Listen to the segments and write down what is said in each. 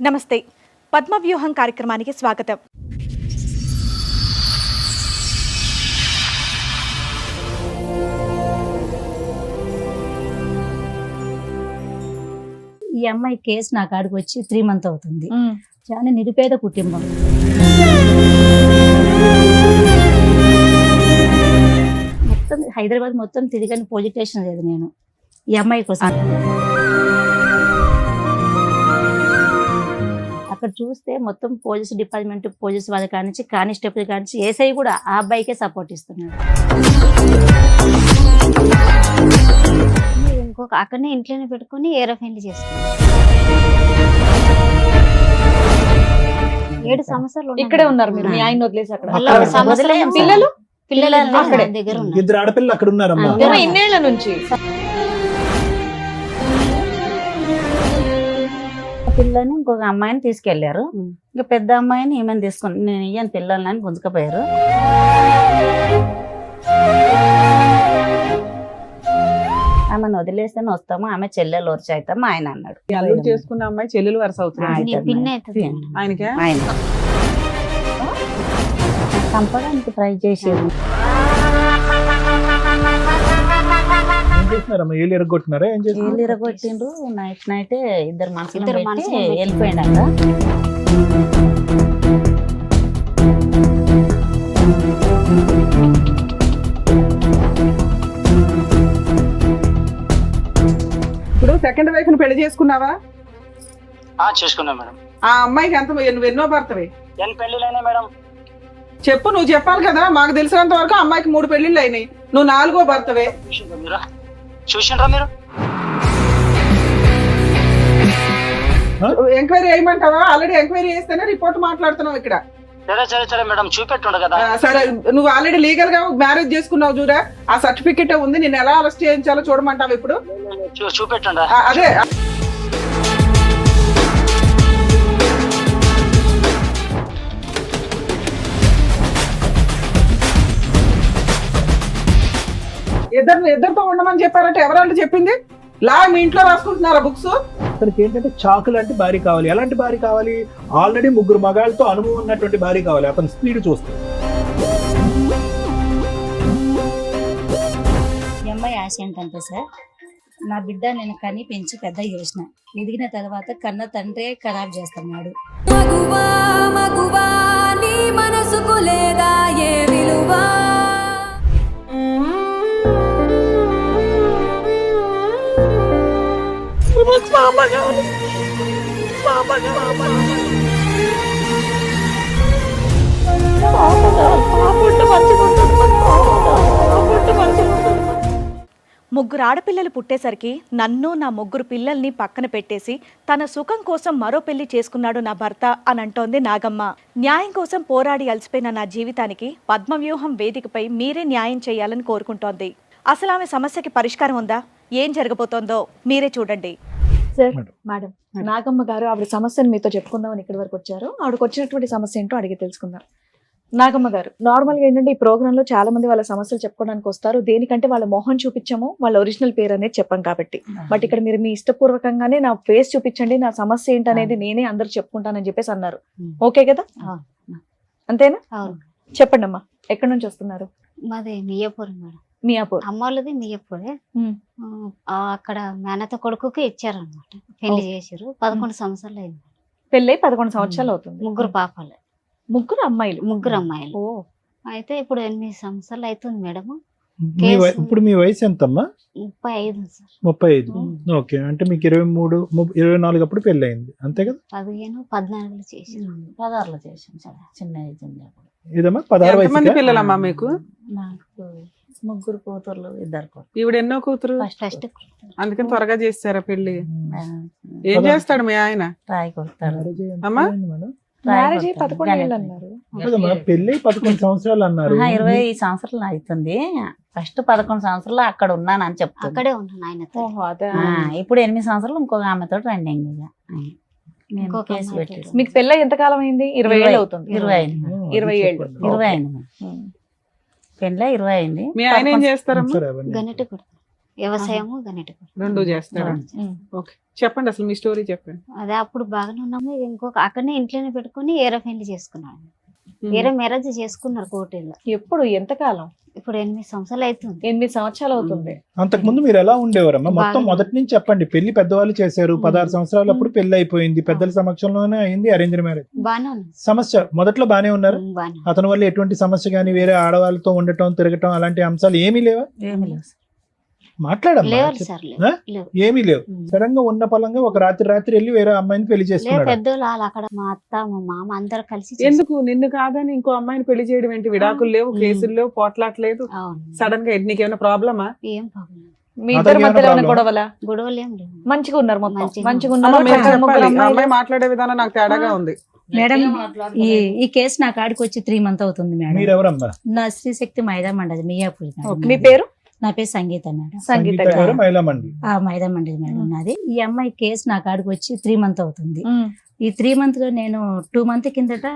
నమస్తే పద్మవ్యూహం కార్యక్రమానికి స్వాగతం. ఈ అమ్మాయి కేసు నా కాడికి వచ్చి 3 months అవుతుంది. చాలా నిరుపేద కుటుంబం. మొత్తం హైదరాబాద్ మొత్తం తిరిగని పోలీస్ స్టేషన్ లేదు నేను ఈ అమ్మాయి కోసం. అక్కడ చూస్తే మొత్తం పోలీస్ డిపార్ట్మెంట్, పోలీస్ వాళ్ళ కానించి, కానిస్టేబుల్ కానించి, ఏసఐ కూడా ఆ అబ్బాయికే సపోర్ట్ ఇస్తున్నాడు. ఇంకొక అక్కడనే ఇంట్లోనే పెట్టుకుని ఏరోఫైన్లు చేసుకున్నాం. 7 సంవత్సరాలు ఇక్కడే ఉన్నారు మీరు, మీ ఆయన వదిలేసి అక్కడ. పిల్లలు దగ్గర ఉన్నారు. 2 ఆడపిల్లలు అక్కడ ఉన్నారమ్మా. ఇన్నేళ్ల నుంచి పిల్లని ఇంకొక అమ్మాయిని తీసుకెళ్లారు. ఇంకా పెద్ద అమ్మాయిని ఏమైనా తీసుకుని నేను ఇయ్యను పిల్లలని గుంజుకపోయారు. ఆమెను వదిలేస్తేనే వస్తాము, ఆమె చెల్లెలు వరుస అవుతాము ఆయన అన్నాడు. అల్లుడు చేసుకున్న అమ్మాయి చెల్లెలు వరుస అవుతుంది ఆయనకే. ఆయన చంపడానికి ట్రై చేసేది. ఏం చేస్తున్నారమ్మా? ఏళ్ళు ఎరగొట్టినారా? ఏం చేస్తున్నారు? వీళ్ళు ఇరగొట్టిండ్రు. నైట్ ఇద్దరు మనుషులు వెళ్ళిపోయిండ. ఇప్పుడు సెకండ్ వైఫ్ ని పెళ్లి చేసుకున్నావా? చేసుకున్నా మేడం. ఆ అమ్మాయికి ఎంత నువ్వు ఎన్నో భర్తవి? ఎన్ని పెళ్లిలైనా మేడం? చెప్పు, నువ్వు చెప్పాలి కదా. మాకు తెలిసినంత వరకు అమ్మాయికి 3 పెళ్లిళ్ళు అయినాయి, నువ్వు 4వ భర్తవే. చూసిండ్రా మీరు? ఎంక్వైరీ చేయమంటావా? ఆల్రెడీ ఎంక్వైరీ చేస్తేనే రిపోర్ట్ మాట్లాడుతున్నావు ఇక్కడ. సరే మేడం, చూపెట్టుండ కదా. సరే, నువ్వు ఆల్రెడీ లీగల్ గా మ్యారేజ్ చేసుకున్నావు చూడా, ఆ సర్టిఫికెట్ ఉంది. నేను ఎలా అరెస్ట్ చేయించాలో చూడమంటావు ఇప్పుడు? చూపెట్టుండ. అదే ఇద్దరితో ఉండమని చెప్పారంటే ఎవరంటే చెప్పింది? లా మీ ఇంట్లో రాసుకుంటున్నారా బుక్స్? అతనికి ఏంటంటే చాకు లాంటి భార్య కావాలి. ఎలాంటి భార్య కావాలి? ఆల్రెడీ 3 మగాళ్ళతో అనుభవం ఉన్నటువంటి భార్య కావాలి. అతని స్పీడ్ చూస్తే ఈ అమ్మాయి ఆశ ఏంటంటే సార్, నా బిడ్డ నేను కని పెంచి పెద్ద చేసిన, ఎదిగిన తర్వాత కన్న తండ్రే ఖరాబ్ చేస్తున్నాడు. మనసుకు లేదా ఏ విలువా? ముగ్గురు ఆడపిల్లలు పుట్టేసరికి నన్ను, నా 3 పిల్లల్ని పక్కన పెట్టేసి తన సుఖం కోసం మరో పెళ్లి చేసుకున్నాడు నా భర్త అని అంటోంది నాగమ్మ. న్యాయం కోసం పోరాడి అలసిపోయిన నా జీవితానికి పద్మవ్యూహం వేదికపై మీరే న్యాయం చేయాలని కోరుకుంటోంది. అసలు ఆమె సమస్యకి పరిష్కారం ఉందా? ఏం జరగబోతోందో మీరే చూడండి. సార్, మేడం, నాగమ్మ గారు ఆవిడ సమస్యను మీతో చెప్పుకుందామని ఇక్కడి వరకు వచ్చారు. ఆవిడకి వచ్చినటువంటి సమస్య ఏంటో అడిగి తెలుసుకుందాం. నాగమ్మ గారు, నార్మల్గా ఏంటంటే ఈ ప్రోగ్రామ్ లో చాలా మంది వాళ్ళ సమస్యలు చెప్పుకోవడానికి వస్తారు. దేనికంటే వాళ్ళ మొహం చూపించము, వాళ్ళ ఒరిజినల్ పేరు అనేది చెప్పాం కాబట్టి. బట్ ఇక్కడ మీరు మీ ఇష్టపూర్వకంగానే నా ఫేస్ చూపించండి, నా సమస్య ఏంటనేది నేనే అందరు చెప్పుకుంటానని చెప్పేసి అన్నారు. ఓకే కదా? అంతేనా? చెప్పండి అమ్మా, ఎక్కడి నుంచి వస్తున్నారు? మాది మియాపూర్ మేడం. మియాపూర్. అమ్మ వాళ్ళది మియాపూరే. అక్కడ మేనత కొడుకుకి ఇచ్చారనమాట, పెళ్లి చేసారు. 11 సంవత్సరాలు అయింది. పెళ్ళై 11 సంవత్సరాలు అవుతుంది. 3 పాపలు, 3 అమ్మాయిలు. 3 అమ్మాయిలు. అయితే ఇప్పుడు 8 సంవత్సరాలు అవుతుంది మేడం. ఇప్పుడు మీ వయసు ఎంతమ్మా? 35 సార్. 35. ఓకే, అంటే మీకు 23, 24 అప్పుడు పెళ్లి అయింది, అంతే కదా? 15, 14 చేసారు. 16లో చేసాం సార్, చిన్న ఏజ్ ఉంది అప్పుడు. ఇదమ్మా 16 మంది వయసు. పిల్లలమ్మా మీకు? నాకు 3 కూతుర్లు, 2 కొడుకులు. ఈవిడ ఎన్నో కూతురు? ఫస్ట్ అందుకని త్వరగా చేస్తారా పెళ్లి? ఏం చేస్తాడు మీ ఆయన? రాయి కొడతాడు. అమ్మా మ్యారేజ్ 11 ఏళ్ళు అన్నారు. పెళ్లి 11 సంవత్సరాలు అన్నారు. 20 సంవత్సరాలు అవుతుంది. ఫస్ట్ 11 సంవత్సరాలు అక్కడ ఉన్నాను అని చెప్తాను. అక్కడే ఉన్నాను ఆయనతో. ఇప్పుడు 8 సంవత్సరాలు ఇంకొక ఆమెతో రన్నింగ్. మీకు పెళ్ళ ఎంత కాలం అయింది? 20 ఏళ్ళు అవుతుంది. 20 ఏళ్ళు. పెళ్ళ 20 అయింది. మీ ఆయన ఏం చేస్తారమ్మా? గన్నెట్టు కొడతారు. వ్యవసాయము గన్నిటి రెండు చేస్తారా? ఓకే, చెప్పండి అసలు మీ స్టోరీ చెప్పండి. అదే అప్పుడు బాగానే ఉన్నాము. ఇంకొక అక్కడనే ఇంట్లోనే పెట్టుకుని ఏరే పెళ్లి చేసుకున్నాడు. ఏరే మ్యారేజ్ చేసుకున్నారు కోటిల్లో. ఎప్పుడు ఎంతకాలం? ఇప్పుడు 8 సంవత్సరాలు అవుతుంది. 8 సంవత్సరాలు అవుతుంది. అంతకు ముందు మీరు ఎలా ఉండేవారమ్మా? మొత్తం బాగానే మొదటి నుంచి చెప్పండి. పెళ్లి పెద్దవాళ్ళు చేశారు, 16 సంవత్సరాలు అప్పుడు పెళ్లి అయిపోయింది, పెద్దల సమక్షంలోనే అయింది అరేంజ్ మ్యారేజ్. బాగానే ఉంది. సమస్య మొదట్లో బానే ఉన్నారు. బాగానే అతని వల్ల ఎటువంటి సమస్య గానీ, వేరే ఆడవాళ్ళతో ఉండటం, తిరగటం అలాంటి అంశాలు ఏమీ లేవా? ఏమి లేవు సార్. మాట్లాడమ్మా. లేవు సార్, ఆ? లేవు. ఏమీ లేవు. సడన్ గా ఉన్న పలంగా ఒక రాత్రి వెళ్ళి వేరే అమ్మాయిని పెళ్లి లేదు, చేసుకున్నాడు. పెద్దోళ్ళు వాళ్ళు అక్కడ మా అత్త మా మామ అందరు కలిసి ఎందుకు నిన్ను కాదని ఇంకో అమ్మాయిని పెళ్లి చేయడం ఏంటి? విడాకులు లేవు, కేసులు లేవు, పోట్లాట్లేదు. అవును. సడన్ గా నీకేమైనా ప్రాబ్లమా? ఏం ప్రాబ్లం మీ ఇద్దరి అతనికి మధ్యలో ఏమైనా ఏమైనా గొడవలా? గొడవలు ఏం లేవు. మంచిగా ఉన్నారు మొత్తం. మంచిగా మంచిగా అమ్మ, ఉన్నారు. మీరు ముగ్గురు చెప్పాలి. ఆ అమ్మాయిలు. అమ్మాయి మాట్లాడే విధానం నాకు తేడాగా ఉంది. మేడం ఈ కేసు నా కాడికి వచ్చి 3 months అవుతుంది మేడం. మీరెవరమ్మా? నా శ్రీశక్తి మైదా మండలి మియాపూర్ మేడం. మీ పేరు? నా పేరు సంగీత మేడం. సంగీత సంగీత గారు గారు. మహిళా మండలి. ఆ మైదా మండలి మేడం నాది. ఈ అమ్మాయి కేసు నా కాడికి వచ్చి 3 months అవుతుంది. ఉమ్. ఈ 3 months లో నేను 2 months కిందట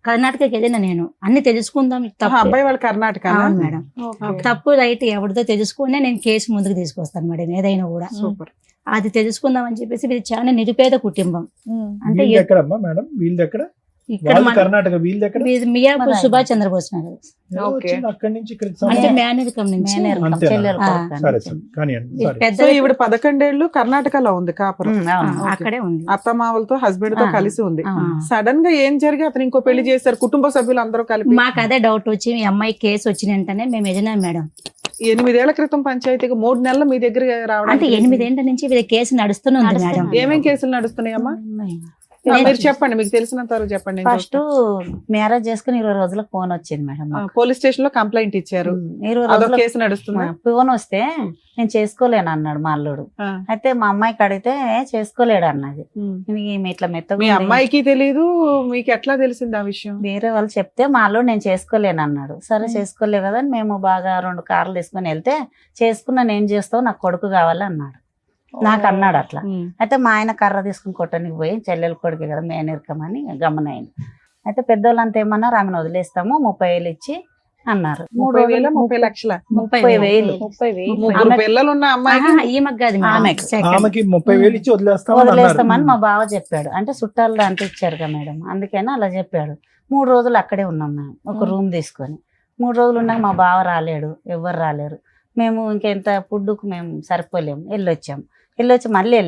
కర్ణాటకకి వెళ్ళిన. నేను అన్ని తెలుసుకుందాం ఆహా, అబ్బాయి వాళ్ళ కర్ణాటక. అవును మేడం. ఓకే. తప్పు రైట్ ఎవరిదో తెలుసుకునే నేను కేసు ముందుకు తీసుకొస్తాను మేడం, ఏదైనా కూడా. సూపర్. అది తెలుసుకుందాం అని చెప్పేసి ఇది చాలా నిరుపేద కుటుంబం. ఉమ్. అంటే వీళ్ళది ఎక్కడమ్మా మేడం? వీళ్ళది ఎక్కడ? ఇక్కడ వాళ్ళు కర్ణాటక, వీళ్ళది ఎక్కడ? మియాపూర్ సుభాష్ చంద్రబోస్ నగర్. ఎవరు ఓకే. వచ్చింది అక్కడి నుంచి ఇక్కడికి అంటే సంబంధం? మేనరికం నుంచి. అంతేనా? ఆ. సరే సరే కానివ్వండి. సారీ. పెద్ద సో ఈవిడ 11 ఏళ్ళు కర్ణాటకలో ఉంది కాపురం. అక్కడే ఉంది. అత్తమావలతో హస్బెండ్ తో ఆ. కలిసి ఉంది. ఆ. సడన్ గా ఏం జరిగి అతను ఇంకో పెళ్లి చేశారు, కుటుంబ సభ్యులు అందరూ కలిపి. మాకు అదే డౌట్ వచ్చి మీ అమ్మాయి కేసు వచ్చిన వెంటనే మేము ఎదినాం మేడం. 8 ఏళ్ల క్రితం పంచాయతీకి 3 నెలలు మీ దగ్గర అంటే రావడానికి 8 ఏళ్ల నుంచి వీళ్ళ కేసు నడుస్తూనే ఉంది మేడం. నడుస్తుంది. ఏమేం కేసులు నడుస్తున్నాయమ్మా? మీరు చెప్పండి, మీకు తెలిసినంత వరకు చెప్పండి. నేను ఫస్ట్ మ్యారేజ్ చేసుకుని 20 రోజులకు ఫోన్ వచ్చింది మేడం చూస్తాను. పోలీస్ స్టేషన్ లో కంప్లైంట్ ఇచ్చారు. 20 అదొక రోజులకు కేసు నడుస్తుందా? ఫోన్ వస్తే నేను చేసుకోలేను అన్నాడు మా అల్లుడు. ఆ. అయితే మా అమ్మాయికి అడిగితే చేసుకోలేడు అన్నది. ఇట్లా మెత్తగా మీ ఉంది. అమ్మాయికి తెలీదు, మీకు ఎట్లా తెలిసింది ఆ విషయం? వేరే వాళ్ళు చెప్తే మా అల్లుడు నేను చేసుకోలేను అన్నాడు. సరే చేసుకోలేవు కదా అని మేము బాగా 2 కార్లు తీసుకుని వెళ్తే చేసుకున్నా ఏం చేస్తావు, నాకు కొడుకు కావాలి అన్నాడు. నాకు అన్నాడు అట్లా. అయితే మా ఆయన కర్ర తీసుకుని కొట్టడానికి పోయి చెల్లెలు కొడుకు కదా మేనరికమని గమనైంది. అయితే పెద్దోళ్ళంతా ఏమన్నారు, ఆమెను వదిలేస్తాము 30,000 ఇచ్చి అన్నారు. 30,000 30 లక్షల 30,000 ముగ్గురు పిల్లలు ఉన్న అమ్మాయికి ఈమెకు కాదు మేడం. ఆమెకు. ఆమెకి 30,000 ఇచ్చి వదిలేస్తామని అన్నారు. వదిలేస్తామని మా బావ చెప్పాడు. అంటే చుట్టాలు అంత ఇచ్చారు కదా మేడం, అందుకని అలా చెప్పాడు. 3 రోజులు అక్కడే ఉన్నాం మేము, ఒక రూమ్ తీసుకొని. 3 రోజులు ఉన్నాక మా బావ రాలేడు, ఎవ్వరు రాలేరు. మేము ఇంకెంత ఫుడ్కు మేము సరిపోలేము. వెళ్ళొచ్చి మళ్ళీ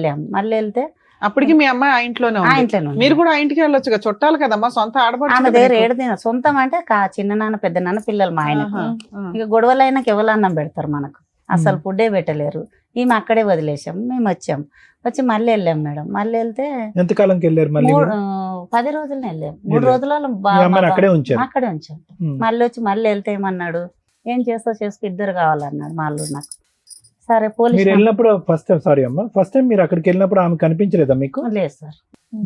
వెళ్తే అప్పటికి మీ అమ్మాయి ఆ ఇంట్లోనే ఆ ఉంది. ఇంట్లోనే ఉంది. మీరు కూడా ఆ ఇంటికి వెళ్ళొచ్చు కదా, చుట్టాలు కదమ్మా, సొంత ఆమె ఆడబడుచు దగ్గర కదా ఏడు తిన సొంతం అంటే చిన్న నాన్న పెద్ద నాన్న పిల్లలు మా ఆయన. ఆహా. ఇక గొడవలు అయినాక ఎవరన్నం పెడతారు మనకు, అసలు ఫుడ్డే పెట్టలేరు. ఈమె అక్కడే వదిలేసాం. మేము వచ్చి మళ్ళీ వెళ్ళాం మేడం. మళ్ళీ వెళ్తే ఎంతకాలంకి వెళ్ళారు మళ్ళీ? 10 రోజులనే వెళ్ళాం. 3 వెళ్ళారు. రోజులలో మీ అమ్మాయిని అక్కడే ఉంచారు. అక్కడే ఉంచాం. ఉమ్. మళ్ళీ వెళ్తే ఏమన్నాడు, ఏం చేస్తావు చేసుకో, 2 కావాలన్నాడు మా అల్లుడు నాకు. సరే పోలీస్ మీరు వెళ్ళినప్పుడు ఫస్ట్ టైం మీరు అక్కడికి వెళ్ళినప్పుడు ఆమె కనిపించలేదా మీకు? లేదు సార్,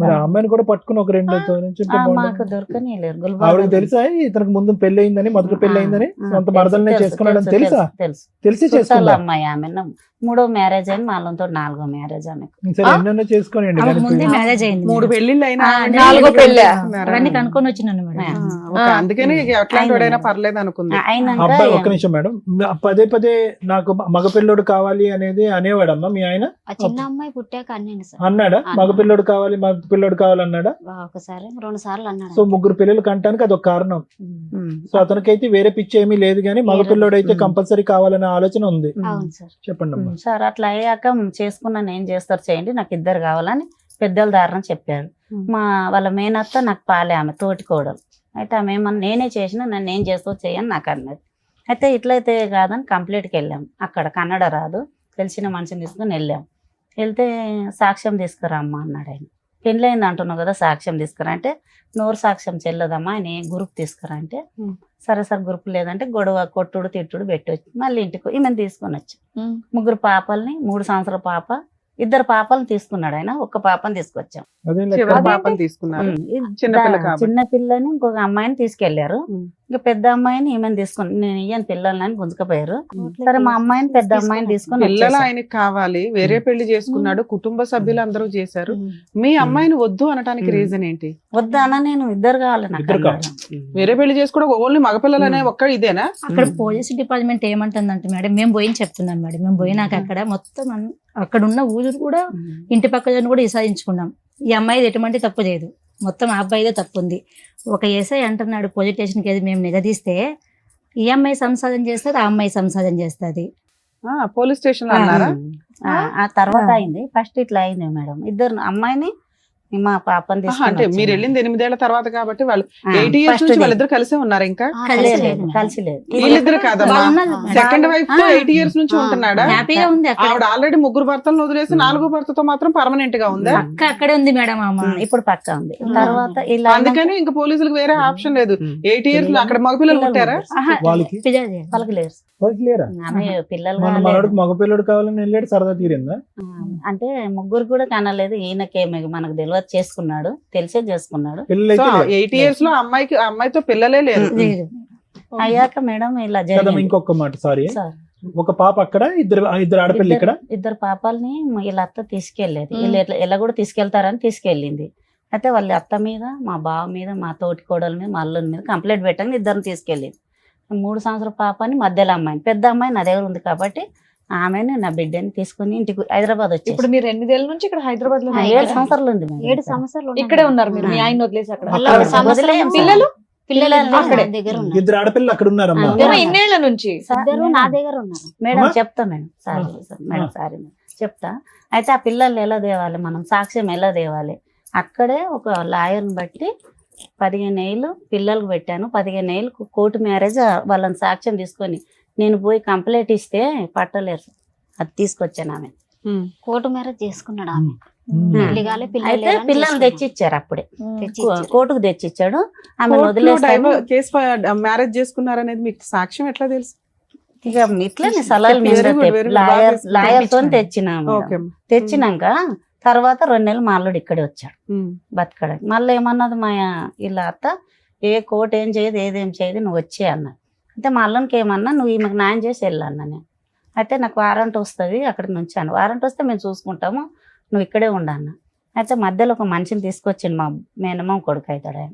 మరి ఆ అమ్మాయిని కూడా పట్టుకుని ఒక 2 నుంచి ఉంటే బాగుండేది. మాకు దొరకని లేరు. ఆవిడకి తెలుసా ఇతనికి ముందు పెళ్లి అయిందని, మొదటి పెళ్లి అయిందని, సొంత భర్తలనే చేసుకున్నాడని తెలుసా? తెలుసు. తెలిసి చుట్టాల చేసుకున్నా? అమ్మాయి ఆమె 3వ మ్యారేజ్ అయింది, వాళ్ళతో 4వ మ్యారేజ్ ఆమెకు. సరే ఎన్నెన్నో చేసుకోనియండి. ఆమెకు ముందే మ్యారేజ్ అయింది 3 పెళ్లిళ్ళు అయినా ఆ, ఆవిడ 4వ పెళ్ళా? అవన్నీ కనుక్కొని వచ్చినాను మేడం. ఓకే, అందుకని ఎట్లాంటి వాడైనా పర్లేదు అనుకుంది. అయినాక అబ్బాయి ఒక్క నిమిషం మేడం, పదే నాకు మగపిల్లోడు కావాలి అనేది అనేవాడమ్మా మీ ఆయన? ఆ చిన్న అమ్మాయి పుట్టాక అన్నాను సార్. అన్నాడా? మగపిల్లోడు కావాలి అన్నాడా? ఒకసారి 2 సార్లు అన్నాడు. సో 3 పిల్లలు కంటానికి అదొక కారణం. సో అతనికైతే వేరే పిచ్చి ఏమీ లేదు, కానీ మగపిల్లోడు అయితే కంపల్సరీ కావాలనే ఆలోచన ఉంది. అవును సార్. చెప్పండి అమ్మా. సార్ అట్లా అయ్యాక చేసుకున్నాను, ఏం చేస్తారు చేయండి, నాకు 2 కావాలని పెద్దల దారిని చెప్పాడు. వాళ్ళ మేనత్త నాకు పాలే, ఆమె తోటి కోడలు. అయితే ఆమె ఏమన్నా నేనే చేసిన, నన్ను ఏం చేస్తావు చేయని నాకు అన్నది. అయితే ఇట్లయితే కాదని కంప్లీట్కి వెళ్ళాం. అక్కడ కన్నడ రాదు, తెలిసిన మనిషిని తీసుకుని వెళ్తే సాక్ష్యం తీసుకురా అమ్మ అన్నాడు ఆయన. పెళ్ళయింది అంటున్నావు కదా, సాక్ష్యం తీసుకురా అంటే, నోరు సాక్ష్యం చెల్లదమ్మా, ఆయన గ్రూప్ తీసుకురా అంటే, సరే సార్ గ్రూప్ లేదంటే గొడవ కొట్టుడు తిట్టుడు పెట్టొచ్చు. మళ్ళీ ఇంటికి ఈమెను తీసుకొని వచ్చాం. 3 పాపల్ని, 3 సంవత్సరాల పాప, 2 పాపలను తీసుకున్నాడు ఆయన, 1 పాపని తీసుకొచ్చాం. అదే చివరి పాపని తీసుకున్నారు. చిన్నపిల్ల కాబట్టి. చిన్న పిల్లని ఇంకొక అమ్మాయిని తీసుకెళ్లారు. ఇంకా పెద్ద అమ్మాయిని ఈమెను తీసుకొని నేను ఇయ్యను పిల్లలని గుంజుకపోయారు. సరే మా అమ్మాయిని పెద్ద అమ్మాయిని తీసుకొని పిల్లలు వచ్చేసాం. ఆయనకి కావాలి, వేరే పెళ్లి చేసుకున్నాడు, కుటుంబ సభ్యులు అందరూ చేశారు. మీ అమ్మాయిని వద్దు అనడానికి రీజన్ ఏంటి? వద్దానా నేను ఇద్దరు కావాలి నాకు ఇద్దరు అన్నాడు. వేరే పెళ్లి చేసుకోవడం ఓన్లీ మగపిల్లలు అనే ఒక్క ఇదేనా? అక్కడ పోలీస్ డిపార్ట్మెంట్ ఏమంటుందంటే మేడం, మేము పోయి చెప్తున్నాం మేడం, మేము పోయినాక అక్కడ మొత్తం అక్కడ ఉన్న ఊరు కూడా ఇంటి పక్కన కూడా విసారించుకున్నాం. ఈ అమ్మాయిది ఎటువంటి తప్పు లేదు, మొత్తం ఆ అబ్బాయిదే తప్పు ఉంది. ఒక ఎస్ఐ అంటున్నాడు పోలీస్ స్టేషన్కి ఏది మేము నిలదీస్తే ఈ అమ్మాయి సంసారం చేస్తుంది, ఆ అమ్మాయి సంసారం చేస్తుంది. పోలీస్ స్టేషన్ లో అన్నారా? ఆ తర్వాత అయింది. ఫస్ట్ ఇట్లా అయింది మేడం. ఇద్దరు అమ్మాయిని మా పాపని ఆహా, అంటే తీసుకొని మీరు వెళ్ళింది 8 ఏళ్ల తర్వాత కాబట్టి వాళ్ళు ఆ, 8 ఇయర్స్ first నుంచి day. వాళ్ళిద్దరు కలిసే ఉన్నారు. ఇంకా కలిసి లేదు. వీళ్ళిద్దరు కాదమ్మా, వాళ్ళు ఉన్నారు మేడం. సెకండ్ వైఫ్ తో 8 ఇయర్స్ నుంచి ఉంటున్నాడా? హ్యాపీగా ఉంది అక్కడ. ఆవిడ ఆల్రెడీ 3 భర్తలను వదిలేసి 4వ భర్తతో మాత్రం పర్మనెంట్ గా ఉందా? అక్క అక్కడే ఉంది మేడం అమ్మ. ఇప్పుడు పక్క ఉంది. తర్వాత ఇలా అందుకని ఇంకా పోలీసులకు వేరే ఆప్షన్ లేదు. 8 ఇయర్స్ లో అక్కడ మగపిల్లలు పుట్టారా? వాళ్ళకి వాళ్ళకి లేరు. వాళ్ళకి లేరా? ఆమె పిల్లలు మన కాలేదు. మనోడికి మగపిల్లడు కావాలని వెళ్ళాడు, సరదా తీరిందా? అంటే ముగ్గురు కూడా కనలేదు. ఈయనకేమి మనకు తెలియదు, చేసుకున్నాడు, తెలిసే చేసుకున్నాడు. పిల్లలు సో అయితే 8 ఇయర్స్ లో అమ్మాయితో పిల్లలే లేరు. లేదు. అయ్యాక మేడం ఇలా కదమ్మా, జరిగింది. ఇంకొక మాట, సారీ, సార్, ఒక పాప అక్కడ, ఇద్దరు ఆడపిల్లలు ఇక్కడ. ఇద్దరు పాపాలని వీళ్ళ అత్త తీసుకెళ్లేదు. వీళ్ళు ఎలా కూడా తీసుకెళ్తారని తీసుకెళ్ళింది. అయితే వాళ్ళ అత్త మీద, మా బావ మీద, మా తోటి కోడల మీద, మా అల్లుని మీద కంప్లైంట్ పెట్టండి, ఇద్దరిని తీసుకెళ్ళింది. 3 సంవత్సరాల పాపని, మధ్యలో అమ్మాయిని, పెద్ద అమ్మాయి నా దగ్గర ఉంది కాబట్టి ఆమెను నా బిడ్డని తీసుకుని ఇంటికి హైదరాబాద్ వచ్చేసి ఇప్పుడు మీరు 8 ఏళ్ళ నుంచి ఇక్కడ హైదరాబాద్ లో 7 సంవత్సరాలు ఉంది మేడం. 7 సంవత్సరాలు ఉన్నాం. ఇక్కడే ఉన్నారు మీరు, మీ ఆ. ఆయన వదిలేసి అక్కడ. మళ్ళా అక్కడ ఒక సంవత్సరం వదిలేయం. పిల్లలు పిల్లలు అక్కడే. నా దగ్గర ఉన్నారు. ఇద్దరు ఆడపిల్లలు అక్కడ ఉన్నారమ్మా. ఇద్దరు ఏమో ఇన్నేళ్ల నుంచి. ఇద్దరు నా దగ్గర ఉన్నారు. మేడం అమ్మా? చెప్తా madam, sorry madam, sorry madam, చెప్తా. అయితే ఆ పిల్లలు ఎలా తేవాలి, మనం సాక్ష్యం ఎలా తేవాలి? అక్కడే ఒక లాయర్ని బట్టి 15 ఏళ్ళు పిల్లలకు పెట్టాను. 15 ఏళ్ళు కోర్టు మ్యారేజ్ వాళ్ళని సాక్ష్యం తీసుకొని నేను పోయి కంప్లైంట్ ఇస్తే పట్టలేరు. అది తీసుకొచ్చాను ఆమె. కోర్టు మ్యారేజ్ చేసుకున్నాడు ఆమె. ఉమ్. పెళ్లి కాలే, పిల్లలు అయితే లేరని పిల్లల్ని చేసుకున్నాడు. తెచ్చిచ్చారు అప్పుడే. తెచ్చిచ్చారు. కోర్టుకు తెచ్చిచ్చాడు. ఆమె కోర్టులో వదిలేస్తాను. కేసు మ్యారేజ్ చేసుకున్నారనేది మీకు సాక్ష్యం ఎట్లా తెలుసు? ఇక ఇట్లా సలహాలు Very good, very good. Lawyer తో తెచ్చినాము. ఓకే. తెచ్చినాక తర్వాత 2 నెలలు మా అల్లుడు ఇక్కడే వచ్చాడు బతకడానికి. మళ్ళీ ఏమన్నది మా ఇలా అత్త, ఏ కోర్టు ఏం చేయదు, ఏదేం చేయదు, నువ్వు వచ్చే అన్నది. అయితే మా అల్లునికి ఏమన్నా, నువ్వు ఈమెకు న్యాయం చేసి వెళ్ళన్నా నేను. అయితే నాకు వారంట్ వస్తుంది, అక్కడికి నుంచాను. వారంట్ వస్తే మేము చూసుకుంటాము, నువ్వు ఇక్కడే ఉండన్న. అయితే మధ్యలో ఒక మనిషిని తీసుకొచ్చిండు, మా మేనమామ కొడుకు అవుతాడు ఆయన.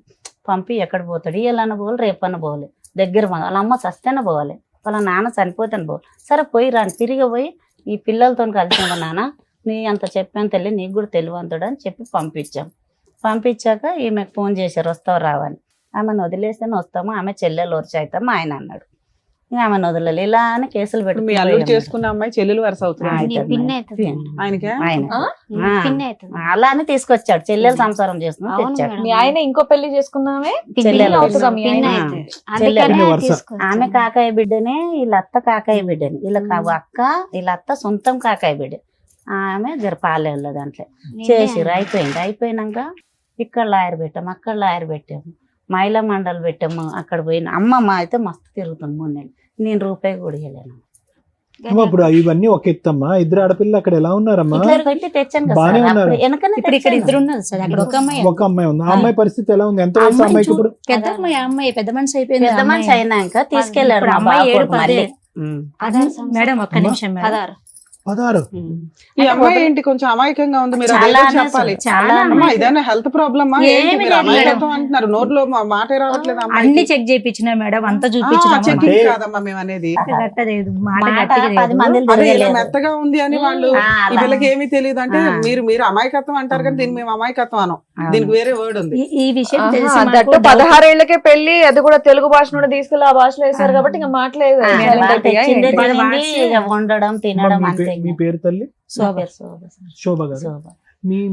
పంపి ఎక్కడ పోతాడు, ఇవాళన్న పోవాలి, రేపన్న పోవాలి, దగ్గర వాళ్ళ అమ్మ చస్తేనే పోవాలి, వాళ్ళ నాన్న చనిపోతేనే పోవాలి. సరే పోయి రాని, తిరిగి పోయి ఈ పిల్లలతో కలిసి నాన్న నీ అంత చెప్పాను తల్లి, నీకు కూడా తెలివంతుడు అని చెప్పి పంపించాం. పంపించాక ఈమెకు ఫోన్ చేశారు, వస్తావు రావని. ఆమెను వదిలేస్తేనే వస్తాము, ఆమె చెల్లెలు వరుస అవుతాము ఆయన అన్నాడు. ఇంకా ఆమెను వదలలేదు. ఇలా అని కేసులు మీ అల్లుడు పెట్టి చేసుకున్న అమ్మాయి చెల్లెలు వరుస అవుతుంది నీ పిన్ని అవుతుంది. ఆయనకే. ఆయన నీ పిన్ని అవుతుంది. అలా అని తీసుకొచ్చాడు, చెల్లెలు సంసారం చేసుకుని అవును తెచ్చాడు. మేడం. మీ ఆయన ఇంకో పెళ్లి చేసుకున్నామే చెల్లెలు అవుతుందా మీ పిన్ని ఆయన? అవుతుంది. చెల్లెలు అందుకనే వరుస. తీసుకొచ్చాను. ఆమె కాకాయ బిడ్డనే, వీళ్ళ అత్త కాకాయ బిడ్డని, వీళ్ళ అక్క వీళ్ళ అత్త సొంతం కాకాయ బిడ్డ. ఆమె జర పాలేళ్ళ దాంట్లో చేసిరు. అయిపోయినాక ఇక్కడ లాయర్ పెట్టాము, అక్కడ లాయర్ పెట్టాము, మహిళా మండలి పెట్టాము. అక్కడ పోయిన అమ్మమ్మ అయితే మస్తు తిరుగుతుంది 3 నెలలు. నేను రూపాయి కూడా ఇవ్వలేను. అమ్మా, ఇప్పుడు ఇవన్నీ ఒక ఎత్తమ్మా, ఇద్దరు ఆడపిల్లలు అక్కడ ఎలా ఉన్నారమ్మా? ఇట్లా పెట్టి తెచ్చాను కదా బానే సార్, ఉన్నారు. అప్పుడు వెనకనే ఇప్పుడు ఇక్కడ తెచ్చాను. ఇద్దరు ఉన్నారు సార్, అక్కడ ఒక అమ్మాయి. ఒక అమ్మాయి ఉంది. ఆ అమ్మాయి పరిస్థితి ఎలా ఉంది? ఎంత వయసు అమ్మాయి అమ్మాయికి ఇప్పుడు? పెద్ద అమ్మాయి, ఆ అమ్మాయి పెద్ద మనిషి అయిపోయింది. పెద్ద ఆ మనిషి అమ్మాయి. అయినాక తీసుకెళ్లాడు ఇప్పుడు మా అమ్మాయి బావ 7 కొడుకు మళ్ళీ. మేడం ఒక్క నిమిషం మేడం. 16. ఈ అమ్మాయి ఏంటి కొంచెం అమాయకంగా ఉంది, మీరు చాలా అదేదో చెప్పాలి. చాలా అమ్మా ఇదేనా హెల్త్ ప్రాబ్లమ్? ఏమీ మీరు లేదు అమాయకత్వం అంటున్నారు, నోట్లో మాటే రావట్లేదు అన్ని అమ్మాయికి. చెక్ చేయించిన మేడం, అంతా చూపించిన చెకింగ్ కాదమ్మా మేము అనేది. గట్టలేదు, మాట మాట గట్టిగా 10 లేదు. మందిని అదే ఇలా తిరగలేదు. మెత్తగా ఉంది అని వాళ్ళు ఆ, ఈ అలా. పిల్లకి ఏమీ తెలియదు అంటే ఆ. మీరు అమాయకత్వం అంటారు కానీ దీనికి మేము అమాయకత్వం అనం, దీనికి వేరే వర్డ్ ఉంది. ఈ విషయం తెలిసి ఆహా, మాకు దట్టు doubt. 16 ఏళ్లకే పెళ్లి, అది కూడా తెలుగు భాష నుండి తీసుకెళ్ళి ఆ భాషలో వేశారు కాబట్టి ఇంకా మాట్లాడలేదు. ఆ, silent వాళ్ళు అయిపోయా తెచ్చిందే ఏంటి? వాళ్ళ తినండి, భాష- ఇక వండడం తినడం మీ అంతే. మీ పేరు తల్లి? శోభ. శోభ సార్. శోభ గారు. శోభ.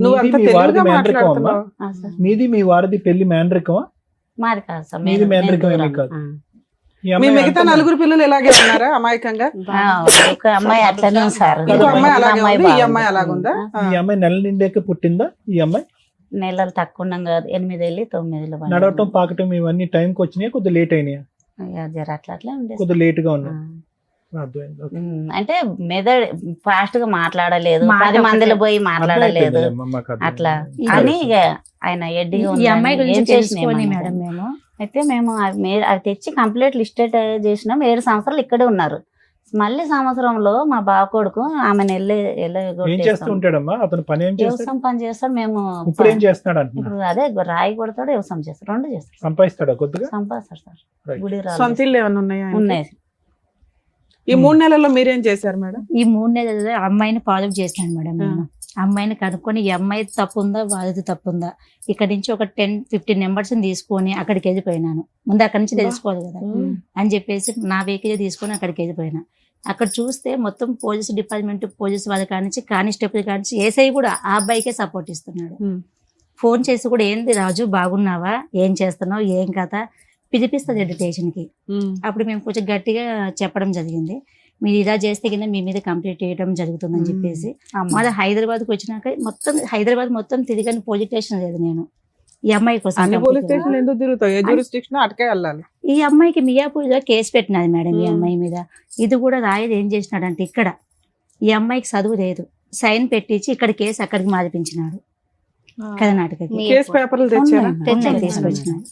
నువ్వు అంత మీ వారిది తెలుగుగా మేనరికం అమ్మా? మాట్లాడుతున్నావు. ఆ, సార్. మీది మీ వారిది పెళ్లి మేనరికమా? మాది కాదు సార్, మీది మేము మేనరికం దూరం. ఏమీ కాదు. ఆ. ఈ మీ అమ్మాయి మిగతా అంత- 4 పిల్లలు ఇలాగే ఉన్నారా అమాయకంగా? ఆ, ఒక అమ్మాయి అట్లనే సార్. ఇంకో అమ్మాయి అలాగే ఉంది, ఈ బాగుంది. అమ్మాయి అలాగుందా? ఆ. ఈ అమ్మాయి నెల నిండాక పుట్టిందా? ఈ అమ్మాయి నెలలు తక్కువ ఉన్నాం కాదు, 8 ఏళ్ళు 9 ఏళ్ళు పడింది. నడవటం పాకటం ఇవన్నీ టైంకి వచ్చినాయి, కొద్దిగా లేట్ అయినాయా? ఇక జర అట్లా ఉండేది. కొద్దిగా లేట్ గా ఉన్నాయి. ఆ. అర్థమైంది. ఓకే. అంటే మెదడు ఫాస్ట్ గా మాట్లాడలేదు, మాట 10 మందిలో పోయి మాట్లాడలేదు అర్థమైపోయిందిలేమ్మా, మాకు అర్థమైంది. అట్లా సరే, అని సరే. ఇక ఆయన ఎడ్డిగా ఈ ఉందని అమ్మాయి ఏం గురించి చేసినా తెలుసుకొని ఏమన్నా మేడం కానీ. మేము అయితే మేము అవి తెచ్చి కంప్లీట్ లిస్టెడ్ చేసినాం. 7 సంవత్సరాలు ఇక్కడే ఉన్నారు. మళ్ళీ సంవత్సరంలో మా బావ కొడుకు ఆమెను ఏం చేస్తూ ఉంటాడమ్మా అతను? పని ఏం చేస్తాడు? వ్యవసాయం పని చేస్తాడు. మేము ఇప్పుడు ఏం చేస్తున్నాడు అంటున్నా? ఇప్పుడు అదే రాయి కొడతాడు, వ్యవసాయం చేస్తాడు, 2 చేస్తాడు. సంపాదిస్తాడా కొద్దిగా? సంపాదిస్తాడు సార్. Right. గుడి రాళ్ళు సొంత ఇల్లు ఏమైనా ఉన్నాయా ఆయనకి? ఉన్నాయి. ఈ 3 నెలల్లో మీరేం చేశారు మేడం? ఈ 3 నెలలు అమ్మాయిని ఫాలో చేసినాను మేడం నేను. అమ్మాయిని కనుక్కొని ఈ అమ్మాయి తప్పు ఉందా వాళ్ళది తప్పు ఉందా, ఇక్కడ నుంచి ఒక 10-15 నెంబర్స్ తీసుకొని అక్కడికి వెళ్ళిపోయినాను. ముందు అక్కడి నుంచి తెలుసుకోవాలి కదా అని చెప్పేసి నా వెహికల్ తీసుకొని అక్కడికి వెళ్ళిపోయినా. అక్కడ చూస్తే మొత్తం పోలీస్ డిపార్ట్మెంట్, పోలీస్ వాళ్ళ కానించి కానిస్టేబుల్ కానించి ఏసఐ కూడా ఆ అబ్బాయికే సపోర్ట్ ఇస్తున్నాడు. ఫోన్ చేసి కూడా ఏంది రాజు బాగున్నావా, ఏం చేస్తున్నావు, ఏం కథ పిలిపిస్తుంది స్టేషన్కి. అప్పుడు మేము కొంచెం గట్టిగా చెప్పడం జరిగింది, మీరు ఇలా చేస్తే కింద మీ మీద కంప్లీట్ చేయడం జరుగుతుందని చెప్పేసి. మళ్ళీ హైదరాబాద్కి వచ్చినాక హైదరాబాద్ మొత్తం తిరిగని పోలీస్ స్టేషన్ లేదు నేను ఈ అమ్మాయి కోసం. అన్ని పోలీస్ స్టేషన్ ఎందుకు తిరుగుతావు? ఏ జ్యూరిస్డిక్షన్ అటుకే వెళ్ళాలి. ఈ అమ్మాయికి మియాపూర్లో కేసు పెట్టినది మేడం ఈ అమ్మాయి మీద. ఇది కూడా రాయదు ఏం చేసినాడంటే, ఇక్కడ ఈ అమ్మాయికి చదువు లేదు, సైన్ పెట్టించి ఇక్కడ కేసు అక్కడికి మార్పించినాడు కర్ణాటకకి. కేసు పేపర్లు తెచ్చారా? తీసుకొచ్చినాడు.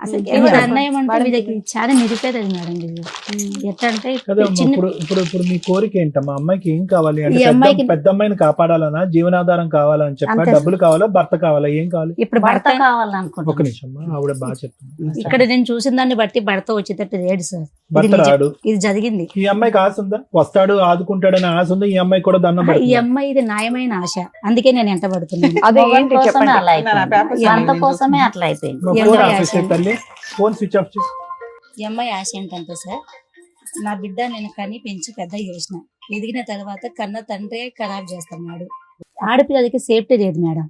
అసలు ఎవరు అన్యాయం అంటే వీళ్ళకి చాలా నిరుపేదది మేడం వీళ్ళు. ఎట్లా అంటే కదమ్మా, చిన్న ఇప్పుడు మీ కోరిక ఏంటమ్మా? అమ్మాయికి ఏం కావాలి అంటే? ఈ అమ్మాయికి- పెద్ద అమ్మాయిని కాపాడాలనా, జీవనాధారం కావాలని చెప్పా, అంతే. డబ్బులు కావాలా, భర్త కావాలా, ఏం కావాలి? ఇప్పుడు భర్త భర్త ఒక కావాలనుకుంటున్నాను. నిమిషం అమ్మా, ఆవిడ బాగా చెప్తుంది. ఇక్కడ నేను చూసిన దాన్ని బట్టి భర్త వచ్చేటట్టు లేడు సార్. ఇది భర్త నిజం. రాడు. ఇది జరిగింది. ఈ అమ్మాయికి ఆశ ఉందా? వస్తాడు ఆదుకుంటాడని ఆశ ఉందా? ఈ అమ్మాయి కూడా దండం ఈ పెడుతుందా? అమ్మాయి ఇది న్యాయమైన ఆశ, అందుకే నేను ఎంట పడుతున్నాను. అదే మొగన్ ఏంటి కోసమే చెప్పండి. అలా అయిపోయింది. పేపర్స్ భర్త అన్ని కోసమే అట్లా అయిపోయింది. మా ఈ ఫోన్ అమ్మాయి ఆఫ్ ఆశ. చేసే తల్లి, ఫోన్ స్విచ్ ఆఫ్ చేసి. ఈ అమ్మాయి ఆశ ఏంటంటే సార్, నా బిడ్డ నేను కని పెంచి పెద్ద చేసిన, ఎదిగిన తర్వాత కన్న తండ్రి ఖరాబ్ చేస్తున్నాడు. ఆడపిల్లలకి సేఫ్టీ లేదు మేడం.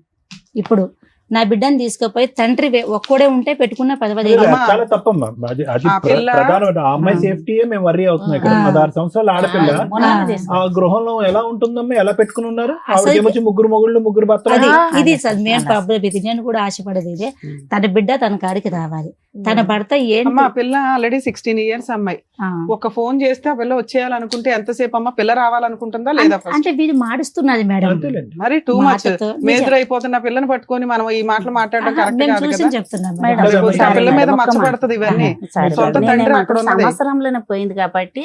ఇప్పుడు నా బిడ్డని తీసుకుపోయి తండ్రి ఒక్కడే ఉంటే పెట్టుకున్న 15 అమ్మా. చాలా తప్పమ్మా. అది ఆ పిల్ల- ప్రధానమైన ఆ అమ్మాయి సేఫ్టీయే మేము వర్రీ అవుతున్నాం ఇక్కడ. 16 సంవత్సరాల ఆడపిల్ల మొన్ననే ఆ. తీసుకున్నాం. ఆ గృహంలో ఎలా ఉంటుందమ్మా? ఎలా పెట్టుకుని ఉన్నారు? అసలు- ఆవిడకి ముగ్గురు మొగుళ్ళు, ముగ్గురు భర్తలు. అది ఇది అదే సార్ మేము అలా. ప్రాబ్లం. ఇది నేను కూడా ఆశపడేది ఇదే, తన బిడ్డ తన కాడికి రావాలి. తన భర్త ఏంటి అమ్మా పిల్ల ఆల్రెడీ 16 ఇయర్స్ అమ్మాయి. ఆ. ఒక ఫోన్ చేస్తే ఆ పిల్ల వచ్చేయాలనుకుంటే ఎంతసేపు అమ్మా? పిల్ల రావాలనుకుంటుందా లేదా? first? అంటే వీడు మాడుస్తున్నది మేడం. అంతేలేండి. మరి టూ మచ్ మాటతో మేజర్ అయిపోతున్న పిల్లని పట్టుకొని మనం ఈ మాటలు మాట్లాడడం కరెక్ట్ మేము కాదు చూసి కదా. చెప్తున్నాం మేడం, మేడం. మేడం, ఆ పిల్ల మీద ఒక్క మాట. మచ్చపడుతుంది ఇవన్నీ. సరే సొంత మేడం, తండ్రి నేనేమంటా, అక్కడ ఉన్నది. సంవత్సరంలోనే పోయింది కాబట్టి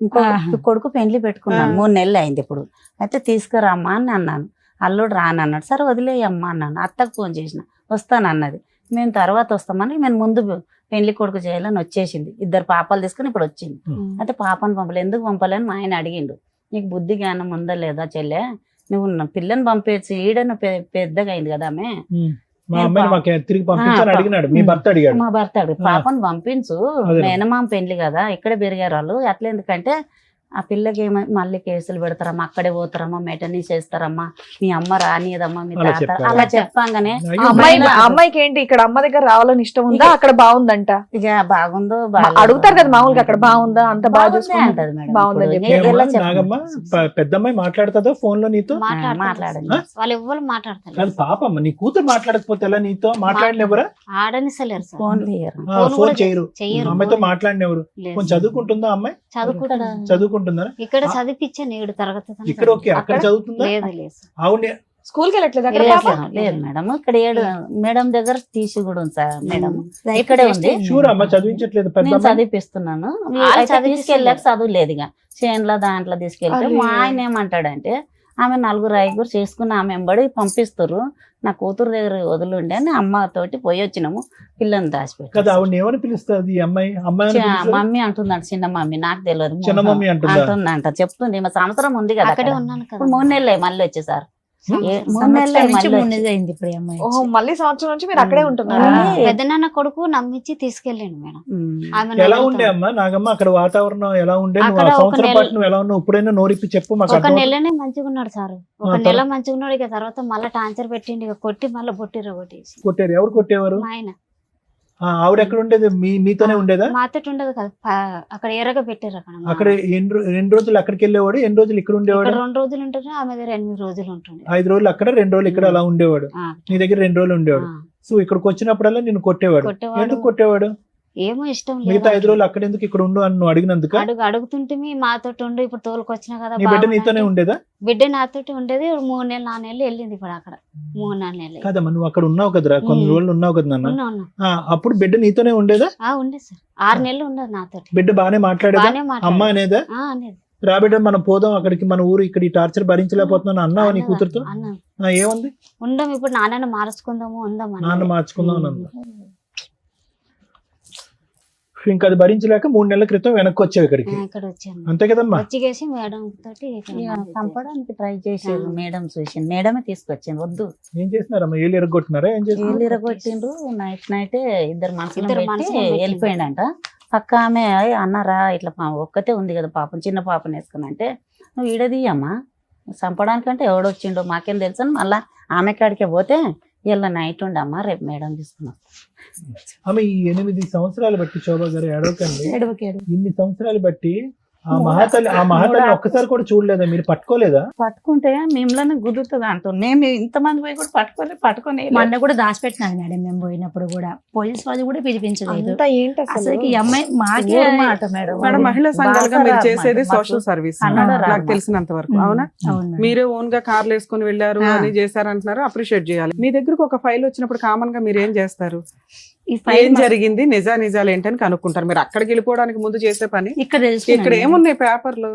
ఇంకో కొడుకు పెండ్లి పెట్టుకున్నాను. 3 నెలలు అయింది ఇప్పుడు. అయితే తీసుకురామ్మా అని అన్నాను. అల్లుడు రానన్నాడు. సరే వదిలేయమ్మా అన్నాను. అత్తకు ఫోన్ చేసిన, వస్తానన్నది. మేము తర్వాత వస్తామని మేము ముందు పెళ్లి కొడుకు చేయాలని వచ్చేసింది. 2 పాపాలు తీసుకుని ఇప్పుడు వచ్చింది. అయితే పాపను పంపలే, ఎందుకు పంపలేని మా ఆయన అడిగిండు. నీకు బుద్ధి జ్ఞానం ఉందా లేదా చెల్లె, నువ్వు పిల్లని పంపేసి ఈడను పెద్దగా అయింది కదా ఆమె. మా అమ్మాయిని మాకు తిరిగి పంపించాలని అడిగినాడు. మీ భర్త అడిగాడు. మా భర్త అడిగి పాపను పంపించు, అదే. మేనమామ పెళ్లి కదా, ఇక్కడే పెరిగారు వాళ్ళు. అట్లా ఎందుకంటే ఆ పిల్లకి మళ్ళీ కేసులు పెడతారమ్మా, అక్కడే పోతారమ్మా, మెటనీ చేస్తారమ్మా, మీ అమ్మ రానియదమ్మా, మీ అలా తాత చెప్పారు. అలా చెప్పంగానే అయ్యో, అమ్మాయికి ఏంటి ఇక్కడ అమ్మ దగ్గర రావాలని ఇష్టం ఉందా, అక్కడ బాగుందంట? ఇక బాగుందో అడుగుతారు కదా మామూలుగా, అక్కడ బాగుందా, అంత బాగా బాగుంది చూసుకుంటా అంటది మేడం. బాగుందని ఇప్పుడు చెప్పి. ఎలా ఏమ్మా, చెప్పను? నాగమ్మ పెద్దమ్మాయి మాట్లాడుతుందా ఫోన్ లో నీతో? మాట్లాడండి. వాళ్ళు ఎవ్వరు మాట్లాడతారు. కాదు పాపమ్మ, నీ కూతురు మాట్లాడకపోతే ఎలా నీతో? మాట్లాడినెవరా? ఆడనిస్తలేరు సార్. ఫోన్ లేరు. ఫోన్ చేయరు. చెయ్యరు. అమ్మాయితో మాట్లాడినెవరు? లేదు. కొంచెం చదువుకుంటుందా అమ్మాయి? చదువుకుంటా. చదువుకుంటుందా? ఇక్కడ చదివించాను 7 తరగతి దాకా ఇక్కడ ఓకే, అక్కడ చదువుతుందా? లేదు లేదు. అవునే. స్కూల్ కి వెళ్ళట్లేదు అక్కడ లేదు పాప? సార్, లేదు మేడం. ఇక్కడ మేడం దగ్గర తీసి కూడా ఉంది సార్ మేడం. రైట్ ఇక్కడే ఉంది. షూర్ అమ్మ చదివించట్లేదు పెద్ద నేను అమ్మాయి? చదివిపిస్తున్నాను. వాళ్ళు అయితే చదివిపిస్తున్నారు. తీసుకెళ్ళాక చదువు లేదు ఇక చేన్ల దాంట్లో తీసుకెళ్తే అరే. మా ఆయన ఏమంటాడంటే, ఆమె 4 చేసుకుని ఆమె వెంబడి పంపిస్తారు, నా కూతురు దగ్గర వదిలిండి అని అమ్మతోటి పోయి వచ్చినాము. పిల్లని కదా దాచిపెట్టి ఆవిడ ఏమని పిలుస్తుంది ఈ అమ్మాయి? అమ్మాయి అని పిలుస్తుందా? మమ్మీ అంటుందంట, చిన్న మమ్మీ, నాకు తెలియదు. చిన్న మమ్మీ అంటుందా? అంటుందంట, చెప్తుంది. మా సంవత్సరం ఉంది కదా అక్కడే అక్కడ. ఉన్నాను కదా. ఇప్పుడు 3 నెలలే మళ్ళీ వచ్చేసారు. 3 సంవత్సరం నెలలే నుంచి మళ్ళీ 3 నెలలు అయింది ఇప్పుడు ఈ అమ్మాయి ఓహో, మళ్ళీ సంవత్సరం నుంచి మీరు అక్కడే ఉంటున్నారా? పెద్దనాన్న కొడుకు నమ్మించి తీసుకెళ్ళండి మేడం. ఆమె ఎలా ఉండే అమ్మా నాగమ్మ అక్కడ వాతావరణం ఎలా ఉండే? నువ్వు ఆ అక్కడ ఒక సంవత్సరం నెల- పాటు నువ్వు ఎలా ఉన్నావు? ఇప్పుడైనా నోరిప్పి చెప్పు మాకు. ఒక అర్థం నెలనే మంచిగా ఉన్నాడు సార్. ఒక ఆ, నెల మంచిగా ఉన్నాడు. ఇక తర్వాత మళ్ళీ టార్చర్ పెట్టిండి, ఇక కొట్టి మళ్ళీ బొట్టిర కొట్టేసి. కొట్టారు. ఎవరు కొట్టేవారు? మా ఆయన ఆవిడ ఎక్కడ ఉండేది? మీతోనే ఉండేదా? మాతోటి ఉండదు కదా, అక్కడ ఎర్రగా పెట్టారు. అక్కడ ఎన్ని రోజులు అక్కడికి వెళ్ళేవాడు? ఎన్ని రోజులు ఇక్కడ ఉండేవాడు? ఇక్కడ 2 రోజులు ఉంటుంది, ఆమె దగ్గర 8 రోజులు ఉంటుంది. 5 రోజులు అక్కడ, 2 రోజులు ఇక్కడ అలా ఉండేవాడు. ఆ, నీ దగ్గర 2 రోజులు ఉండేవాడు. ఆ. సో ఇక్కడికి వచ్చినప్పుడల్లా నిన్ను కొట్టేవాడు. కొట్టేవాడు. ఎందుకు కొట్టేవాడు? ఏమో ఇష్టం మిగతా 5 లేదు రోజులు అక్కడ ఎందుకు ఇక్కడ ఉండు అని నువ్వు అడిగినందుక? అడుగుతుంటే మాతో ఉండు, ఇప్పుడు తోలుకొచ్చినా కదా నీ బిడ్డ బాగుంది నీతోనే అంటే. ఉండేదా? బిడ్డ నాతోటి ఉండేది 3 నెలలు 4 నెలలు వెళ్ళింది ఇప్పుడు అక్కడ 3-4 నెలలు కాదమ్మా, నువ్వు అక్కడ ఉన్నావు కదరా, కొన్ని రోజులు ఉన్నావు కదా నాన్న. ఉన్నా అప్పుడు బిడ్డ నీతోనే ఉండేదా? ఉండే సార్ 6 నెలలు ఉండదు నాతోటి. బిడ్డ బానే మాట్లాడేదా? బాగానే అమ్మ అనేదా? అనేది రా బిడ్డ మనం పోదాం అక్కడికి, మన ఊరు, ఇక్కడ ఈ టార్చర్ భరించలేకపోతున్నాను అన్నావా నీ కూతురుతో? అన్నాను ఏముంది? ఉండం ఇప్పుడు నాన్న మార్చుకుందాము ఉందాం నాన్న మార్చుకుందాం అని అందా. ఇంకా అది భరించలేక 3 నెలల క్రితం వెనక్కి వచ్చావు ఇక్కడికి, ఇక్కడ వచ్చాను. అంతే కదమ్మా? వచ్చిగేసి మేడం తోటి చంపడానికి ట్రై చేసేది. మేడం చూసింది, మేడమే తీసుకొచ్చింది. వద్దు ఏం చేస్తున్నారమ్మా? ఏళ్ళు ఎరగొట్టినారా? ఏం చేస్తున్నారు? ఏళ్ళు ఇరగొట్టిండ్రు. నైట్ ఇద్దరు మనుషులు ఇద్దరు పెట్టి మనుషులను పెట్టి. వెళ్ళిపోయిండంట. పక్క ఆమె అన్నారా ఇట్లా ఒక్కతే ఉంది కదా పాపం, చిన్న పాపని వేసుకుని అంటే నువ్వు ఈడదీయమ్మా, చంపడానికంటే ఎవడొచ్చిండో మాకేం తెలుసు అని మళ్ళా ఆమె కాడికే పోతే ఇలా నైట్ ఉండమ్మా రేపు మేడం తీసుకున్నాం. ఆమె ఈ 8 సంవత్సరాలు బట్టి, శోభా గారు ఏడవకండి, ఇన్ని సంవత్సరాలు బట్టి ఆ మహాతల్లి ఒక్కసారి కూడా చూడలేదా? మీరు పట్టుకోలేదా? పట్టుకుంటే మిమ్మల్ని గుద్దుతుంది అంటారు. మేము ఇంతమంది పోయి కూడా పట్టుకొని మా అన్న కూడా దాచిపెట్టినాడు మేడం, మేము పోయినప్పుడు కూడా పోలీస్ వాళ్ళు కూడా పిలిపించలేదు. అంతా ఏంటి అసలు అసలు? ఈ అమ్మాయి మాకే మాట మేడం. మేడం మహిళా సంఘాలుగా మీరు బాగా చేసేది మాకు సోషల్ సర్వీస్ కన్నడ నాకు రాదు. తెలిసినంత వరకు. అవునా? అవును మేడం. మీరే ఓన్ గా కార్లు వేసుకుని వెళ్ళారు ఆ. అని చేశారంటున్నారు, అప్రిషియేట్ చేయాలి. మీ దగ్గరకు ఒక ఫైల్ వచ్చినప్పుడు కామన్ గా మీరు ఏం చేస్తారు? ఈ ఫైల్ ఏం జరిగింది, నిజాలు ఏంటని కనుక్కుంటారు. మీరు అక్కడికి వెళ్ళిపోవడానికి ముందు చేసే పని ఇక్కడ ఇక్కడ తెలుసుకున్నాను. ఏమున్నాయి పేపర్లు?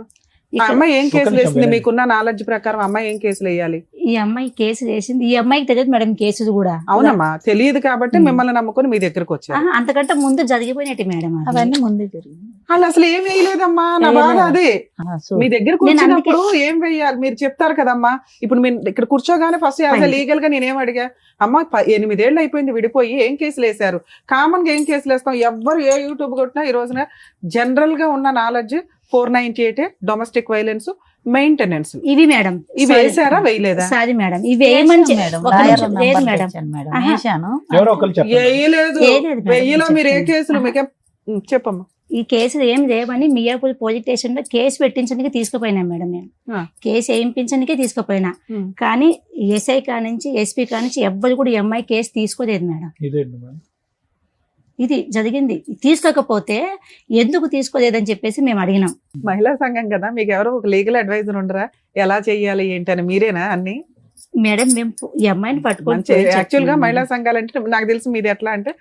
ఆ ఇక్కడ అమ్మాయి ఏం ఒక్క కేసులు నిమిషం వేసింది? వినండి. మీకున్న నాలెడ్జ్ ప్రకారం అమ్మాయి ఏం కేసులు వేయాలి? ఈ అమ్మాయి కేసు వేసింది. ఈ అమ్మాయికి తెలియదు మేడం కేసులు కూడా. అవునమ్మా, తెలియదు కాబట్టి ఉమ్. మిమ్మల్ని నమ్ముకొని మీ దగ్గరకు వచ్చారు. ఆహా, అంతకంటే ముందు జరిగిపోయినట్టు మేడం అది. అవన్నీ ముందే జరిగింది. వాళ్ళు అసలు ఏం వేయలేదమ్మా, నా బాధ అదే. మీ దగ్గరకు నేను వచ్చినప్పుడు ఏం వెయ్యాలి మీరు చెప్తారు కదమ్మా. ఇప్పుడు మీరు ఇక్కడ కూర్చోగానే ఫస్ట్ యాజ్ లీగల్ గా నేనేం అడిగా, అమ్మ 8 ఏళ్ళు అయిపోయింది విడిపోయి, ఏం కేసులు వేశారు? కామన్ గా ఏం కేసులు వేస్తాం? ఎవ్వరు ఏ యూట్యూబ్ కొట్టినా ఈ రోజున జనరల్ గా ఉన్న నాలెడ్జ్ 498 డొమెస్టిక్ వైలెన్స్, మెయింటెనెన్స్. ఇవి మేడం ఇవి వేసారా వేయలేదా? సారీ మేడం, ఇవి వేయమని మేడం ఒక లాయర్ నిమిషం, లేదు నంబర్ మేడం. తెచ్చాను మేడం. ఆహా. వేశాను. ఎవరో ఒకరు చెప్పండి. వేయలేదు. వేయలేదు మేడం, వెయ్యిలో మీరు ఏ చెప్తాను. కేసులు మీకే చెప్పమ్మా. ఈ కేసులు ఏం లేవని మియాపూర్ పోలీస్ స్టేషన్ లో కేసు పెట్టించడానికి తీసుకుపోయినా మేడం. నేను ఆ. కేసు వేయించడానికే తీసుకుపోయినా, కానీ ఎస్ఐ కానించి ఎస్పీ కానించి ఎవ్వరు కూడా ఈ అమ్మాయి కేసు తీసుకోలేదు మేడం. ఇదేంటి మేడం? ఇది జరిగింది. తీసుకోకపోతే ఎందుకు తీసుకోలేదని చెప్పేసి మేము అడిగినాం. మహిళా సంఘం కదా, మీకు ఎవరో ఒక లీగల్ అడ్వైజర్ ఉండరా? ఎలా చెయ్యాలి ఏంటని మీరేనా అన్ని? మేడం మేము ఈ అమ్మాయిని పట్టుకొని మంచి పోయి యాక్చువల్ గా చెప్తున్నాం మహిళా మేడం. సంఘాలు అంటే నాకు తెలిసి మీది ఎట్లా అంటే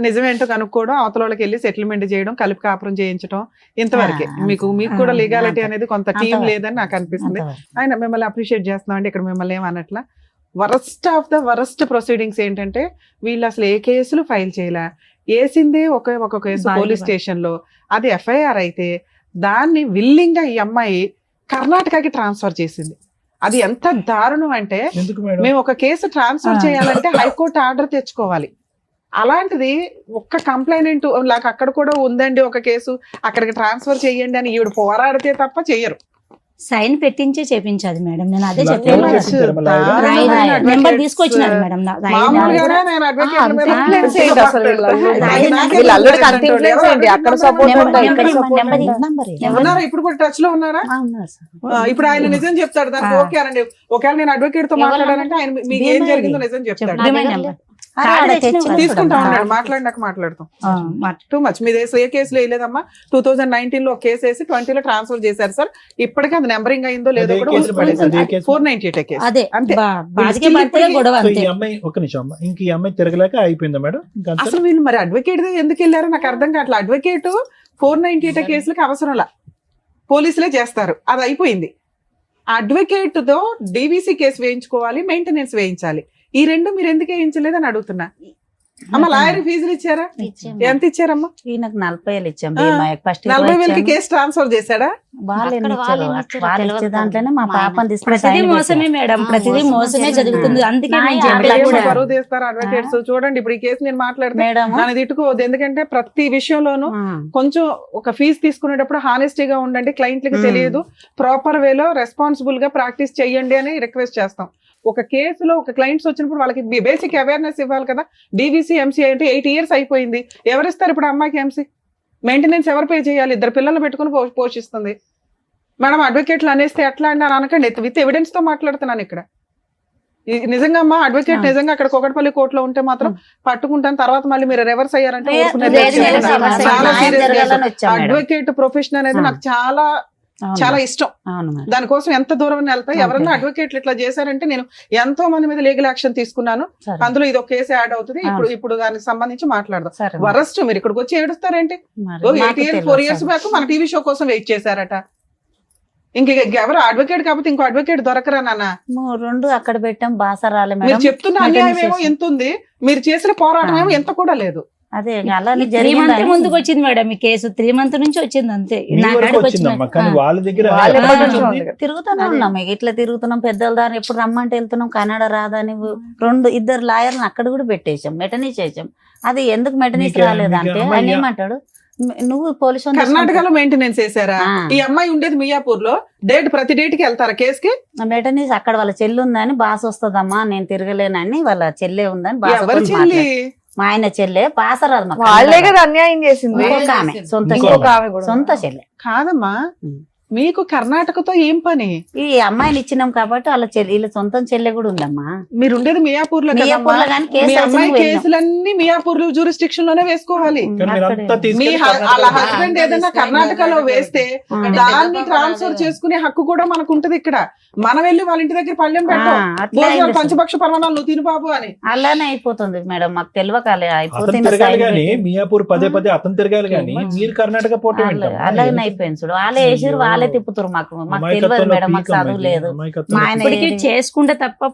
నిజమేంటో కనుక్కోవడం, అవతల వాళ్ళకి వెళ్ళి సెటిల్మెంట్ చేయడం, కలిపి కాపురం చేయించడం, ఇంతవరకే. మీకు కూడా లీగాలిటీ అనేది కొంత టీం అంతవరకు. లేదని నాకు అనిపిస్తుంది. అంతవరకు. ఆయన మిమ్మల్ని అప్రిషియేట్ చేస్తున్నాం అండి. ఇక్కడ మిమ్మల్ని ఏమనట్లా. Worst of the worst proceedings ఏంటంటే వీళ్ళు అసలు ఏ కేసులు ఫైల్ చేయలే, వేసిందే ఒక కేసు బాగా పోలీస్ స్టేషన్ లో, అది ఎఫ్ఐఆర్ అయితే దాన్ని విల్లింగ్ గా ఈ అమ్మాయి కర్ణాటకకి ట్రాన్స్ఫర్ చేసింది. అది ఎంత దారుణం అంటే, ఎందుకు మేడం? మేము ఒక కేసు ట్రాన్స్ఫర్ చేయాలంటే హైకోర్టు ఆర్డర్ తెచ్చుకోవాలి. అలాంటిది ఒక్క కంప్లైనెంట్ నాకు అక్కడ కూడా ఉందండి ఒక కేసు, అక్కడికి ట్రాన్స్ఫర్ చేయండి అని ఈవిడ పోరాడితే తప్ప చెయ్యరు. సైన్ పెట్టించి చేపించాది మేడం. నేను అదే ఇలా చెప్పాను. ఎవరు చేపించారు మళ్ళా ఆవిడ? దారుణమైన నెంబర్ advocates. తీసుకొచ్చినారు మేడం. మామూలుగానే నేను advocate మీద complaints ఏంటి అసలు వీళ్ళు? నాకే వీళ్ళు అల్లుడికి తెలియదు అంత influence ఎవరు ఏంటి? అక్కడ అడుగుతున్నారు? support నెంబర్ ఉంటాయి, ఇక్కడ నెంబర్ support నెంబర్ ఉంటాయి. నంబర్ ఏంటి? ఉన్నారా? ఇప్పుడు కూడా టచ్ లో ఉన్నారా? ఉన్నారు సార్. ఇప్పుడు ఆయన నిజం చెప్తాడు దానికి. ఆ. ఓకే అనండి, ఒకవేళ నేను అడ్వకేట్ తో ఎవరు మాట్లాడాలంటే ఆయన మీకు ఏం ఏమైంది? జరిగిందో నిజం చెప్తాడు. చెప్పు. Demand number. అరే, కార్డు ఆడ తెచ్చిన తెచ్చి వాళ్ళు తీసుకుంటా ఆ. ఉన్నాడు, మాట్లాడినాక మాట్లాడతాం. ఆ, టూ మచ్. మీ ఏ కేసులో వేయలేదమ్మా? 2019 లో ఒక కేసు వేసి 20 లో ట్రాన్స్ఫర్ చేశారు సార్. ఇప్పటికీ అది నెంబరింగ్ అయిందో లేదో అదే కూడా కేసు మేడం, అదే కేసు. 498 కేసు. అదే అంతే. బాధికే భర్తలే గొడవ సో అంతే. ఈ అమ్మాయి ఒక నిమిషం అమ్మ, ఇంక ఈ అమ్మాయి తిరగలేక అయిపోయిందా మేడం? ఇంకా అంతే? అసలు వీళ్ళు మరి అడ్వకేట్ ఎందుకు వెళ్ళారో నాకు అర్థం కావట్లేదు. అడ్వకేట్ 498 కేసులకు అవసరంలా, పోలీసులే చేస్తారు, అది అయిపోయింది. అడ్వకేట్ తో డీవీసీ కేసు వేయించుకోవాలి, మెయింటెనెన్స్ వేయించాలి. ఈ రెండు మీరు ఎందుకు వేయించలేదని అడుగుతున్నా. అమ్మ లాయర్ ఫీజులు ఇచ్చారా? ఇచ్చాము. ఎంత ఇచ్చారమ్మా? ఈయనకు 40,000 ఇచ్చాం. ఆ, ఫస్ట్ 40,000 కేసు ట్రాన్స్ఫర్ చేశాడా? వాళ్ళు అక్కడ వాళ్ళు ఏమి ఇచ్చారో వాళ్ళు తెలియదు ఇచ్చే దాంట్లోనే మా మా పాపని ఆయన. తీసుకుని ప్రతిదీ మోసమే మేడం, ప్రతిదీ మోసమే జరుగుతుంది. అందుకే నేను చెప్పేది ఏమో కూడా. బరువు తీస్తారు అడ్వకేట్స్. చూడండి ఇప్పుడు ఈ కేసు నేను మాట్లాడితే మేడం నన్ను తిట్టుకోవద్దు, ఎందుకంటే ప్రతి విషయంలోనూ కొంచెం ఒక ఫీజు తీసుకునేటప్పుడు హానెస్టీగా ఉండండి. క్లయింట్లకి తెలియదు, ప్రాపర్ వేలో రెస్పాన్సిబుల్ గా ప్రాక్టీస్ చెయ్యండి అని రిక్వెస్ట్ చేస్తాం. ఒక కేసులో ఒక క్లయింట్స్ వచ్చినప్పుడు వాళ్ళకి బేసిక్ అవేర్నెస్ ఇవ్వాలి కదా. డీవీసీ ఎంసీ అంటే 8 years అయిపోయింది. ఎవరిస్తారు ఇప్పుడు అమ్మాయికి ఎంసీ? మెయింటెనెన్స్ ఎవరు పే చేయాలి? 2 పిల్లలు పెట్టుకుని పోషిస్తుంది. మేడం అడ్వకేట్లు అనేస్తే ఎట్లా అండి అని అనకండి, విత్ ఎవిడెన్స్ తో మాట్లాడుతున్నాను ఇక్కడ. నిజంగా అమ్మా అడ్వకేట్ నిజంగా అక్కడ కోకట్పల్లి కోర్టులో ఉంటే మాత్రం పట్టుకుంటాను, తర్వాత మళ్ళీ మీరు రివర్స్ అయ్యారంటే ఊరుకునేది లేదు. లేదు, సమస్య చాలా న్యాయం serious జరగాలని case. వచ్చాం మేడం. అడ్వకేట్ ప్రొఫెషన్ అనేది నాకు చాలా చాలా ఇష్టం. అవును మేడం. దానికోసం ఎంత దూరం వెళ్తా, ఎవరన్నా అడ్వకేట్లు ఇట్లా చేశారంటే నేను ఎంతో మంది మీద లీగల్ యాక్షన్ తీసుకున్నాను. సరే. అందులో ఇది ఒక కేసు యాడ్ అవుతుంది. ఇప్పుడు దానికి సంబంధించి మాట్లాడదాం. సరే. వరస్ట్ మీరు ఇక్కడికి వచ్చి ఏడుస్తారేంటి? మరి 8 మాకు years తెలియదు 4 years సార్. బ్యాక్ మన టీవీ షో కోసం వెయిట్ చేశారట. ఇంక ఎవరు అడ్వకేట్ కాకపోతే ఇంకో అడ్వకేట్ దొరకరా నాన్న? రెండు అక్కడ పెట్టాం, బాస రాలే మీరు మేడం. చెప్తున్న అన్యాయం ఏమో ఎంత ఉంది, మీరు చేసిన పోరాటం ఏమో ఎంత కూడా లేదు. అదే అలానే 3 months జరిగింది. ముందుకు వచ్చింది మేడం ఈ కేసు. 3 months నుంచి వచ్చింది అంతే. మీ నా వరకు కాడికి వచ్చిందమ్మా, వచ్చింది. కానీ వాళ్ళ దగ్గర వాళ్ళ ఎప్పటి దగ్గర నుంచి ఉంది? ఉంది. తిరుగుతూనే అదే. ఉన్నాం, ఇట్లా తిరుగుతున్నాం. పెద్దల దారి ఎప్పుడు రమ్మంటే వెళ్తున్నాం. కన్నడ రాదని 2 లాయర్ని అక్కడ కూడా పెట్టేసాం, మెటనీ చేసాం. అది ఎందుకు మెటనీస్ మీకే- రాలేదంటే మీకే ఆయన అమ్మాయి- ఏమంటాడు, నువ్వు పోలీసు కర్ణాటకలో మెయింటెనెన్స్ చేశారా? ఆ. ఈ అమ్మాయి ఉండేది మియాపూర్ లో. ప్రతి డేట్ కి వెళ్తారా కేసుకి? మెటనీస్ అక్కడ వాళ్ళ చెల్లి ఉందని, బాస్ వస్తుందమ్మా నేను తిరగలేనని, వాళ్ళ చెల్లె ఉందని బాస్ ఎవరి చెల్లి? మా ఆయన చెల్లె బాస రాదు మాకు. వాళ్ళే కదా అన్యాయం చేసింది. ఇంకొక ఆమె, సొంత ఇంకొక చెల్లె. ఇంకొక ఆమె కూడా సొంత చెల్లె. కాదమ్మా, ఉమ్. మీకు కర్ణాటకతో ఏం పని? ఈ అమ్మాయిని ఇచ్చినాం కాబట్టి వాళ్ళ చెల్లి, వీళ్ళ సొంతం చెల్లె కూడా ఉందమ్మా. మీరు ఉండేది మియాపూర్ లో కదమ్మా. మియాపూర్లో కానీ కేసు మీ అమ్మాయి వేసినాం, వెళ్ళాం. కేసులన్నీ మియాపూర్ జ్యూరిస్డిక్షన్ లోనే వేసుకోవాలి. కానీ మీరు అంతా అక్కడే. మీ తీసుకెళ్ళి వాళ్ళ కర్ణాటక హస్బెండ్ ఏదైనా కర్ణాటకలో వేస్తే దాన్ని ట్రాన్స్ఫర్ చేసుకునే హక్కు కూడా మనకు ఉంటది. ఇక్కడ మనం వెళ్ళి వాళ్ళ ఇంటి దగ్గర పళ్ళెం పెట్టాం, అట్లా భోజనాలు అయింది. పంచపక్ష పరమాణాలు నువ్వు తిను బాబు అని. అలానే అయిపోతుంది మేడం, మాకు తెలియకాలే అతను అయిపోతుంది. తిరగాలి కానీ మియాపూర్ పదే అతను తిరగాలి కానీ మీరు కర్ణాటక పోవటం ఏంటమ్మా? అలాగనే అయిపోయింది చూడు. వాళ్ళే వేసారు, వాళ్ళే తిప్పుతారు. మాకు తెలియదు అమాయకత్వంలో మేడం, మాకు పీక్ చదువు అమ్మాయి, లేదు. అమాయకత్వం. మా ఆయన ఇప్పటికి ఏది- చేసుకుంటే తప్ప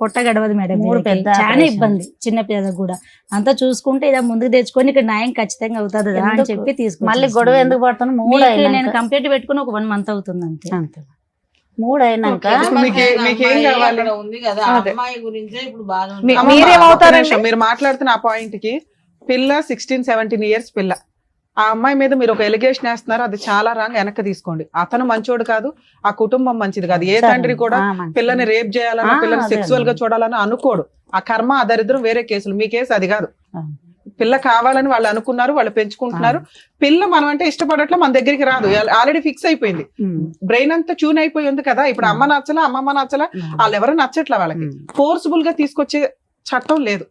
పొట్ట గడవదు మేడం. 3 వీళ్ళకి. పెద్ద చాలా operation. ఇబ్బంది చిన్న పిల్లలకు కూడా. అంతా చూసుకుంటే ఇదా ముందుకు తెచ్చుకొని ఇక్కడ న్యాయం ఖచ్చితంగా అవుతుంది అని ఎందుకు? చెప్పి తీసుకు మళ్ళీ గొడవ ఎందుకు పడుతున్నా? 3 నేను అయినాక కంప్లీట్ పెట్టుకుని ఒక 1 month అవుతుంది అంతే. అంతే. 3 అయినాక మీకేం కావాలి? ఉంది కదా, అదే. అమ్మాయి గురించే ఇప్పుడు బాధ ఉంది. మీ- అమ్మమ్మ, మీరేమవుతారండి? ఒక్క నిమిషం, మీరు మాట్లాడుతున్న ఆ పాయింట్ కి పిల్ల 16-17 years పిల్ల. ఆ అమ్మాయి మీద మీరు ఒక ఎలిగేషన్ వేస్తున్నారు, అది చాలా రాంగ్. వెనక్కి తీసుకోండి. అతను మంచోడు కాదు, ఆ కుటుంబం మంచిది కాదు. ఏ సరే. తండ్రి కూడా మంచిది. పిల్లని రేప్ చేయాలన్నా, పిల్లని అదే సెక్సువల్ గా అదే. చూడాలని అనుకోడు. ఆ కర్మ, ఆ దరిద్రం వేరే కేసులు. మీ కేసు అది కాదు. ఆ. పిల్ల కావాలని వాళ్ళు అనుకున్నారు, వాళ్ళు పెంచుకుంటున్నారు. పిల్ల మనం అంటే ఇష్టపడట్లే, మన దగ్గరికి రాదు, ఆల్రెడీ ఫిక్స్ అయిపోయింది. బ్రెయిన్ అంతా ట్యూన్ అయిపోయి ఉంది కదా. ఇప్పుడు అమ్మ నచ్చలా, అమ్మమ్మ నచ్చలా, వాళ్ళు ఎవరు నచ్చట్లా. వాళ్ళకి ఫోర్స్ఫుల్ గా తీసుకొచ్చే చట్టం లేదు.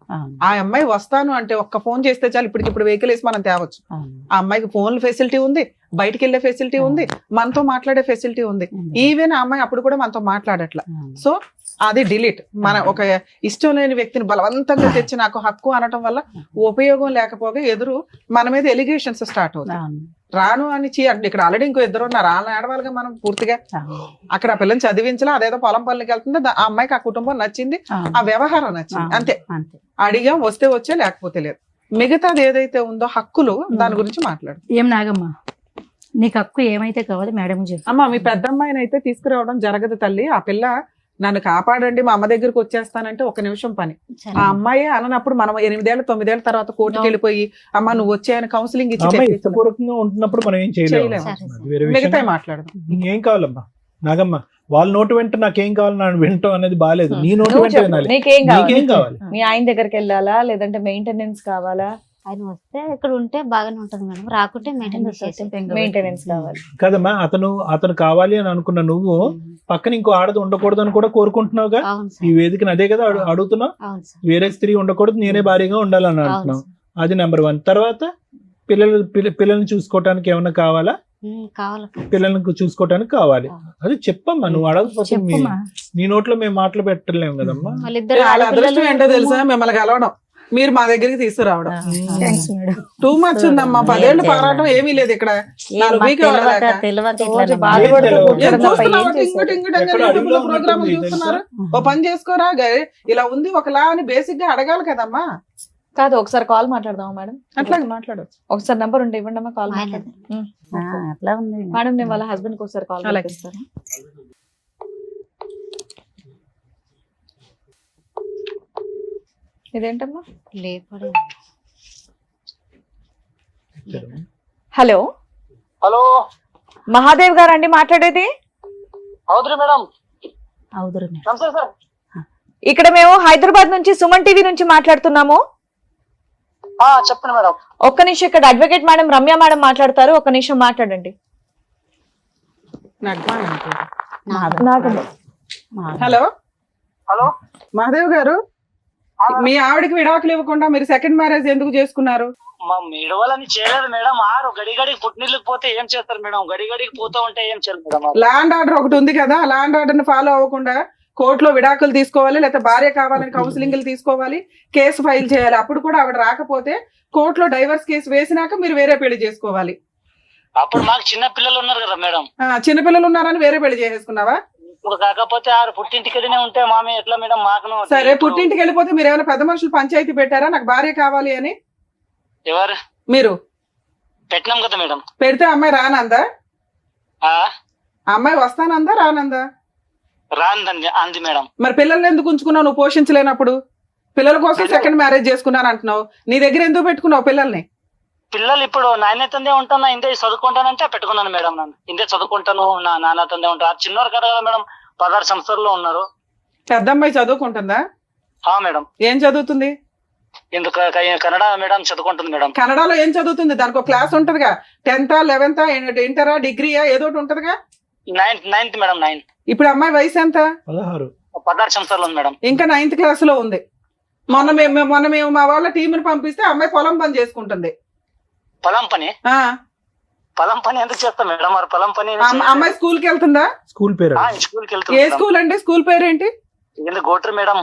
ఆ అమ్మాయి వస్తాను అంటే ఒక్క ఫోన్ చేస్తే చాలు, ఇప్పటికిప్పుడు వెహికల్ వేసి మనం తేవచ్చు. ఆ అమ్మాయికి ఫోన్ ఫెసిలిటీ ఉంది, బయటికి వెళ్ళే ఫెసిలిటీ ఉంది, మనతో మాట్లాడే ఫెసిలిటీ ఉంది. ఈవెన్ ఆ అమ్మాయి అప్పుడు కూడా మనతో మాట్లాడట్లా. సో అది డిలీట్. మన ఒక ఇష్టం లేని వ్యక్తిని బలవంతంగా తెచ్చి నాకు హక్కు అనటం వల్ల ఉపయోగం లేకపోగా ఎదురు మన మీద ఎలిగేషన్స్ స్టార్ట్ అవుతాయి. రాను అని ఇక్కడ ఆల్రెడీ ఇంకో 2 ఉన్నారు, వాళ్ళని ఆడవాళ్ళగా మనం పూర్తిగా. అక్కడ ఆ పిల్లని చదివించలా, అదేదో పొలం పనులకి వెళ్తుంది. ఆ అమ్మాయికి ఆ కుటుంబం నచ్చింది, ఆ వ్యవహారం నచ్చింది, అంతే. అడిగాం, వస్తే వచ్చే, లేకపోతే లేదు. మిగతాది ఏదైతే ఉందో హక్కులు, దాని గురించి మాట్లాడు. ఏం నాగమ్మ, నీకు హక్కు ఏమైతే కావాలి మేడం చెప్పు. అమ్మ, మీ పెద్ద అమ్మాయిని అయితే తీసుకురావడం జరగదు తల్లి. ఆ పిల్ల నన్ను కాపాడండి, మా అమ్మ దగ్గరికి వచ్చేస్తానంటే 1 నిమిషం పని. ఆ అమ్మాయి అననప్పుడు మనం 8 ఏళ్ళు 9 ఏళ్ళ తర్వాత కోర్టుకి వెళ్ళిపోయి అమ్మ నువ్వు వచ్చాయని కౌన్సిలింగ్ ఇచ్చి అమ్మాయి చెప్పేస్తున్నాం. ఇష్టపూర్వకంగా ఉంటున్నప్పుడు మనం ఏం చేయలేము. చేయలేము. అది వేరే విషయం. మిగతా మాట్లాడదాం. ఏం కావాలమ్మా నాగమ్మ? వాళ్ళ నోటు వెంట నాకేం కావాలి నన్ను వింటాం అనేది బాగాలేదు. నీ నోటు నువ్వు వెంట చెప్పు, వినాలి. నీకేం నీకేం కావాలి? కావాలి? మీ ఆయన దగ్గరికి వెళ్ళాలా, లేదంటే మెయింటెనెన్స్ కావాలా? ఆయన వస్తే ఇక్కడ ఉంటే బాగానే ఉంటది మేడం, రాకుంటే మెయింటెనెన్స్ కావాలి. కదమ్మా, అతను కావాలి అని అనుకున్న నువ్వు పక్కన ఇంకో ఆడది ఉండకూడదు అని కూడా కోరుకుంటున్నావుగా. అవును ఈ సార్, వేదికను అదే కదా అడుగుతున్నావు. అవును సార్, వేరే స్త్రీ ఉండకూడదు, నేనే భారీగా ఉండాలని అవును అంటున్నావు. సార్. అది నెంబర్ 1. తర్వాత పిల్లల్ని చూసుకోవటానికి ఏమన్నా కావాలా? కావాలి. పిల్లల్ని చూసుకోవటానికి కావాలి. అది చెప్పమ్మా, నువ్వు అడగకపోతే చెప్పమ్మా. నీ నోట్లో మేము మాటలు పెట్టలేము కదమ్మా. వాళ్ళిద్దరు వాళ్ళ అదృష్టం ఆడపిల్లలు ఏంటో తెలుసా? మిమ్మల్ని కలవడం, మీరు మా దగ్గరికి తీసుకురావడం. Thanks madam. టూ మచ్ ఉందమ్మా. 10 ఏళ్ళు పోరాటం ఏమీ లేదు ఇక్కడ. 4 వీక్ రోజు బాధపడుతూ తెలియదు. కూర్చోడం తప్ప ఏం చేశారు? అడవిలో ప్రోగ్రామ్ ఉన్నట్టుంది చూస్తున్నారు. తెలుసా? ఓ పని చేసుకోరా, ఇలా ఉంది ఒకలా అని బేసిక్ గా అడగాలి కదమ్మా. కాదు, ఒకసారి కాల్ మాట్లాడదామా మేడం? అట్లాగే మాట్లాడచ్చు. ఒకసారి నంబర్ ఉంటే ఇవ్వండి అమ్మా, కాల్ ఆయన మాట్లాడదాం. అట్లా ఉంది మేడం, నేను వాళ్ళ హస్బెండ్ కి ఒకసారి కాల్ అలాగే. చేస్తాను. ఇదేంటమ్మా? లేపడే. హలో, హలో, మహాదేవ్ గారు అండి మాట్లాడేది? అవుతురు మేడం. అవుదురు నమస్తే సార్. ఇక్కడ మేము హైదరాబాద్ నుంచి సుమన్ టీవీ నుంచి మాట్లాడుతున్నాము. చెప్పండి మేడం. ఒక్క నిమిషం, ఇక్కడ అడ్వకేట్ మేడం రమ్య మేడం మాట్లాడతారు, ఒక్క నిమిషం మాట్లాడండి. హలో, హలో మహాదేవ్ గారు, మీ ఆవిడకి విడాకులు ఇవ్వకుండా మీరు సెకండ్ మ్యారేజ్ ఎందుకు చేసుకున్నారు? మా మిడవలని చేయలేదు మేడం. ఆరు గడిగడికి పుట్టినీళ్ళకి పోతే ఏం చేస్తారు మేడం? గడిగడికి పోతా ఉంటే ఏం చేయరు మేడం? ల్యాండ్ ఆర్డర్ ఒకటి ఉంది కదా, ల్యాండ్ ఆర్డర్ ని ఫాలో అవ్వకుండా కోర్టులో విడాకులు తీసుకోవాలి, లేకపోతే భార్య కావాలని కౌన్సిలింగ్లు తీసుకోవాలి, కేసు ఫైల్ చేయాలి. అప్పుడు కూడా ఆవిడ రాకపోతే కోర్టులో డైవర్స్ కేసు వేసినాక మీరు వేరే పెళ్లి చేసుకోవాలి. అప్పుడు మాకు చిన్న పిల్లలు ఉన్నారు కదా మేడం. చిన్నపిల్లలు ఉన్నారని వేరే పెళ్లి చేసేసుకున్నావా? ఇప్పుడు కాకపోతే ఆరు పుట్టింటికనే ఉంటే మామే ఎట్లా మేడం? మాకు సరే, పుట్టింటికి వెళ్ళిపోతే మీరు ఏమైనా పెద్ద మనుషులు పంచాయతీ పెట్టారా నాకు భార్య కావాలి అని? ఎవరు మీరు పెట్టినాం కదా మేడం. పెడితే అమ్మాయి రానందా? ఆ అమ్మాయి వస్తానందా రానందా? రాందండి అంది మేడం. మరి పిల్లల్ని ఎందుకు ఉంచుకున్నావు నువ్వు పోషించలేనప్పుడు? పిల్లల కోసం సెకండ్ మ్యారేజ్ చేసుకున్నాను అంటున్నావు, నీ దగ్గర ఎందుకు పెట్టుకున్నావు పిల్లల్ని? పిల్లలు ఇప్పుడు నాయనతందే ఉంటాను, ఇందే చదువుకుంటానంటే పెట్టుకున్నాను మేడం. నన్ను ఇందే చదువుకుంటాను, నా నాన్నతందే ఉంటాను. చిన్నవారు కదా మేడం, 16 సంవత్సరాల్లో ఉన్నారు. పెద్ద అమ్మాయి చదువుకుంటుందా? మేడం. ఏం చదువుతుంది? ఎందుకు కన్నడ మేడం చదువుకుంటుంది మేడం. కన్నడలో ఏం చదువుతుంది? దానికి ఒక క్లాస్ ఉంటదిగా, 10th 11th ఇంటరా డిగ్రీయా ఏదో ఒకటి ఉంటదిగా. 9th madam. 9. ఇప్పుడు అమ్మాయి వయసు ఎంత? 16 సంవత్సరాలు ఉంది మేడం. ఇంకా 9th క్లాస్ లో ఉంది. మొన్న మేము మా వాళ్ళ టీంని పంపిస్తే అమ్మాయి పొలం పని చేసుకుంటుంది. పొలం పని? పొలం పని ఎందుకు చేస్తాం మేడం? మరి పొలం పని అమ్మాయి స్కూల్ కి వెళ్తుందా? స్కూల్ పేరు? స్కూల్ కి ఏ వెళ్తుంది. స్కూల్ అంటే? స్కూల్ పేరేంటి? ఎందుకు గోట్రు మేడం?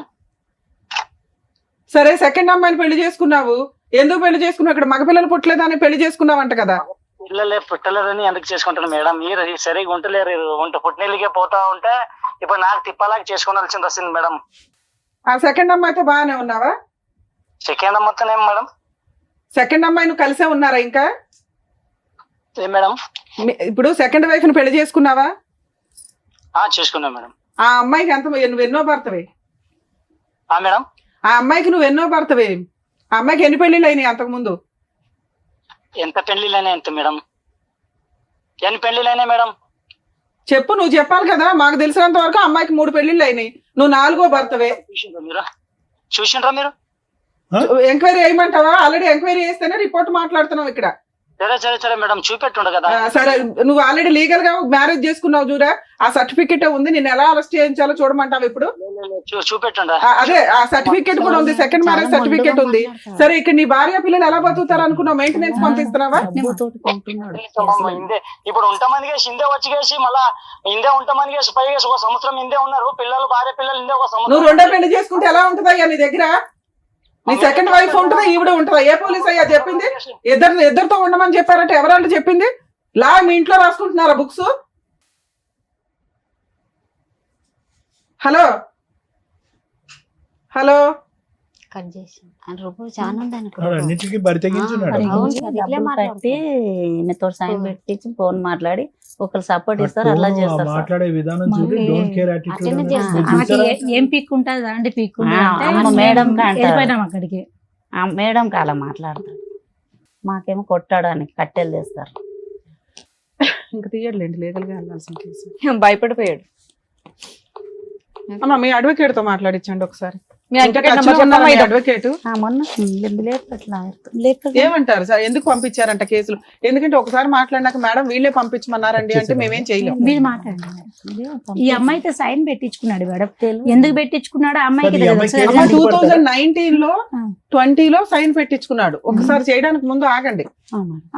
సరే, సెకండ్ అమ్మాయిని పెళ్లి చేసుకున్నావు, ఎందుకు పెళ్లి చేసుకున్నావు? ఇక్కడ మగపిల్లలు పుట్టలేదని పెళ్లి చేసుకున్నావంట కదా. పిల్లలే పుట్టలేదని ఎందుకు చేసుకుంటాను మేడం? మీరు సరిగా ఉంటలేరు. పుట్టినీళ్ళకే పోతా ఉంటే ఇప్పుడు నాకు తిప్పలాగా చేసుకోవాల్సింది వస్తుంది మేడం. ఆ సెకండ్ అమ్మాయితో బాగానే ఉన్నావా? సెకండ్ మొత్తం ఏం మేడం? సెకండ్ అమ్మాయి నువ్వు కలిసే ఉన్నారా ఇంకా? ఏం మేడం? ఇప్పుడు సెకండ్ వైఫ్ ని పెళ్లి చేసుకున్నావా? చేసుకున్నాం మేడం. ఆ అమ్మాయికి నువ్వు ఎన్నో భర్తవే? మేడం, ఆ అమ్మాయికి నువ్వు ఎన్నో భర్తవే? ఆ అమ్మాయికి ఎన్ని పెళ్లిళ్ళు అయినాయి అంతకు ముందు? ఎంత పెళ్లిళ్ళైనా ఎంత మేడం? ఎన్ని పెళ్లిళ్ళైనా మేడం? చెప్పు, నువ్వు చెప్పాలి కదా. మాకు తెలిసినంత వరకు అమ్మాయికి 3 పెళ్లిళ్ళు అయినాయి, నువ్వు 4వ భర్తవే. చూసిండ్రా మీరు? ఎంక్వైరీ చేయమంటావా? ఆల్రెడీ ఎంక్వైరీ చేస్తేనే రిపోర్ట్ మాట్లాడుతున్నావు ఇక్కడ. సరే మేడం, చూపెట్టుండ కదా. సరే, నువ్వు ఆల్రెడీ లీగల్ గా మ్యారేజ్ చేసుకున్నావు చూడా, ఆ సర్టిఫికెట్ ఉంది. నేను ఎలా అరెస్ట్ చేయించాలో చూడమంటావు ఇప్పుడు? చూపెట్టుండ. అదే, ఆ సర్టిఫికెట్ కూడా ఉంది, సెకండ్ మ్యారేజ్ సర్టిఫికెట్ ఉంది. సరే, ఇక్కడ నీ భార్య పిల్లలు ఎలా బతుకుతారు అనుకున్నావు? మెయింటెనెన్స్ పంపిస్తున్నావా? ఇప్పుడు ఉంటామని కేసి ఇందే వచ్చి కేసి మళ్ళా ఇందే ఉంటామని కేసి పై కేసి 1 సంవత్సరం ఇందే ఉన్నారు. పిల్లలు భార్య పిల్లలు ఇందే 1 సంవత్సరం. నువ్వు 2వ పెళ్లి చేసుకుంటే ఎలా ఉంటుందయ్యా నీ దగ్గర? నీ సెకండ్ వైఫ్ ఉంటుందా, ఈవిడ ఉంటుందా? ఏ పోలీస్ అయ్యా చెప్పింది? ఇద్దరితో ఉండమని చెప్పారంటే ఎవరంటే చెప్పింది? లా మీ ఇంట్లో రాసుకుంటున్నారా బుక్స్? హలో హలో కట్ చేసి రూపు చాలా ఉందని అన్నిటికీ బరి తెగించున్నాడు. కట్టి ఈయనతో సైన్ పెట్టించి ఫోన్ మాట్లాడి ఒకరు సపోర్ట్ ఇస్తారు, అట్లా చేస్తారు. మాట్లాడే విధానం చూసి డోంట్ కేర్ అట్లనే చేస్తారు. యాటిట్యూడ్. ఏం పీక్ ఉంటుంది అంటే పీక్ మేడం వెళ్ళిపోయినాం అక్కడికి. మేడం అలా మాట్లాడతారు, మాకేమో కొట్టడానికి కట్టెలు తెస్తారు. ఇంకా తీయట్లేండి, లీగల్ గా వెళ్ళాల్సిన కేసు. భయపడిపోయాడు. అమ్మా, మీ అడ్వకేట్ తో మాట్లాడించండి ఒకసారి. మీ advocate number చెప్పమ్మా. ఇది అడ్వకేట్ మొన్న ఏమంటారు సార్? ఎందుకు పంపించారంట కేసులు? ఎందుకంటే ఒకసారి మాట్లాడినాక మేడం వీళ్ళే పంపించమన్నారండి అంటే మేమేం చేయలేము. మీరు మాట్లాడండి మేడం. ఈ అమ్మాయితో సైన్ పెట్టించుకున్నాడు మేడం. ఎందుకు పెట్టించుకున్నాడు? అమ్మాయికి అది అమ్మాయికి తెలుసు. ఏమో 2019 లో 20 లో సైన్ పెట్టించుకున్నాడు. ఒకసారి చేయడానికి ముందు ఆగండి.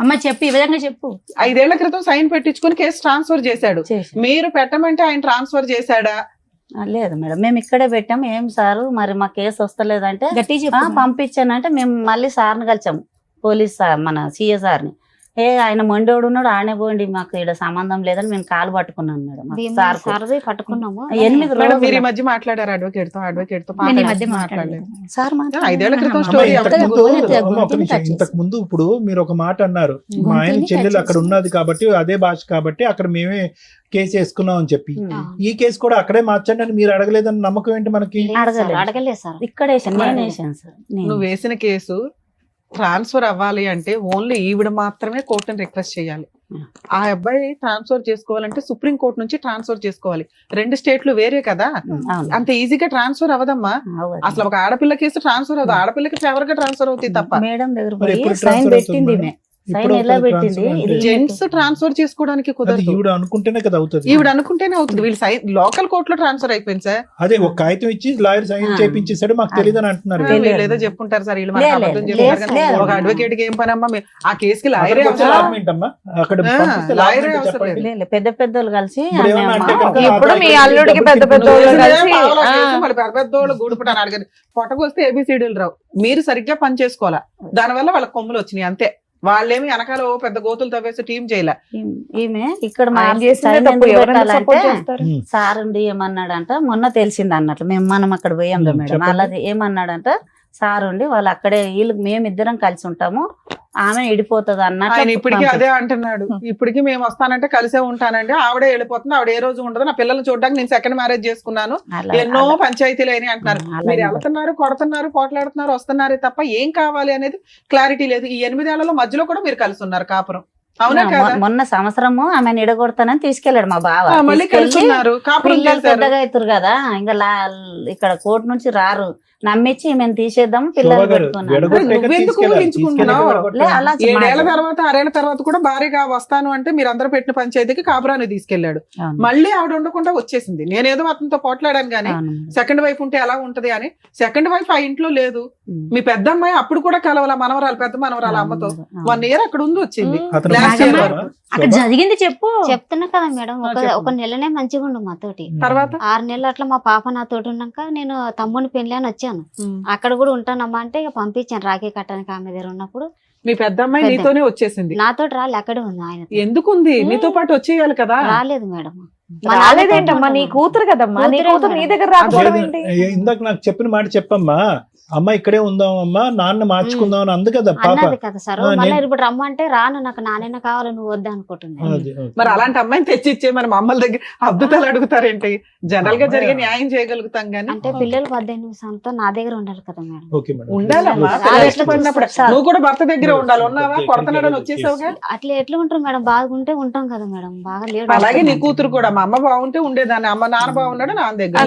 అమ్మ చెప్పు, ఈ విధంగా చెప్పు. 5 ఏళ్ల క్రితం సైన్ పెట్టించుకుని కేసు ట్రాన్స్ఫర్ చేశాడు. మీరు పెట్టమంటే ఆయన ట్రాన్స్ఫర్ చేశాడా? లేదు మేడం, మేము ఇక్కడే పెట్టాం. ఏం సారు మరి మా కేసు వస్తలేదంటే గట్టి చెప్పు. పంపించానంటే మేము మళ్ళీ సార్ని కలిసాము, పోలీస్ సార్, మన సిఏ సార్ని. ఆయన మొండోడు ఉన్నాడు, ఆడనే పోండి, మాకు ఇక్కడ సంబంధం లేదని మేము కాలు పట్టుకున్నాను మేడం. సార్ సర్వే పట్టుకున్నాము. 8 మేడం, రోజులు మీరు ఈ మధ్య మాట్లాడారు అడ్వకేట్ తో? నేను ఈ మధ్య మాట్లాడలేదు. సార్ 5 ఏళ్ల క్రితం అమ్మ, స్టోరీ. ఇంతకు ముందు ఇప్పుడు మీరు ఒక మాట అన్నారు, మా ఆయన చెల్లెలు అక్కడ ఉన్నది కాబట్టి అదే భాష కాబట్టి అక్కడ మేమే కేసు వేసుకున్నాం అని చెప్పి. ఈ కేసు కూడా అక్కడే మార్చండి అని మీరు అడగలేదని నమ్మకం ఏంటి మనకి? అడగలేదు సార్. ఇక్కడ వేసాను, నేను వేసాను సార్. నువ్వు వేసిన కేసు ట్రాన్స్ఫర్ అవ్వాలి అంటే ఓన్లీ ఈవిడ మాత్రమే కోర్టుని రిక్వెస్ట్ చేయాలి. ఆ అబ్బాయి ట్రాన్స్ఫర్ చేసుకోవాలంటే సుప్రీం కోర్టు నుంచి ట్రాన్స్ఫర్ చేసుకోవాలి. 2 స్టేట్లు వేరే కదా, అంత ఈజీగా ట్రాన్స్ఫర్ అవ్వదమ్మా. అసలు ఒక ఆడపిల్ల కేసు ట్రాన్స్ఫర్ అవ్వదు, ఆడపిల్లకి ఫేవర్ గా ట్రాన్స్ఫర్ అవుతుంది తప్ప. మేడం దగ్గర మరి పోయి ఎప్పుడు సైన్ transfer పెట్టింది అవుతుంది సైన్ ఎలా పెట్టింది ఇది జెంట్స్ ట్రాన్స్ఫర్ చేసుకోవడానికి అది కుదరదు. ఈవిడ అనుకుంటేనే కదా అవుతుంది. ఈవిడ అనుకుంటేనే అవుతుంది. వీళ్ళు లోకల్ కోర్టులో ట్రాన్స్ఫర్ అయిపోయింది సార్. అదే ఒక కాగితం ఇచ్చి లాయర్ సైన్ చేపించేసాడు, మాకు తెలియదు అని అంటున్నారు. వీళ్ళు ఏదో చెప్పుంటారు సార్, వీళ్ళు మనకు అబద్ధం చెప్తారు కానీ ఒక అడ్వకేట్ కి ఏం పని అమ్మా? ఆ కేసుకి లాయరే అవసరం. ఏంటమ్మా అక్కడ ఆ, పంపిస్తే లాయరే లాభం అవసరం చెప్పండి. లేదు, పెద్ద పెద్దోళ్ళు కలిసి ఇప్పుడు ఏమన్నా అంటే కనుక ఇప్పుడు మీ ఆ అల్లుడికి పెద్ద పెద్ద డబ్బులు వాళ్ళు కలిసి, పావలా ఆ. కేసు మళ్ళీ పెద్ద పెద్ద వాళ్ళు గూడుపుటాను అడగదు. పొట్టకొస్తే ఏబిసిడీలు రావు. మీరు సరిగ్గా పని చేసుకోవాలా, దానివల్ల వాళ్ళ కొమ్ములు వచ్చినాయి అంతే. వాళ్ళేమి వెనకాల ఓ పెద్ద గోతులు తవ్వేసి టీం చేయలే. ఈమె ఇక్కడ ఆయన చేసిందే సైన్ తప్పు, ఎందుకు ఎవరైనా పెట్టాలంటే సపోర్ట్ చేస్తారు. సార్ ఉండి ఏమన్నాడంట, మొన్న తెలిసింది అన్నట్లు మనం అక్కడ పోయాం ఉమ్, మేడం. చెప్పండి. అలాది ఏమన్నాడంట, సార్ ఉండి వాళ్ళు అక్కడే వీళ్ళు మేమిద్దరం కలిసి ఉంటాము, ఆమె ఇడిపోతుంది ఆయన అన్నట్లు ఇప్పటికీ అదే అంటున్నాడు. ఇప్పటికీ మేము వస్తానంటే కలిసే ఉంటానండి, ఆవిడే వెళ్ళిపోతుంది, ఆవిడ ఏ రోజు ఉండదు, నా పిల్లల్ని చూడడానికి నేను సెకండ్ మ్యారేజ్ చేసుకున్నాను, ఎన్నో పంచాయతీలు అయినాయి అంటున్నారు. మీరు వెళ్తున్నారు, కొడుతున్నారు, పోట్లాడుతున్నారు, వస్తున్నారు తప్ప ఏం కావాలి అనేది క్లారిటీ లేదు. ఈ 8 ఏళ్లలో మధ్యలో కూడా మీరు కలిసి ఉన్నారు కాపురం, అవునా కదా? మొన్న సంవత్సరము ఆమెను ఇడగొడతానని తీసుకెళ్లాడు మా బావ. మళ్ళీ తీసుకెళ్ళి కలిసి ఉన్నారు, కాపురం పిల్లలు చేశారు. పెద్దగా అవుతారు కదా, ఇంకా ఇక్కడ కోర్టు నుంచి రారు, నమ్మించి మేము తీసేద్దాం శోభా పిల్లలు గారు, పెట్టుకున్నాను. విడగొట్టాక నువ్వెందుకు తీసుకెళ్ళాలి. ఊహించుకుంటున్నావు? లే, అలా 7 ఏళ్ల తర్వాత 6 ఏళ్ల తర్వాత కూడా భార్యగా వస్తాను అంటే మీరు అందరూ పెట్టిన పంచాయతీకి కాపురాన్ని తీసుకెళ్లాడు. అవును. మళ్ళీ ఆవిడ ఉండకుండా వచ్చేసింది. నేనేదో అతనితో పోట్లాడాను కానీ అవును. సెకండ్ వైఫ్ ఉంటే ఎలా ఉంటది అని. సెకండ్ వైఫ్ ఆ ఇంట్లో లేదు. ఉమ్. మీ పెద్ద అమ్మాయి అప్పుడు కూడా కలవాల, మనవరాలు, పెద్ద మనవరాలు అమ్మతో అవును. 1 ఇయర్ అక్కడ ఉంది వచ్చింది. అతను Last year తీసుకెళ్ళావా? అక్కడ శోభా? జరిగింది చెప్పు. చెప్తున్నా కదా మేడం, చెప్పండి. ఒక నెలనే మంచిగా ఉండు మాతోటి. తర్వాత 6 నెలలు అట్లా మా పాప నాతోటి ఉన్నాక నేను తమ్ముని పెళ్లి అని వచ్చాను. అక్కడ కూడా ఉంటానమ్మా అంటే ఇక పంపించాను రాఖీ కట్టడానికి. ఆమె దగ్గర ఉన్నప్పుడు మీ పెద్ద అమ్మాయి పెద్ద. నీతోనే వచ్చేసింది. నాతోటి రాలే, అక్కడే ఉంది ఆయన. ఎందుకుంది? మీతో పాటు వచ్చేయాలి కదా. రాలేదు మేడం. రాలేదేంటమ్మా, నీ కూతురు కదమ్మా, నీ కూతురే కూతురు నీ మేడం. దగ్గర రాకపోవడం ఏంటి? ఇందాక నాకు చెప్పిన మాట చెప్పమ్మా, అమ్మ ఇక్కడే ఉందాం అమ్మా, నాన్న మార్చుకుందాం అని అందు కదా పాప. అన్నది కదా సార్. ఆ, మళ్ళీ నేను- ఇప్పుడు రమ్మంటే రాను, నాకు నాన్న కావాలి, నువ్వు వద్దు అనుకుంటున్నా. అది, ఓకే. మరి అలాంటి అమ్మాయిని తెచ్చిచ్చే మన అమ్మల దగ్గర అద్భుతాలు అడుగుతారేంటి? జనరల్ గా జరిగే న్యాయం చేయగలుగుతాం గానీ. అంటే పిల్లలు 18 సంవత్సరాలతో నా దగ్గర ఉండాలి కదా మేడం. Okay madam. ఉండాలమ్మా, చాలా పిల్లలు ఇష్టం ఇష్టపడినప్పుడు. సార్. నువ్వు కూడా భర్త దగ్గర ఉండాలి. ఉన్నావా? ఓకే, కొడతనాడని ఓకే, వచ్చేసావుగా. అట్లా ఎట్లా ఉంటారు మేడం? బాగుంటే ఉంటాం కదా మేడం, బాగా లేడు. అలాగే నీ కూతురు కూడా మా అమ్మ బాగుంటే ఉండేదాన్ని, అమ్మ నాన్న బాగున్నాడు నాన్న దగ్గర.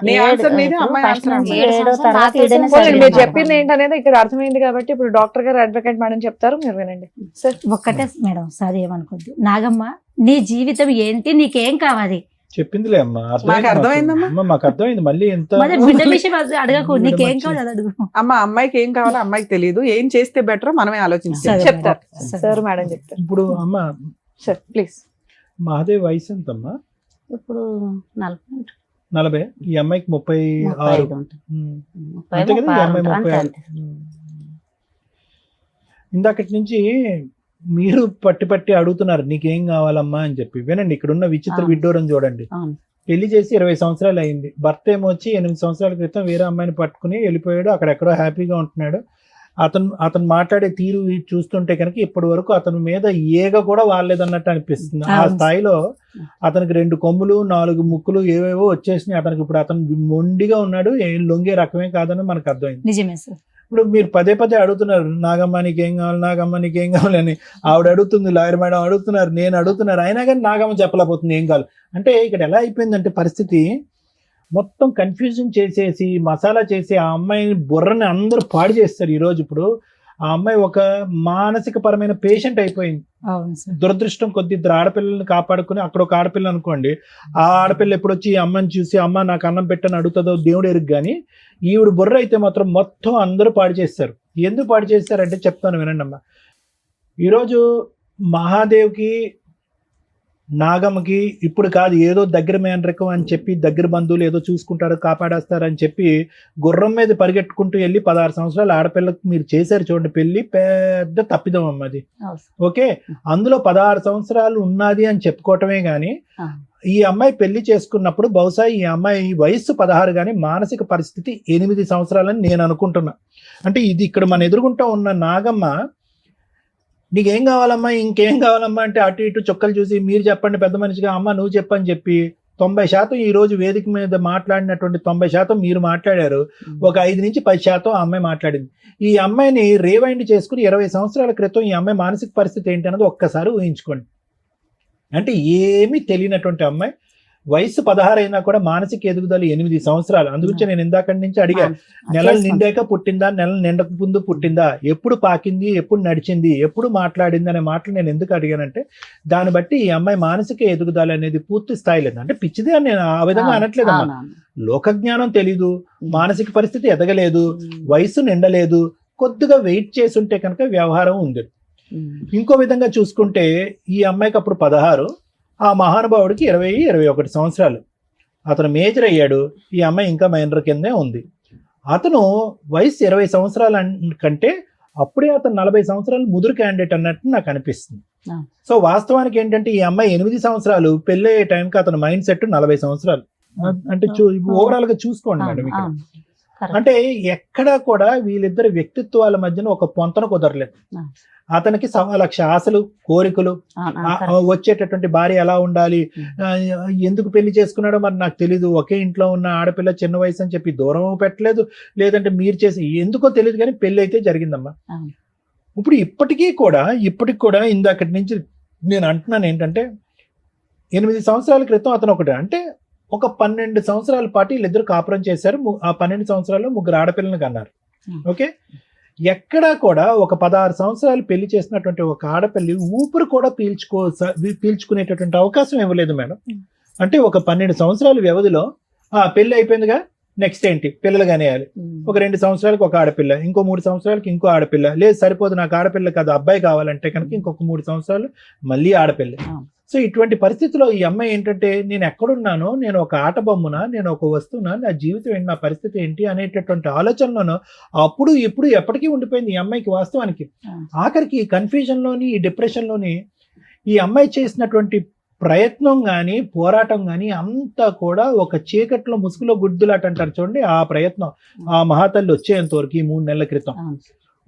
నీ ఆన్సర్ నీది, అమ్మాయి ఆన్సర్ నీది. 7వ తరగతి ఈడనే పోనీ, మీరు చదివింది. చెప్పింది ఏంటనేది ఇక్కడ అర్థమైంది కాబట్టి ఇప్పుడు డాక్టర్ గారు, అడ్వకేట్ మేడం చెప్తారు, మీరు వినండి. సార్, ఒక్కటే మేడం, సార్ ఏమనుకోద్దు. నాగమ్మ, నీ జీవితం ఏంటి, నీకేం కావాలి? చెప్పిందిలే అమ్మా, మాకు అర్థమైందమ్మా. అమ్మ మాకు అర్థమైంది. మళ్ళీ ఎంత మరి బిడ్డ విషయం అడగకు, నీకేం కావాలి అది అడుగు. అమ్మ అమ్మాయికి ఏం కావాలో అమ్మాయికి తెలియదు. ఏం చేస్తే బెటర్ మనమే ఆలోచించాలి. సరే చెప్తారు. మేడం. సార్ మేడం చెప్తారు. ఇప్పుడు అమ్మ సార్ ప్లీజ్. మహాదేవ్ వయసు ఎంతమ్మా? ఇప్పుడు 40 40. ఈ అమ్మాయికి 36. 35 ఉంటుంది. ఉమ్. 30, అంతే కదా, ఈ అమ్మాయి 36 36. అంతే. ఇందాకటి నుంచి మీరు పట్టి పట్టి అడుగుతున్నారు నీకేం కావాలమ్మా అని చెప్పి. వినండి, ఇక్కడ ఉన్న విచిత్ర అవును. విడ్డూరం చూడండి. అవును. పెళ్లి చేసి 20 సంవత్సరాలు అయింది. భర్త ఏమో వచ్చి 8 సంవత్సరాల క్రితం వేరే అమ్మాయిని పట్టుకుని వెళ్ళిపోయాడు. అక్కడెక్కడో హ్యాపీగా ఉంటున్నాడు. అతను మాట్లాడే తీరు చూస్తుంటే కనుక ఇప్పటి వరకు అతని మీద ఏగ కూడా వాడలేదన్నట్టు అనిపిస్తుంది. ఆ అవును. స్థాయిలో అతనికి 2 కొమ్ములు 4 ముక్కులు ఏవేవో వచ్చేసినాయి అతనికి. ఇప్పుడు అతను మొండిగా ఉన్నాడు, ఏం లొంగే రకమే కాదని మనకు అర్థమైంది. నిజమే సార్. ఇప్పుడు మీరు పదే అడుగుతున్నారు నాగమ్మ నీకేం కావాలి, నాగమ్మ నీకేం కావాలి అని. ఆవిడ అడుగుతుంది, లాయర్ మేడం అడుగుతున్నారు, నేను అడుగుతున్నారు, అయినా కానీ నాగమ్మ చెప్పలేకపోతుంది ఏం కావాలి. అంటే ఇక్కడ ఎలా అయిపోయిందంటే పరిస్థితి మొత్తం కన్ఫ్యూజన్ చేసేసి మసాలా చేసి ఆ అమ్మాయిని బుర్రని అందరూ పాడు చేస్తారు ఈరోజు. ఇప్పుడు ఆ అమ్మాయి ఒక మానసిక పరమైన పేషెంట్ అయిపోయింది. అవును సార్. దురదృష్టం కొద్ది 2 ఆడపిల్లల్ని కాపాడుకుని, అక్కడ ఒక ఆడపిల్ల అనుకోండి, ఆ ఆడపిల్ల ఎప్పుడు వచ్చి ఈ అమ్మని చూసి అమ్మ నాకు అన్నం పెట్టని అడుగుతుందో దేవుడు ఎరుగు. కానీ ఈవిడ బుర్ర అయితే మాత్రం మొత్తం అందరూ పాడు చేస్తారు. ఎందుకు పాడు చేస్తారంటే చెప్తాను వినండి అమ్మ. ఈరోజు మహాదేవ్కి నాగమ్మకి ఇప్పుడు కాదు, ఏదో దగ్గర మేనరకం అని చెప్పి దగ్గర బంధువులు ఏదో చూసుకుంటారు కాపాడేస్తారు అని చెప్పి గుర్రం మీద పరిగెట్టుకుంటూ వెళ్ళి 16 సంవత్సరాల ఆడపిల్లకి మీరు చేశారు చూడండి పెళ్లి, పెద్ద తప్పిదం అమ్మ అది. ఓకే, అందులో 16 సంవత్సరాలు ఉన్నది అని చెప్పుకోవటమే గాని ఈ అమ్మాయి పెళ్లి చేసుకున్నప్పుడు బహుశా ఈ అమ్మాయి వయస్సు 16 కానీ మానసిక పరిస్థితి 8 సంవత్సరాలని నేను అనుకుంటున్నా. అంటే ఇది ఇక్కడ మన ఎదురుగుంటా ఉన్న నాగమ్మ నీకేం కావాలమ్మా, ఇంకేం కావాలమ్మా అంటే అటు ఇటు చుక్కలు చూసి మీరు చెప్పండి పెద్ద మనిషిగా, అమ్మ నువ్వు చెప్పని చెప్పి 90% ఈ రోజు వేదిక మీద మాట్లాడినటువంటి 90% మీరు మాట్లాడారు. ఒక 5 నుంచి 10% ఆ అమ్మాయి మాట్లాడింది. ఈ అమ్మాయిని రీవైండ్ చేసుకుని 20 సంవత్సరాల క్రితం ఈ అమ్మాయి మానసిక పరిస్థితి ఏంటి అన్నది ఒక్కసారి ఊహించుకోండి. అంటే ఏమీ తెలియనటువంటి అమ్మాయి వయసు 16 అయినా కూడా మానసిక ఎదుగుదల 8 సంవత్సరాలు. అందుగురించి నేను ఇందాక నుంచి అడిగా, నెలలు నిండాక పుట్టిందా, నెలలు నిండక ముందు పుట్టిందా, ఎప్పుడు పాకింది, ఎప్పుడు నడిచింది, ఎప్పుడు మాట్లాడింది అనే మాటలు నేను ఎందుకు అడిగానంటే, దాన్ని బట్టి ఈ అమ్మాయి మానసిక ఎదుగుదల అనేది పూర్తి స్థాయి లేదు. అంటే పిచ్చిదే అని నేను ఆ విధంగా అనట్లేదమ్మా. లోక జ్ఞానం తెలీదు, మానసిక పరిస్థితి ఎదగలేదు, వయసు నిండలేదు, కొద్దిగా వెయిట్ చేసి ఉంటే కనుక వ్యవహారం ఉంది. ఇంకో విధంగా చూసుకుంటే ఈ అమ్మాయికి అప్పుడు 16, ఆ మహానుభావుడికి 20-21 సంవత్సరాలు. అతను మేజర్ అయ్యాడు, ఈ అమ్మాయి ఇంకా మైనర్ కిందే ఉంది. అతను వయసు 20 సంవత్సరాల కంటే అప్పుడే అతను 40 సంవత్సరాలు ముదురు క్యాండిడేట్ అన్నట్టు నాకు అనిపిస్తుంది. సో వాస్తవానికి ఏంటంటే ఈ అమ్మాయి 8 సంవత్సరాలు, పెళ్ళయ్యే టైంకి అతను మైండ్ సెట్ 40 సంవత్సరాలు. అంటే ఓవరాల్ గా చూసుకోండి మేడం ఇక్కడ. అంటే ఎక్కడా కూడా వీళ్ళిద్దరి వ్యక్తిత్వాల మధ్యన ఒక పొంతన కుదరలేదు. అతనికి 1,00,000 ఆశలు, కోరికలు, వచ్చేటటువంటి భార్య ఎలా ఉండాలి, ఎందుకు పెళ్లి చేసుకున్నాడో మరి నాకు తెలీదు. ఒకే ఇంట్లో ఉన్న ఆడపిల్ల చిన్న వయసు అని చెప్పి దూరం పెట్టలేదు, లేదంటే మీరు చేసి ఎందుకో తెలియదు, కానీ పెళ్లి అయితే జరిగిందమ్మా. ఇప్పుడు ఇప్పటికి కూడా ఇందాకటి నుంచి నేను అంటున్నాను ఏంటంటే, 8 సంవత్సరాల క్రితం అతను ఒకటి, అంటే ఒక 12 సంవత్సరాల పాటు వీళ్ళిద్దరు కాపురం చేశారు. ఆ 12 సంవత్సరాల్లో 3 ఆడపిల్లని కన్నారు. ఓకే, ఎక్కడా కూడా ఒక 16 సంవత్సరాలు పెళ్లి చేసినటువంటి ఒక ఆడపిల్లి ఊపిరి కూడా పీల్చుకునేటటువంటి అవకాశం ఇవ్వలేదు మేడం. అంటే ఒక 12 సంవత్సరాల వ్యవధిలో పెళ్లి అయిపోయిందిగా, నెక్స్ట్ ఏంటి, పిల్లలు కనేయాలి. ఒక 2 సంవత్సరాలకు ఒక ఆడపిల్ల, ఇంకో 3 సంవత్సరాలకి ఇంకో ఆడపిల్ల, లేదు సరిపోదు నాకు ఆడపిల్ల కాదు అబ్బాయి కావాలంటే కనుక ఇంకొక 3 సంవత్సరాలు మళ్ళీ ఆడపిల్ల. సో ఇటువంటి పరిస్థితిలో ఈ అమ్మాయి ఏంటంటే, నేను ఎక్కడున్నానో, నేను ఒక ఆట బొమ్మనా, నేను ఒక వస్తువునా, నా జీవితం ఏంటి, నా పరిస్థితి ఏంటి అనేటటువంటి ఆలోచనలోనూ అప్పుడు ఇప్పుడు ఎప్పటికీ ఉండిపోయింది ఈ అమ్మాయికి. వాస్తవానికి ఆఖరికి ఈ కన్ఫ్యూజన్లోని, ఈ డిప్రెషన్లోని ఈ అమ్మాయి చేసినటువంటి ప్రయత్నం కానీ, పోరాటం కానీ అంతా కూడా ఒక చీకట్లో ముసుగులో గుడ్దులాట అంటారు చూడండి, ఆ ప్రయత్నం ఆ మహాతల్లి వచ్చేంత వరకు ఈ 3 నెలల క్రితం.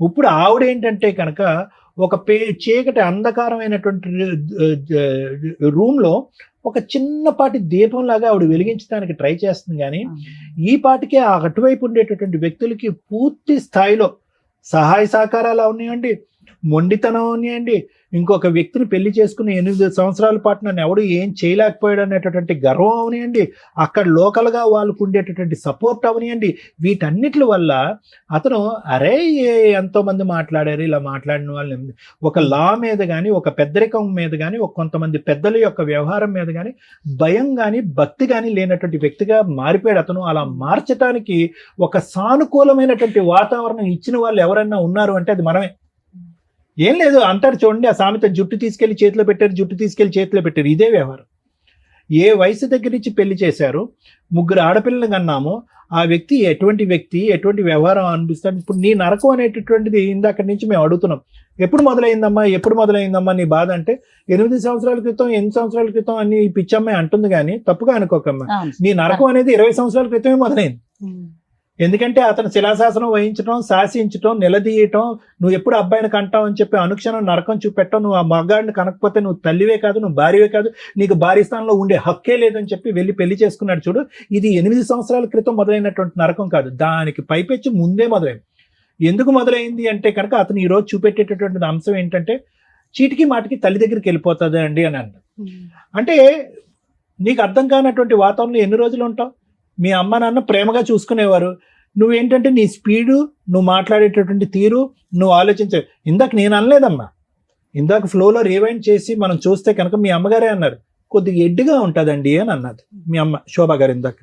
ఇప్పుడు ఆవిడ ఏంటంటే కనుక ఒక చీకటి అంధకారమైనటువంటి రూమ్లో ఒక చిన్నపాటి దీపం లాగా ఆవిడ వెలిగించడానికి ట్రై చేస్తుంది. కానీ ఈ పాటికే ఆ అటువైపు ఉండేటటువంటి వ్యక్తులకి పూర్తి స్థాయిలో సహాయ సహకారాలు ఉన్నాయండి, మొండితనం ఉన్నాయండి, ఇంకొక వ్యక్తిని పెళ్లి చేసుకుని 8 సంవత్సరాల పాటు నన్ను ఎవడు ఏం చేయలేకపోయాడు అనేటటువంటి గర్వం అవనియండి, అక్కడ లోకల్గా వాళ్ళకు ఉండేటటువంటి సపోర్ట్ అవనియండి. వీటన్నిటి వల్ల అతను అరే ఎంతో మంది మాట్లాడారు, ఇలా మాట్లాడిన వాళ్ళని ఒక లా మీద కానీ, ఒక పెద్దరికం మీద కానీ, ఒక కొంతమంది పెద్దల యొక్క వ్యవహారం మీద కానీ భయం కానీ భక్తి కానీ లేనటువంటి వ్యక్తిగా మారిపోయాడు అతను. అలా మార్చడానికి ఒక సానుకూలమైనటువంటి వాతావరణం ఇచ్చిన వాళ్ళు ఎవరైనా ఉన్నారు అంటే అది మనమే. ఏం లేదు అంటారు చూడండి ఆ సామెత, జుట్టు తీసుకెళ్లి చేతిలో పెట్టారు, జుట్టు తీసుకెళ్లి చేతిలో పెట్టారు. ఇదే వ్యవహారం. ఏ వయసు దగ్గర నుంచి పెళ్లి చేశారు, 3 ఆడపిల్లలు కన్నాము, ఆ వ్యక్తి ఎటువంటి వ్యవహారం అనిపిస్తాడు. ఇప్పుడు నీ నరకం అనేటటువంటిది ఇందాక నుంచి మేము అడుగుతున్నాం, ఎప్పుడు మొదలైందమ్మా నీ బాధ అంటే 8 సంవత్సరాల క్రితం 8 సంవత్సరాల క్రితం అని ఈ పిచ్చమ్మాయి అంటుంది. కానీ తప్పుగా అనుకోకమ్మా, నీ నరకం అనేది 20 సంవత్సరాల క్రితమే మొదలైంది. ఎందుకంటే అతను శిలాశాసనం వహించడం, శాసించడం, నిలదీయటం, నువ్వు ఎప్పుడు అబ్బాయిని కంటావు అని చెప్పి అనుక్షణం నరకం చూపెట్టడం, నువ్వు ఆ మగాడిని కనకపోతే నువ్వు తల్లివే కాదు, నువ్వు భార్యవే కాదు, నీకు భార్య స్థానంలో ఉండే హక్కే లేదని చెప్పి వెళ్ళి పెళ్లి చేసుకున్నాడు చూడు. ఇది 8 సంవత్సరాల క్రితం మొదలైనటువంటి నరకం కాదు, దానికి పైపెచ్చి ముందే మొదలైంది. ఎందుకు మొదలైంది అంటే కనుక అతను ఈరోజు చూపెట్టేటటువంటి అంశం ఏంటంటే, చీటికి మాటికి తల్లి దగ్గరికి వెళ్ళిపోతుంది అండి అని అన్నాడు. అంటే నీకు అర్థం కానటువంటి వాతావరణంలో ఎన్ని రోజులు ఉంటావు? మీ అమ్మ నాన్న ప్రేమగా చూసుకునేవారు, నువ్వేంటంటే నీ స్పీడు, నువ్వు మాట్లాడేటటువంటి తీరు, నువ్వు ఆలోచించే. ఇందాక నేను అనలేదమ్మా, ఇందాక ఫ్లోలో రివైండ్ చేసి మనం చూస్తే కనుక మీ అమ్మగారే అన్నారు కొద్దిగా ఎడ్డుగా ఉంటుందండి అని అన్నది మీ అమ్మ శోభా గారు. ఇందాక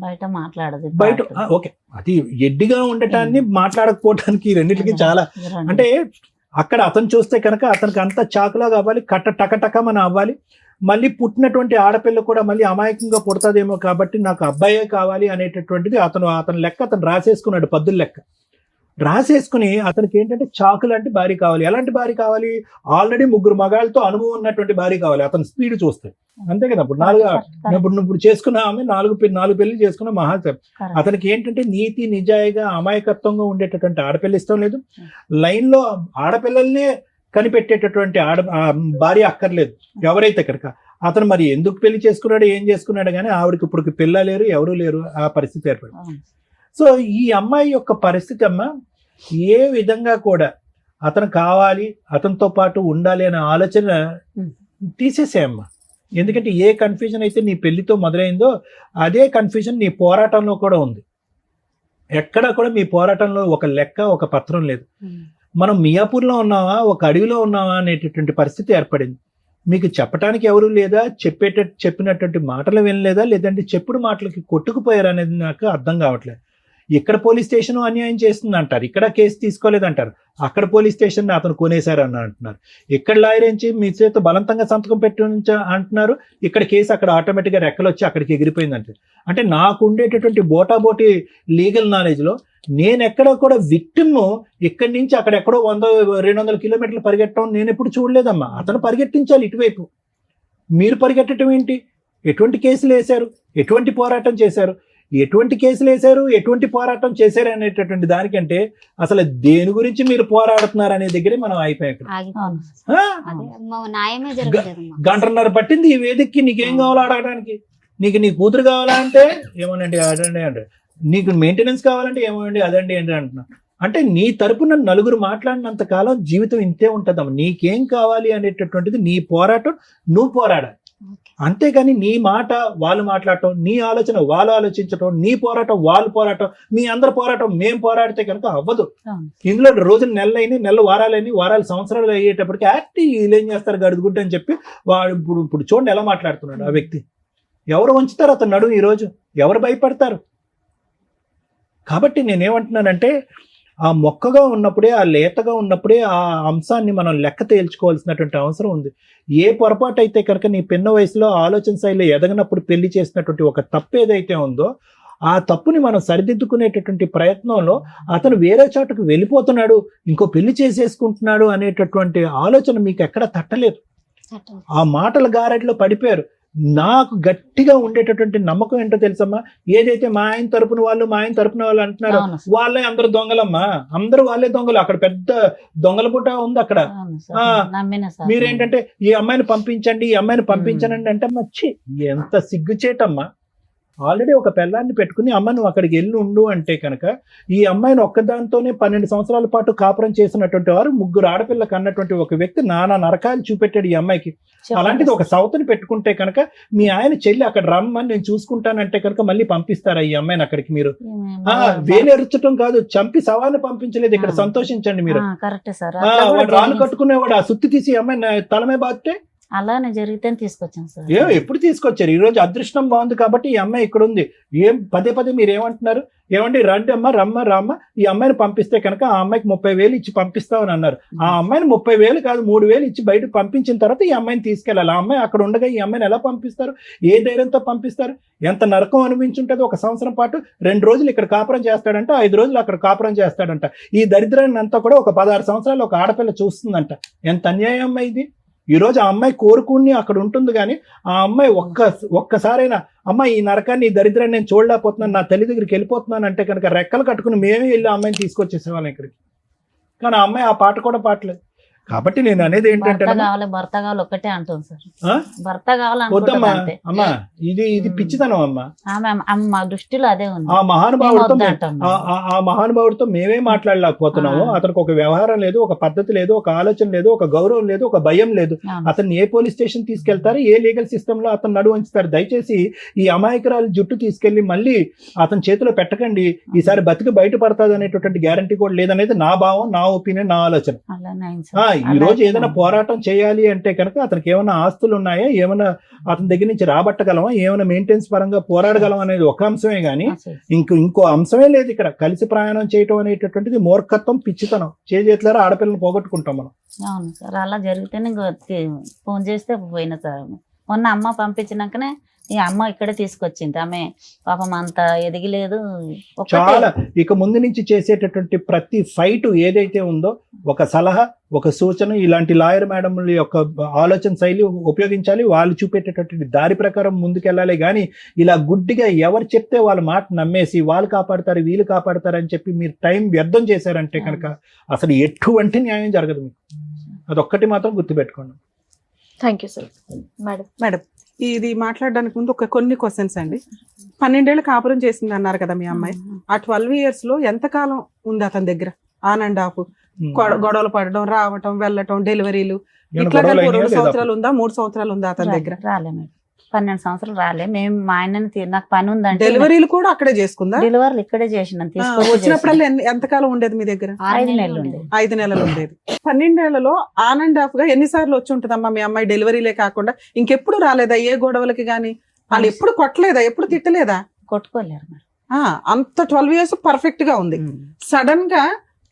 బయట మాట్లాడదు, బయట ఓకే, అది ఎడ్డిగా ఉండటాన్ని మాట్లాడకపోవటానికి రెండింటికి చాలా, అంటే అక్కడ అతను చూస్తే కనుక అతనికి అంత చాకులా కావాలి, టకటకమని అవ్వాలి. మళ్ళీ పుట్టినటువంటి ఆడపిల్ల కూడా మళ్ళీ అమాయకంగా పుడతాదేమో కాబట్టి నాకు అబ్బాయే కావాలి అనేటటువంటిది అతను లెక్క అతను రాసేసుకున్నాడు, పద్దుల లెక్క రాసేసుకుని అతనికి ఏంటంటే చాకు లాంటి భార్య కావాలి. ఎలాంటి భార్య కావాలి? ఆల్రెడీ 3 మగాళ్ళతో అనుభవం ఉన్నటువంటి భార్య కావాలి. అతను స్పీడ్ చూస్తే అంతే కదా. ఇప్పుడు చేసుకున్న ఆమె 4 పెళ్లి చేసుకున్న మహాసేపు. అతనికి ఏంటంటే నీతి నిజాయిగా అమాయకత్వంగా ఉండేటటువంటి ఆడపిల్ల ఇష్టం లేదు, లైన్ లో ఆడపిల్లల్నే కనిపెట్టేటటువంటి భార్య అక్కర్లేదు ఎవరైతే కనుక. అతను మరి ఎందుకు పెళ్లి చేసుకున్నాడు, ఏం చేసుకున్నాడు కానీ ఆవిడకి ఇప్పుడు పిల్ల లేరు, ఎవరూ లేరు, ఆ పరిస్థితి ఏర్పడింది. సో ఈ అమ్మాయి యొక్క పరిస్థితి అమ్మ ఏ విధంగా కూడా అతను కావాలి, అతనితో పాటు ఉండాలి అనే ఆలోచన తీసేసేయమ్మా. ఎందుకంటే ఏ కన్ఫ్యూజన్ అయితే నీ పెళ్లితో మొదలైందో అదే కన్ఫ్యూజన్ నీ పోరాటంలో కూడా ఉంది. ఎక్కడా కూడా మీ పోరాటంలో ఒక లెక్క, ఒక పత్రం లేదు. మనం మియాపూర్లో ఉన్నావా, ఒక అడవిలో ఉన్నావా అనేటటువంటి పరిస్థితి ఏర్పడింది. మీకు చెప్పడానికి ఎవరు లేదా, చెప్పినటువంటి మాటలు వినలేదా, లేదంటే చెప్పుడు మాటలకి కొట్టుకుపోయారు అనేది నాకు అర్థం కావట్లేదు. ఇక్కడ పోలీస్ స్టేషన్ అన్యాయం చేస్తుంది అంటారు, ఇక్కడ కేసు తీసుకోలేదంటారు, అక్కడ పోలీస్ స్టేషన్ అతను కొనేశారు అని అంటున్నారు, ఇక్కడ లాయర్ నుంచి మీ చేత బలవంతంగా సంతకం పెట్టి అంటున్నారు, ఇక్కడ కేసు అక్కడ ఆటోమేటిక్గా రెక్కలు వచ్చి అక్కడికి ఎగిరిపోయిందంటే. అంటే నాకు ఉండేటటువంటి బోటాబోటి లీగల్ నాలెడ్జ్లో నేను ఎక్కడ కూడా విక్టిమ్ ఇక్కడి నుంచి అక్కడ ఎక్కడో 100-200 కిలోమీటర్లు పరిగెట్టడం నేను ఎప్పుడు చూడలేదమ్మా. అతను పరిగెట్టించాలి ఇటువైపు, మీరు పరిగెట్టడం ఏంటి? ఎటువంటి కేసులు వేశారు, ఎటువంటి పోరాటం చేశారు, ఎటువంటి కేసులు వేశారు, ఎటువంటి పోరాటం చేశారు అనేటటువంటి దానికంటే అసలు దేని గురించి మీరు పోరాడుతున్నారు అనే దగ్గరే మనం అయిపోయాం. న్యాయమే జరగలేదమ్మా. గంటన్నర పట్టింది ఈ వేదికకి. నీకేం కావాలో అడగడానికి? నీకు నీ కూతురు కావాలా అంటే ఏమోనండి అదండి అంటే, నీకు మెయింటెనెన్స్ కావాలంటే ఏమోనండి అదండి ఏంటి అంటున్నా. అంటే నీ తరపున నలుగురు మాట్లాడినంత కాలం జీవితం ఇంతే ఉంటుందమ్మా. నీకేం కావాలి అనేటటువంటిది నీ పోరాటం నువ్వు పోరాడాలి. అంతేగాని నీ మాట వాళ్ళు మాట్లాడటం, నీ ఆలోచన వాళ్ళు ఆలోచించటం, నీ పోరాటం వాళ్ళు పోరాటం, మీ అందరి పోరాటం మేము పోరాడితే కనుక అవ్వదు. ఇందులో రోజులు నెలలు వారాలు సంవత్సరాలు అయ్యేటప్పటికి వీళ్ళు ఏం చేస్తారు గడుగుడ్డ అని చెప్పి వాడు ఇప్పుడు చూడండి ఎలా మాట్లాడుతున్నాడు ఆ వ్యక్తి. ఎవరు వంచుతారు అతను నడుము ఈరోజు? ఎవరు భయపడతారు? కాబట్టి నేనేమంటున్నానంటే ఆ మొక్కగా ఉన్నప్పుడే, ఆ లేతగా ఉన్నప్పుడే ఆ అంశాన్ని మనం లెక్క తేల్చుకోవాల్సినటువంటి అవసరం ఉంది. ఏ పొరపాటు అయితే కనుక నీ పిన్న వయసులో ఆలోచన శైలిలో ఎదగనప్పుడు పెళ్లి చేసినటువంటి ఒక తప్పు ఏదైతే ఉందో ఆ తప్పుని మనం సరిదిద్దుకునేటటువంటి ప్రయత్నంలో అతను వేరే చోటకు వెళ్ళిపోతున్నాడు, ఇంకో పెళ్లి చేసేసుకుంటున్నాడు అనేటటువంటి ఆలోచన మీకు ఎక్కడ తట్టలేదు. ఆ మాటల గారడిలో పడిపోయారు. నాకు గట్టిగా ఉండేటటువంటి నమ్మకం ఏంటో తెలుసమ్మా, ఏదైతే మా ఆయన తరపున వాళ్ళు అంటున్నారో వాళ్ళే అందరు దొంగలమ్మా, అందరూ వాళ్ళే దొంగలు. అక్కడ పెద్ద దొంగల పుట్ట ఉంది అక్కడ. మీరేంటంటే ఈ అమ్మాయిని పంపించండి అంటే మచ్చి ఎంత సిగ్గుచేటమ్మా. ఆల్రెడీ ఒక పిల్లాన్ని పెట్టుకుని అమ్మ నువ్వు అక్కడికి వెళ్ళి ఉండు అంటే కనుక ఈ అమ్మాయిని ఒక్కదాంతోనే 12 సంవత్సరాల పాటు కాపురం చేసినటువంటి వారు, 3 ఆడపిల్లలకు అన్నటువంటి ఒక వ్యక్తి నానా నరకాలు చూపెట్టాడు ఈ అమ్మాయికి. అలాంటిది ఒక సౌత్ని పెట్టుకుంటే కనుక మీ ఆయన చెల్లి అక్కడ రమ్మని నేను చూసుకుంటానంటే కనుక మళ్ళీ పంపిస్తారా ఈ అమ్మాయిని అక్కడికి? మీరు వేలెరుచడం కాదు, చంపి సవాన్ని పంపించలేదు. ఇక్కడ సంతోషించండి మీరు. వాడు రాళ్ళు కట్టుకునేవాడు ఆ సుత్తి తీసి అమ్మాయి తలమే బాధితే అలానే జరిగితే తీసుకొచ్చాను సార్. ఎప్పుడు తీసుకొచ్చారు? ఈ రోజు అదృష్టం బాగుంది కాబట్టి ఈ అమ్మాయి ఇక్కడ ఉంది. పదే మీరు ఏమంటున్నారు? ఏమండి రండి అమ్మ రామ్మ ఈ అమ్మాయిని పంపిస్తే కనుక ఆ అమ్మాయికి 30,000 ఇచ్చి పంపిస్తామని అన్నారు. ఆ అమ్మాయిని 30,000 కాదు 3,000 ఇచ్చి బయట పంపించిన తర్వాత ఈ అమ్మాయిని తీసుకెళ్ళాలి. ఆ అమ్మాయి అక్కడ ఉండగా ఈ అమ్మాయిని ఎలా పంపిస్తారు? ఏ ధైర్యంతో పంపిస్తారు? ఎంత నరకం అనిపించుంటుంది. 1 సంవత్సరం పాటు 2 రోజులు ఇక్కడ కాపురం చేస్తాడంట, 5 రోజులు అక్కడ కాపురం చేస్తాడంట. ఈ దరిద్రాన్ని అంతా కూడా ఒక 16 సంవత్సరాలు ఒక ఆడపిల్ల చూస్తుందంట. ఎంత అన్యాయం అమ్మాయి ఇది. ఈ రోజు ఆ అమ్మాయి కోరుకుని అక్కడ ఉంటుంది, కానీ ఆ అమ్మాయి ఒక్కసారైనా అమ్మ ఈ నరకాన్ని, ఈ దరిద్రాన్ని నేను చూడలేకపోతున్నాను, నా తల్లి దగ్గరికి వెళ్ళిపోతున్నాను అంటే కనుక రెక్కలు కట్టుకుని మేమే వెళ్ళి ఆ అమ్మాయిని తీసుకొచ్చేసేవాళ్ళం ఇక్కడికి. కానీ ఆ అమ్మాయి ఆ పాట కూడా పాటలేదు. కాబట్టి నేను అనేది ఏంటంటే భర్త కావాలి ఒక్కటే అంటుంది సార్. భర్త వద్దమ్మా అమ్మా, ఇది పిచ్చితనం అమ్మా. మా దృష్టిలో అదే ఉంది. ఆ మహానుభావుడితో మేమే మాట్లాడలేకపోతున్నాము. అతనికి ఒక వ్యవహారం లేదు, ఒక పద్ధతి లేదు, ఒక ఆలోచన లేదు, ఒక గౌరవం లేదు, ఒక భయం లేదు. అతన్ని ఏ పోలీస్ స్టేషన్ తీసుకెళ్తారు, ఏ లీగల్ సిస్టమ్ లో అతను నడువు ఉంచుతారు? దయచేసి ఈ అమాయకురాలు జుట్టు తీసుకెళ్లి మళ్ళీ అతని చేతిలో పెట్టకండి. ఈసారి బతికి బయటపడతాది అనేటటువంటి గ్యారంటీ కూడా లేదనేది నా భావం, నా ఒపీనియన్, నా ఆలోచన. ఈ రోజు ఏదైనా పోరాటం చేయాలి అంటే కనుక అతనికి ఏమైనా ఆస్తులు ఉన్నాయా, ఏమైనా అతని దగ్గర నుంచి రాబట్టగలమా, ఏమైనా మెయింటెనెన్స్ పరంగా పోరాడగలం అనేది ఒక అంశమే గానీ ఇంకో అంశమే లేదు ఇక్కడ. కలిసి ప్రయాణం చేయటం అనేటటువంటిది మూర్ఖత్వం, పిచ్చితనం. చేతులారా ఆడపిల్లని పోగొట్టుకుంటాం మనం. అవును సార్, అలా జరిగితేనే ఫోన్ చేస్తే పోయిన సార్. మొన్న అమ్మ పంపించినాకనే ఈ అమ్మ ఇక్కడే తీసుకొచ్చింది. ఆమె పాపం అంత ఎదిగలేదు. చాలా ఇక ముందు నుంచి చేసేటటువంటి ప్రతి ఫైట్ ఏదైతే ఉందో ఒక సలహా, ఒక సూచన, ఇలాంటి లాయర్ మేడంల యొక్క ఆలోచన శైలి ఉపయోగించాలి. వాళ్ళు చూపేటటువంటి దారి ప్రకారం ముందుకెళ్ళాలి. కానీ ఇలా గుడ్డిగా ఎవరు చెప్తే వాళ్ళ మాట నమ్మేసి వాళ్ళు కాపాడతారు, వీళ్ళు కాపాడతారు అని చెప్పి మీరు టైం వ్యర్థం చేశారంటే కనుక అసలు ఎటువంటి న్యాయం జరగదు మీకు. అదొక్కటి మాత్రం గుర్తుపెట్టుకోండి. Thank you sir. మేడం ఇది మాట్లాడడానికి ముందు కొన్ని క్వశ్చన్స్ అండి. 12 ఏళ్ళు కాపురం చేసింది అన్నారు కదా మీ అమ్మాయి. ఆ 12 years లో ఎంతకాలం ఉంది అతని దగ్గర? ఆన్ అండ్ ఆఫ్ గొడవలు పడడం, రావటం, వెళ్ళటం, డెలివరీలు ఏమైనా ఇట్లా గొడవలు కలిపి అయినాయా 2 లేదా? సంవత్సరాలు ఉందా 3 సంవత్సరాలు ఉందా అతని దగ్గర? రాలే మేడం, 12 సంవత్సరాలు రాలే. మేము మా ఆయనని నాకు పని ఉందంటే డెలివరీలు కూడా అక్కడే చేసుకుందా? డెలివరీలు ఇక్కడే చేసినాం. వచ్చినప్పుడల్లా ఎంతకాలం ఉండేది మీ దగ్గర? 5 నెలలు ఉండేది. 5 నెలలు ఉండేది. 12 ఏళ్లలో ఆన్ అండ్ ఆఫ్ గా ఎన్నిసార్లు వచ్చి ఉంటుందమ్మా మీ అమ్మాయి డెలివరీలే కాకుండా? ఇంకెప్పుడు రాలేదా ఏ గొడవలకి గానీ? వాళ్ళు ఎప్పుడు కొట్టలేదా, ఎప్పుడు తిట్టలేదా? కొట్టుకోలేరు మేడం. అంత 12 years పర్ఫెక్ట్ గా ఉంది. సడన్ గా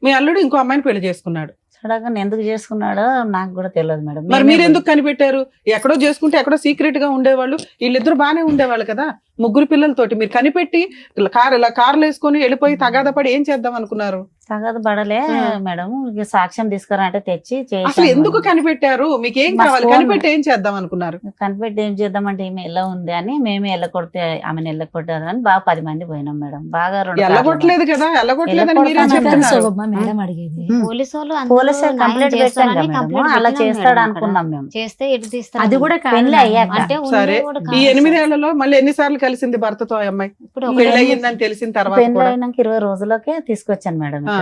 మీ అల్లుడు ఇంకో అమ్మాయిని పెళ్లి చేసుకున్నాడు. సడన్ గా ఎందుకు చేసుకున్నాడో నాకు కూడా తెలియదు మేడం. మరి మీరు ఎందుకు కనిపెట్టారు? ఎక్కడో చేసుకుంటే ఎక్కడో సీక్రెట్ గా ఉండేవాళ్ళు, వీళ్ళిద్దరు బానే ఉండేవాళ్ళు కదా 3 పిల్లలతోటి. మీరు కనిపెట్టి కార్లు వేసుకొని వెళ్ళిపోయి తగాదా పడి ఏం చేద్దాం అనుకున్నారు? తగదు పడలే మేడం. ఇక సాక్ష్యం తీసుకురా అంటే తెచ్చి అసలు ఎందుకు కనిపెట్టారు? మీకు ఏం కావాలి? కనిపెట్టి ఏం చేద్దాం అనుకున్నారు? కనిపెట్టి ఏం చేద్దామంటే ఈమె ఎలా ఉంది అని మేమే ఎల్లకొడితే ఆమెను ఎల్లకొట్టారు అని బాగా 10 మంది పోయినాం మేడం. బాగా ఎల్లగొట్టలేదు కదా, ఎల్లగొట్టలేదని మీరే చెప్తున్నారు. మేడం అడిగేది పోలీసు వాళ్ళు పోలీసు కంప్లైంట్ పెట్టాం కదా మేడం. అలా చేస్తాడు అనుకున్నాం మేము. చేస్తే ఎటు తీస్తారు? అది కూడా కాదు పెళ్లి మేడం. అయ్యాక. అంటే సరే, ఈ 8 ఏళ్లలో మళ్ళీ ఎన్నిసార్లు కలిసింది భర్తతో ఆ అమ్మాయి? ఇప్పుడు పెళ్లి అయ్యిందని తెలిసిన తర్వాత పెళ్లి కూడా? అయినాక 20 రోజులకే తీసుకొచ్చాను మేడం ఇక్కడ.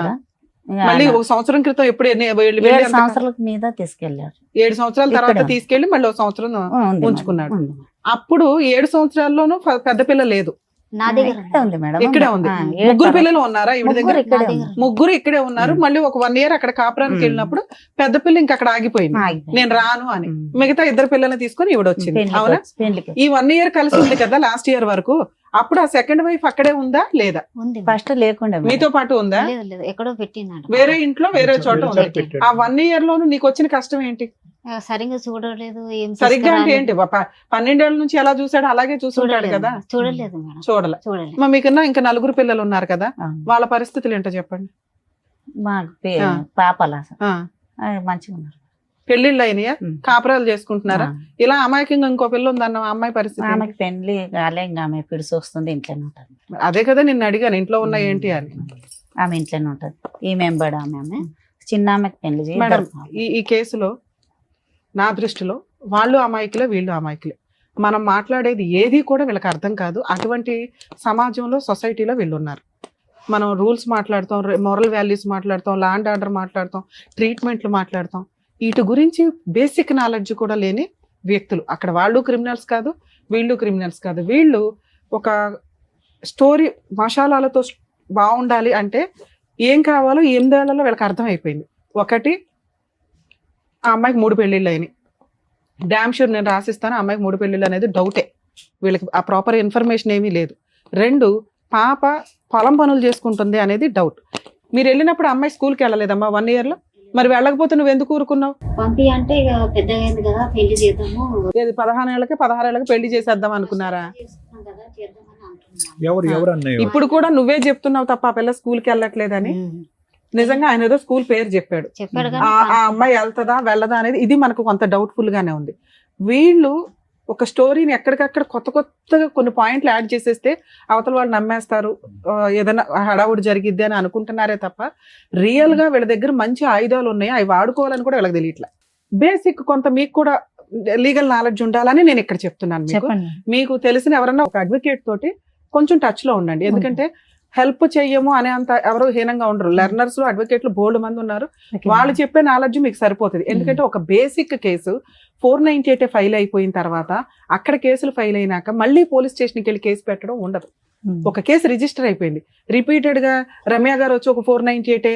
ఇక మళ్ళీ ఆయన 1 సంవత్సరం క్రితం ఎప్పుడు 7 సంవత్సరాల మీద తీసుకెళ్లారు. 7 సంవత్సరాల తర్వాత ఇక్కడ. తీసుకెళ్లి మళ్ళీ 1 సంవత్సరం ఉంది ఉంచుకున్నాడు. మేడం, ఉంది. అప్పుడు 7 సంవత్సరాల్లోనూ పెద్ద పిల్ల లేదు, నా దగ్గర ఇక్కడే ఉంది మేడం. ఇక్కడే ఉంది. 3 పిల్లలు ఉన్నారా ఈవిడ దగ్గర? ముగ్గురు ఇక్కడే నా ఉంది. 3 ఇక్కడే ఉన్నారు. మళ్ళీ ఒక 1 year అక్కడ కాపురానికి వెళ్ళినప్పుడు పెద్ద పిల్ల ఇంకా అక్కడ ఆగిపోయింది, ఆగిపోయింది. నేను రాను అని. మిగతా 2 పిల్లల్ని తీసుకొని ఈవిడ వచ్చింది. పెళ్లికి అవునా? వచ్చి- పెళ్లికి ఈ 1 year కలిసి ఉంది కదా లాస్ట్ ఇయర్ వరకు. అప్పుడు ఆ సెకండ్ వైఫ్ అక్కడే ఉందా లేదా? ఉంది. ఫస్ట్ లేకుండా మేడం. మీతో పాటు ఉందా? లేదు లేదు, ఎక్కడో పెట్టినాడు. వేరే ఇంట్లో వేరే చోట ఉంది. పెట్టాడు. ఆ 1 year లోను నీకు వచ్చిన కష్టం ఏంటి? సరిగ్గా చూడలేదు, ఏం సరిగ్గా అంటే తీసుకురాలేదు. ఏంటి? 12 ఏళ్ల నుంచి ఎలా చూసాడో అలాగే చూసుంటాడు చూడలేదు కదా. చూడలేదు మేడం, చూడలే. చూడలేదు. మరి మీకన్నా ఇంకా 4 పిల్లలు ఉన్నారు కదా, అవును. వాళ్ళ పరిస్థితులు ఏంటో చెప్పండి. మాకు ఆ. పాపలా ఆ, మంచిగా ఉన్నారు. పెళ్లిళ్ళు అయినాయా? ఉం. కాపురాలు చేసుకుంటున్నారా? ఆ. ఇలా అమాయకంగా ఇంకో పిల్ల ఉందన్న ఆ అమ్మాయి పరిస్థితి ఏంటి? ఆమెకి పెళ్లి కాలే, ఇంకా ఆమె పిడిసి వస్తుంది, ఇంట్లోనే ఉంటుంది. అదే కదా నిన్ను అడిగాను, ఇంట్లో ఉన్న ఏంటి అని. ఆమె ఇంట్లోనే ఉంటది. ఈమె ఎంబడి ఆమె చిన్న ఆమెకి పెళ్లి చేయి. మేడం, ఇద్దరు పాపలు. ఈ కేసులో నా దృష్టిలో వాళ్ళు అమాయకులే, వీళ్ళు అమాయకులే. మనం మాట్లాడేది ఏది కూడా వీళ్ళకి అర్థం కాదు. అటువంటి సమాజంలో, సొసైటీలో వీళ్ళు ఉన్నారు. మనం రూల్స్ మాట్లాడతాం, మోరల్ వాల్యూస్ మాట్లాడతాం, లా అండ్ ఆర్డర్ మాట్లాడతాం, ట్రీట్మెంట్లు మాట్లాడతాం. వీటి గురించి బేసిక్ నాలెడ్జ్ కూడా లేని వ్యక్తులు అక్కడ. వాళ్ళు క్రిమినల్స్ కాదు, వీళ్ళు క్రిమినల్స్ కాదు. వీళ్ళు ఒక స్టోరీ మసాలాలతో బాగుండాలి అంటే ఏం కావాలో 8 ఏళ్లలో వీళ్ళకి అర్థమైపోయింది. ఒకటి, ఆ అమ్మాయికి 3 పెళ్ళిళ్ళు అయినాయి. డామ్ షూర్ నేను రాసిస్తాను, ఆ అమ్మాయికి 3 పెళ్ళిళ్ళు అనేది డౌటే. వీళ్ళకి ఆ ప్రాపర్ ఇన్ఫర్మేషన్ ఏమీ లేదు. 2, పాప పొలం పనులు చేసుకుంటుంది అనేది డౌట్. మీరు వెళ్ళినప్పుడు అమ్మాయి స్కూల్కి వెళ్ళలేదమ్మా 1 year లో? మరి వెళ్ళకపోతే నువ్వు ఎందుకు ఊరుకున్నావు? పంపి అంటే ఇక పెద్దగా అయింది కదా, పెళ్లి చేద్దాము. ఏది 16 ఏళ్ళకి పెళ్లి చేసేద్దాం అనుకున్నారా? చేసుకున్నాం కదా, చేద్దామని అంటున్నాం. ఎవరు అన్నయ్య? ఇప్పుడు కూడా నువ్వే చెప్తున్నావు తప్ప ఆ పిల్ల స్కూల్కి వెళ్ళట్లేదని. నిజంగా ఆయన ఏదో స్కూల్ పేరు చెప్పాడు. చెప్పాడు ఆ అమ్మాయి వెళ్తుందా వెళ్ళదా అనేది ఇది మనకు కొంత డౌట్ఫుల్ గానే ఉంది. వీళ్ళు ఒక స్టోరీని ఎక్కడికక్కడ కొత్తగా కొన్ని పాయింట్లు యాడ్ చేసేస్తే అవతల వాళ్ళు నమ్మేస్తారు, ఏదైనా హడావుడి జరిగిద్ది అని అనుకుంటున్నారే తప్ప రియల్ గా వీళ్ళ దగ్గర మంచి ఆయుధాలు ఉన్నాయి, అవి వాడుకోవాలని కూడా వీళ్ళకి తెలియట్లే. బేసిక్ కొంత మీకు కూడా లీగల్ నాలెడ్జ్ ఉండాలని నేను ఇక్కడ చెప్తున్నాను. మీకు చెప్పండి. మీకు తెలిసిన ఎవరన్నా ఒక అడ్వకేట్ తోటి కొంచెం టచ్ లో ఉండండి. ఎందుకంటే హెల్ప్ చెయ్యము అనే అంత ఎవరు హీనంగా ఉండరు. లెర్నర్స్ లో అడ్వకేట్లు బోల్డ్ మంది ఉన్నారు. వాళ్ళు చెప్పే నాలెడ్జ్ మీకు సరిపోతుంది. ఎందుకంటే ఒక బేసిక్ కేసు 498 ఫైల్ అయిపోయిన తర్వాత అక్కడ కేసులు ఫైల్ అయినాక మళ్ళీ పోలీస్ స్టేషన్కి వెళ్ళి కేసు పెట్టడం ఉండదు. ఒక కేసు రిజిస్టర్ అయిపోయింది, రిపీటెడ్ గా రమ్య గారు వచ్చి ఒక 498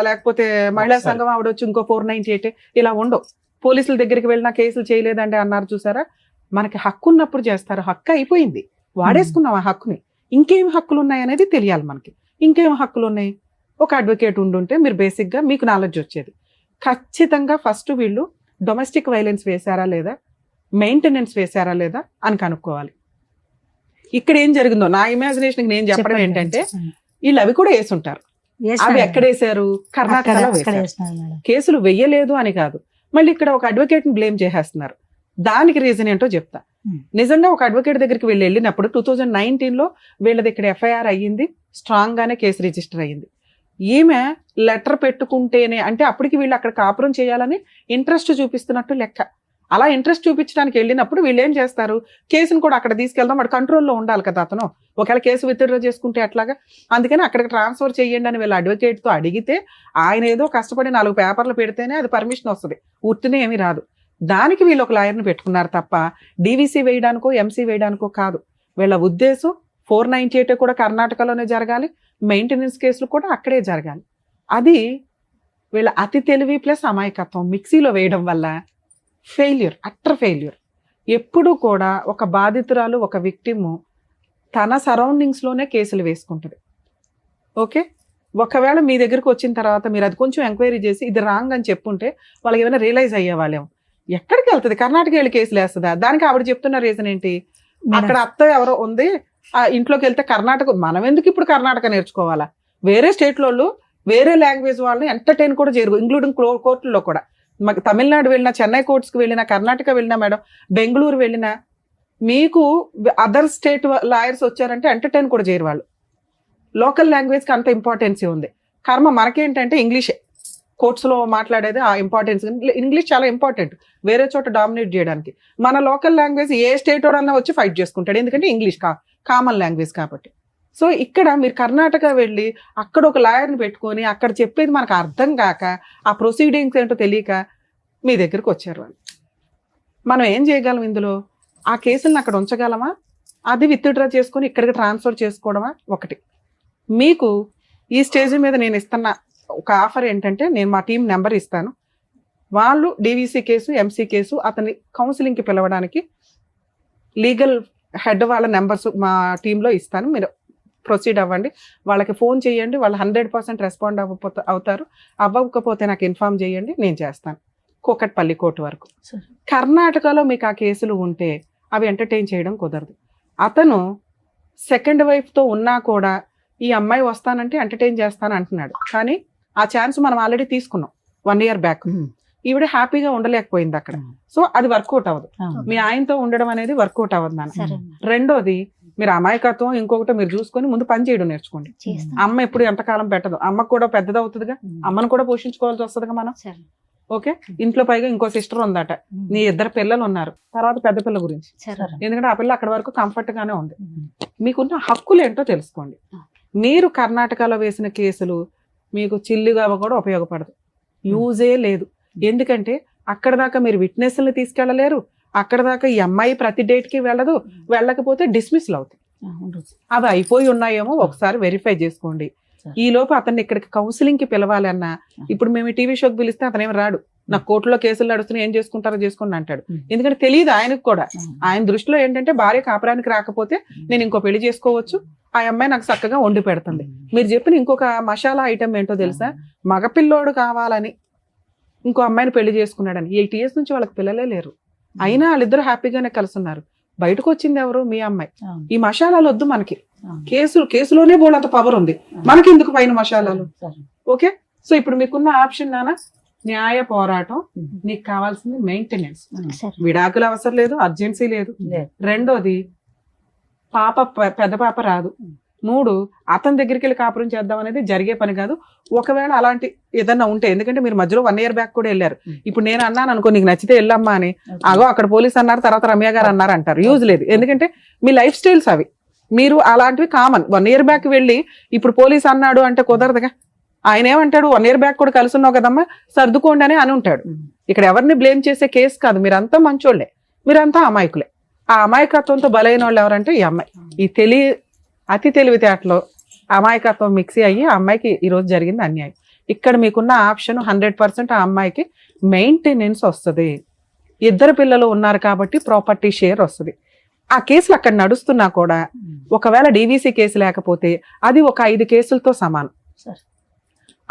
లేకపోతే మహిళా సంఘం ఆవిడ వచ్చి ఇంకో 498 ఇలా ఉండవు. పోలీసుల దగ్గరికి వెళ్ళినా కేసులు చేయలేదంటే అన్నారు చూసారా. మనకి హక్కు ఉన్నప్పుడు చేస్తారు. హక్కు అయిపోయింది, వాడేసుకున్నాం ఆ హక్కుని. ఇంకేం హక్కులు ఉన్నాయి అనేది తెలియాలి మనకి. ఇంకేం హక్కులు ఉన్నాయి? ఒక అడ్వకేట్ ఉండుంటే మీరు బేసిక్ గా మీకు నాలెడ్జ్ వచ్చేది. ఖచ్చితంగా ఫస్ట్ వీళ్ళు డొమెస్టిక్ వైలెన్స్ వేశారా లేదా, మెయింటెనెన్స్ వేశారా లేదా అని కనుక్కోవాలి. ఇక్కడ ఏం జరిగిందో నా ఇమాజినేషన్ నేను చెప్పడం ఏంటంటే వీళ్ళు అవి కూడా వేసుంటారు. అవి ఎక్కడేసారు? కర్ణాటకలో వేశారు. కేసులు వెయ్యలేదు అని కాదు, మళ్ళీ ఇక్కడ ఒక అడ్వకేట్ ని బ్లేమ్ చేసేస్తున్నారు. దానికి రీజన్ ఏంటో చెప్తా. నిజంగా ఒక అడ్వకేట్ దగ్గరికి వెళ్ళినప్పుడు 2019లో వీళ్ళది ఇక్కడ ఎఫ్ఐఆర్ అయ్యింది, స్ట్రాంగ్ గానే కేసు రిజిస్టర్ అయ్యింది. ఈమె లెటర్ పెట్టుకుంటేనే అంటే అప్పటికి వీళ్ళు అక్కడ కాపురం చేయాలని ఇంట్రెస్ట్ చూపిస్తున్నట్టు లెక్క. అలా ఇంట్రెస్ట్ చూపించడానికి వెళ్ళినప్పుడు వీళ్ళు ఏం చేస్తారు, కేసును కూడా అక్కడ తీసుకెళ్దాం, వాడు కంట్రోల్లో ఉండాలి కదా అతను. ఒకవేళ కేసు విత్డ్రా చేసుకుంటే అట్లాగా, అందుకని అక్కడికి ట్రాన్స్ఫర్ చేయండి అని వీళ్ళు అడ్వకేట్తో అడిగితే ఆయన ఏదో కష్టపడి 4 పేపర్లు పెడితేనే అది పర్మిషన్ వస్తుంది, ఉత్తినే ఏమీ రాదు. దానికి వీళ్ళు ఒక లాయర్ని పెట్టుకున్నారు తప్ప డీవీసీ వేయడానికో ఎంసీ వేయడానికో కాదు. వీళ్ళ ఉద్దేశం 498 కూడా కర్ణాటకలోనే జరగాలి, మెయింటెనెన్స్ కేసులు కూడా అక్కడే జరగాలి. అది వీళ్ళ అతి తెలివి ప్లస్ అమాయకత్వం మిక్సీలో వేయడం వల్ల ఫెయిల్యూర్, అట్టర్ ఫెయిల్యూర్. ఎప్పుడు కూడా ఒక బాధితురాలు, ఒక విక్టిము తన సరౌండింగ్స్లోనే కేసులు వేసుకుంటుంది. ఓకే, ఒకవేళ మీ దగ్గరకు వచ్చిన తర్వాత మీరు అది కొంచెం ఎంక్వైరీ చేసి ఇది రాంగ్ అని చెప్పుంటే వాళ్ళకి ఏమైనా రియలైజ్ అయ్యేవాళ్ళేమో. ఎక్కడికి వెళ్తుంది, కర్ణాటక వెళ్ళి కేసులు వేస్తుందా? దానికి ఆవిడ చెప్తున్న రీజన్ ఏంటి, అక్కడ అత్త ఎవరో ఉంది, ఆ ఇంట్లోకి వెళ్తే కర్ణాటక, మనం ఎందుకు ఇప్పుడు కర్ణాటక నేర్చుకోవాలా? వేరే స్టేట్లో వేరే లాంగ్వేజ్ వాళ్ళని ఎంటర్టైన్ కూడా చేయరు, ఇంక్లూడింగ్ కోర్టుల్లో కూడా. తమిళనాడు వెళ్ళినా, చెన్నై కోర్ట్స్కి వెళ్ళినా, కర్ణాటక వెళ్ళినా మేడం, బెంగళూరు వెళ్ళినా మీకు అదర్ స్టేట్ లాయర్స్ వచ్చారంటే ఎంటర్టైన్ కూడా చేయరు వాళ్ళు. లోకల్ లాంగ్వేజ్కి అంత ఇంపార్టెన్సీ ఉంది. కర్మ మనకేంటంటే ఇంగ్లీషే కోర్ట్స్లో మాట్లాడేది, ఆ ఇంపార్టెన్స్. ఇంగ్లీష్ చాలా ఇంపార్టెంట్ వేరే చోట డామినేట్ చేయడానికి. మన లోకల్ లాంగ్వేజ్ ఏ స్టేట్ వాడన్నా వచ్చి ఫైట్ చేసుకుంటాడు, ఎందుకంటే ఇంగ్లీష్ కామన్ లాంగ్వేజ్ కాబట్టి. సో ఇక్కడ మీరు కర్ణాటక వెళ్ళి అక్కడ ఒక లాయర్ని పెట్టుకొని అక్కడ చెప్పేది మనకు అర్థం కాక, ఆ ప్రొసీడింగ్స్ ఏంటో తెలియక మీ దగ్గరకు వచ్చారు వాళ్ళు. మనం ఏం చేయగలం ఇందులో? ఆ కేసులను అక్కడ ఉంచగలమా, అది విత్డ్రా చేసుకొని ఇక్కడికి ట్రాన్స్ఫర్ చేసుకోవడమా? ఒకటి. మీకు ఈ స్టేజ్ మీద నేను ఇస్తున్న ఒక ఆఫర్ ఏంటంటే, నేను మా టీం నెంబర్ ఇస్తాను, వాళ్ళు డీవీసీ కేసు, ఎంసీ కేసు అతని కౌన్సిలింగ్కి పిలవడానికి లీగల్ హెడ్ వాళ్ళ నెంబర్స్ మా టీంలో ఇస్తాను, మీరు ప్రొసీడ్ అవ్వండి, వాళ్ళకి ఫోన్ చేయండి, వాళ్ళు 100% రెస్పాండ్ అవుతారు. అవ్వకపోతే నాకు ఇన్ఫామ్ చేయండి, నేను చేస్తాను. కూకట్పల్లి కోర్టు వరకు. కర్ణాటకలో మీకు ఆ కేసులు ఉంటే అవి ఎంటర్టైన్ చేయడం కుదరదు. అతను సెకండ్ వైఫ్తో ఉన్నా కూడా ఈ అమ్మాయి వస్తానంటే ఎంటర్టైన్ చేస్తాను అంటున్నాడు, కానీ ఆ ఛాన్స్ మనం ఆల్రెడీ తీసుకున్నాం 1 year బ్యాక్. ఈవిడ హ్యాపీగా ఉండలేకపోయింది అక్కడ. సో అది వర్కౌట్ అవ్వదు, మీ ఆయనతో ఉండడం అనేది వర్కౌట్ అవ్వదు నాన్న. రెండోది, మీరు అమాయకత్వం ఇంకొకటి మీరు చూసుకొని ముందు పని చేయడం నేర్చుకోండి. అమ్మ ఎప్పుడు ఎంతకాలం పెట్టదు, అమ్మకు కూడా పెద్దది అవుతుందిగా, అమ్మను కూడా పోషించుకోవాల్సి వస్తుందిగా మనం. ఓకే, ఇంట్లో పైగా ఇంకో సిస్టర్ ఉందట, నీ 2 పిల్లలు ఉన్నారు, తర్వాత పెద్ద పిల్ల గురించి, ఎందుకంటే ఆ పిల్ల అక్కడ వరకు కంఫర్ట్ గానే ఉంది. మీకున్న హక్కులు ఏంటో తెలుసుకోండి. మీరు కర్ణాటకలో వేసిన కేసులు మీకు చిల్లుగా కూడా ఉపయోగపడదు, యూజే లేదు. ఎందుకంటే అక్కడ దాకా మీరు విట్నెస్ని తీసుకెళ్ళలేరు, అక్కడ దాకా ఈ అమ్మాయి ప్రతి డేట్కి వెళ్ళదు, వెళ్ళకపోతే డిస్మిస్లు అవుతాయి. అవి అయిపోయి ఉన్నాయేమో ఒకసారి వెరిఫై చేసుకోండి. ఈ లోపు అతన్ని ఇక్కడికి కౌన్సిలింగ్కి పిలవాలన్నా, ఇప్పుడు మేము టీవీ షోకి పిలిస్తే అతను ఏమి రాడు, నాకు కోర్టులో కేసులు నడుస్తున్నాయి, ఏం చేసుకుంటారో చేసుకోండి అంటాడు. ఎందుకంటే తెలియదు ఆయనకు కూడా. ఆయన దృష్టిలో ఏంటంటే భార్య కాపురానికి రాకపోతే నేను ఇంకో పెళ్లి చేసుకోవచ్చు, ఆ అమ్మాయి నాకు చక్కగా వండి పెడుతుంది. మీరు చెప్పిన ఇంకొక మసాలా ఐటమ్ ఏంటో తెలుసా, మగపిల్లోడు కావాలని ఇంకో అమ్మాయిని పెళ్లి చేసుకున్నాడని. 8 years నుంచి వాళ్ళకి పిల్లలే లేరు, అయినా వాళ్ళిద్దరు హ్యాపీగానే కలిసి ఉన్నారు. బయటకు వచ్చింది ఎవరు? మీ అమ్మాయి. ఈ మసాలాలు వద్దు మనకి, కేసులోనే బోలంత పవర్ ఉంది, మనకి ఎందుకు పైన మసాలాలు? ఓకే, సో ఇప్పుడు మీకున్న ఆప్షన్ నాన్న న్యాయ పోరాటం. నీకు కావాల్సింది మెయింటెనెన్స్, విడాకులు అవసరం లేదు, అర్జెన్సీ లేదు. రెండోది, పెద్ద పాప రాదు. 3, అతని దగ్గరికి వెళ్ళి కాపురం చేద్దాం అనేది జరిగే పని కాదు. ఒకవేళ అలాంటి ఏదన్నా ఉంటే, ఎందుకంటే మీరు మధ్యలో 1 year బ్యాక్ కూడా వెళ్ళారు. ఇప్పుడు నేను అన్నాను అనుకో, నీకు నచ్చితే వెళ్ళమ్మా అని, అగో అక్కడ పోలీస్ అన్నారు, తర్వాత రమ్య గారు అన్నారు అంటారు, యూజ్ లేదు. ఎందుకంటే మీ లైఫ్ స్టైల్స్ అవి, మీరు అలాంటివి కామన్. 1 year బ్యాక్ వెళ్ళి ఇప్పుడు పోలీస్ అన్నాడు అంటే కుదరదుగా. ఆయన ఏమంటాడు, 1 year బ్యాక్ కూడా కలిసి ఉన్నావు కదమ్మా, సర్దుకోండి అని ఉంటాడు. ఇక్కడ ఎవరిని బ్లేమ్ చేసే కేసు కాదు, మీరంతా మంచోళ్లే, మీరంతా అమాయకులే. ఆ అమాయకత్వంతో బలైన వాళ్ళు ఎవరంటే ఈ అమ్మాయి. ఈ అతి తెలివితేటలో అమాయకత్వం మిక్సీ అయ్యి ఆ అమ్మాయికి ఈరోజు జరిగింది అన్యాయం. ఇక్కడ మీకున్న ఆప్షన్ 100% ఆ అమ్మాయికి మెయింటెనెన్స్ వస్తుంది. 2 పిల్లలు ఉన్నారు కాబట్టి ప్రాపర్టీ షేర్ వస్తుంది. ఆ కేసులు అక్కడ నడుస్తున్నా కూడా ఒకవేళ డీవీసీ కేసు లేకపోతే అది ఒక 5 కేసులతో సమానం.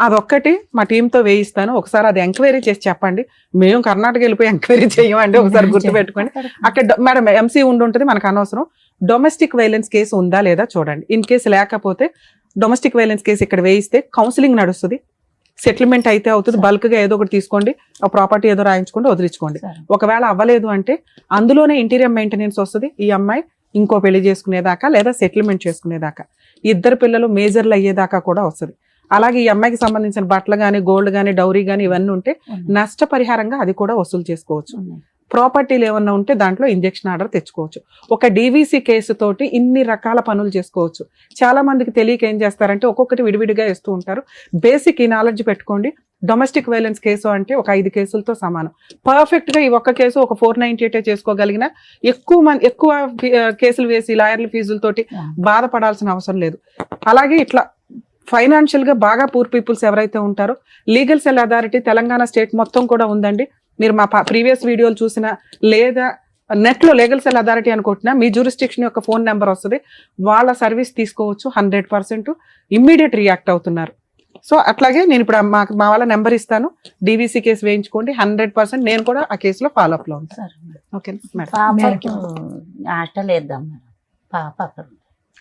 అదొక్కటి మా టీంతో వేయిస్తాను, ఒకసారి అది ఎంక్వైరీ చేసి చెప్పండి. మేము కర్ణాటక వెళ్ళిపోయి ఎంక్వైరీ చేయమండి, ఒకసారి గుర్తుపెట్టుకోండి. అక్కడ మేడం ఎంసీ ఉంటుంది, మనకు అనవసరం. డొమెస్టిక్ వైలెన్స్ కేసు ఉందా లేదా చూడండి. ఇన్ కేసు లేకపోతే డొమెస్టిక్ వైలెన్స్ కేసు ఇక్కడ వేయిస్తే కౌన్సిలింగ్ నడుస్తుంది, సెటిల్మెంట్ అయితే అవుతుంది. బల్క్ గా ఏదో ఒకటి తీసుకోండి, ఆ ప్రాపర్టీ ఏదో రాయించుకోండి, వదిలించుకోండి. ఒకవేళ అవ్వలేదు అంటే అందులోనే ఇంటీరియర్ మెయింటెనెన్స్ వస్తుంది. ఈ అమ్మాయి ఇంకో పెళ్లి చేసుకునేదాకా లేదా సెటిల్మెంట్ చేసుకునేదాకా, 2 పిల్లలు మేజర్లు అయ్యేదాకా కూడా వస్తుంది. అలాగే ఈ అమ్మాయికి సంబంధించిన బట్టలు కానీ, గోల్డ్ కానీ, డౌరీ కానీ ఇవన్నీ ఉంటే నష్టపరిహారంగా అది కూడా వసూలు చేసుకోవచ్చు. ప్రాపర్టీలు ఏమన్నా ఉంటే దాంట్లో ఇంజెక్షన్ ఆర్డర్ తెచ్చుకోవచ్చు. ఒక డీవీసీ కేసు తోటి ఇన్ని రకాల పనులు చేసుకోవచ్చు. చాలా మందికి తెలియక ఏం చేస్తారంటే ఒక్కొక్కటి విడివిడిగా ఇస్తూ ఉంటారు. బేసిక్ ఈ నాలెడ్జ్ పెట్టుకోండి. డొమెస్టిక్ వైలెన్స్ కేసు అంటే ఒక 5 కేసులతో సమానం. పర్ఫెక్ట్ గా ఈ ఒక్క కేసు ఒక 498 చేసుకోగలిగిన ఎక్కువ కేసులు వేసి లాయర్ల ఫీజులతోటి బాధపడాల్సిన అవసరం లేదు. అలాగే ఇట్లా ఫైనాన్షియల్ గా బాగా పూర్ పీపుల్స్ ఎవరైతే ఉంటారో legal cell authority Telangana state మొత్తం కూడా ఉందండి. మీరు మా ప్రీవియస్ వీడియోలు చూసినా లేదా నెట్ లో లీగల్ సెల్ అథారిటీ అనుకుంటున్నా మీ జ్యూరిస్డిక్షన్ యొక్క ఫోన్ నెంబర్ వస్తుంది. వాళ్ళ సర్వీస్ తీసుకోవచ్చు. 100% ఇమ్మీడియట్ రియాక్ట్ అవుతున్నారు. సో అట్లాగే నేను ఇప్పుడు మా వాళ్ళ నెంబర్ ఇస్తాను. డీవీసీ కేసు వేయించుకోండి. 100% నేను కూడా ఆ కేసులో ఫాలో అప్ లో ఉంటాను. Okay madam. పాపకి హాస్టల్ వేద్దాం మేడం. పాప అక్కడ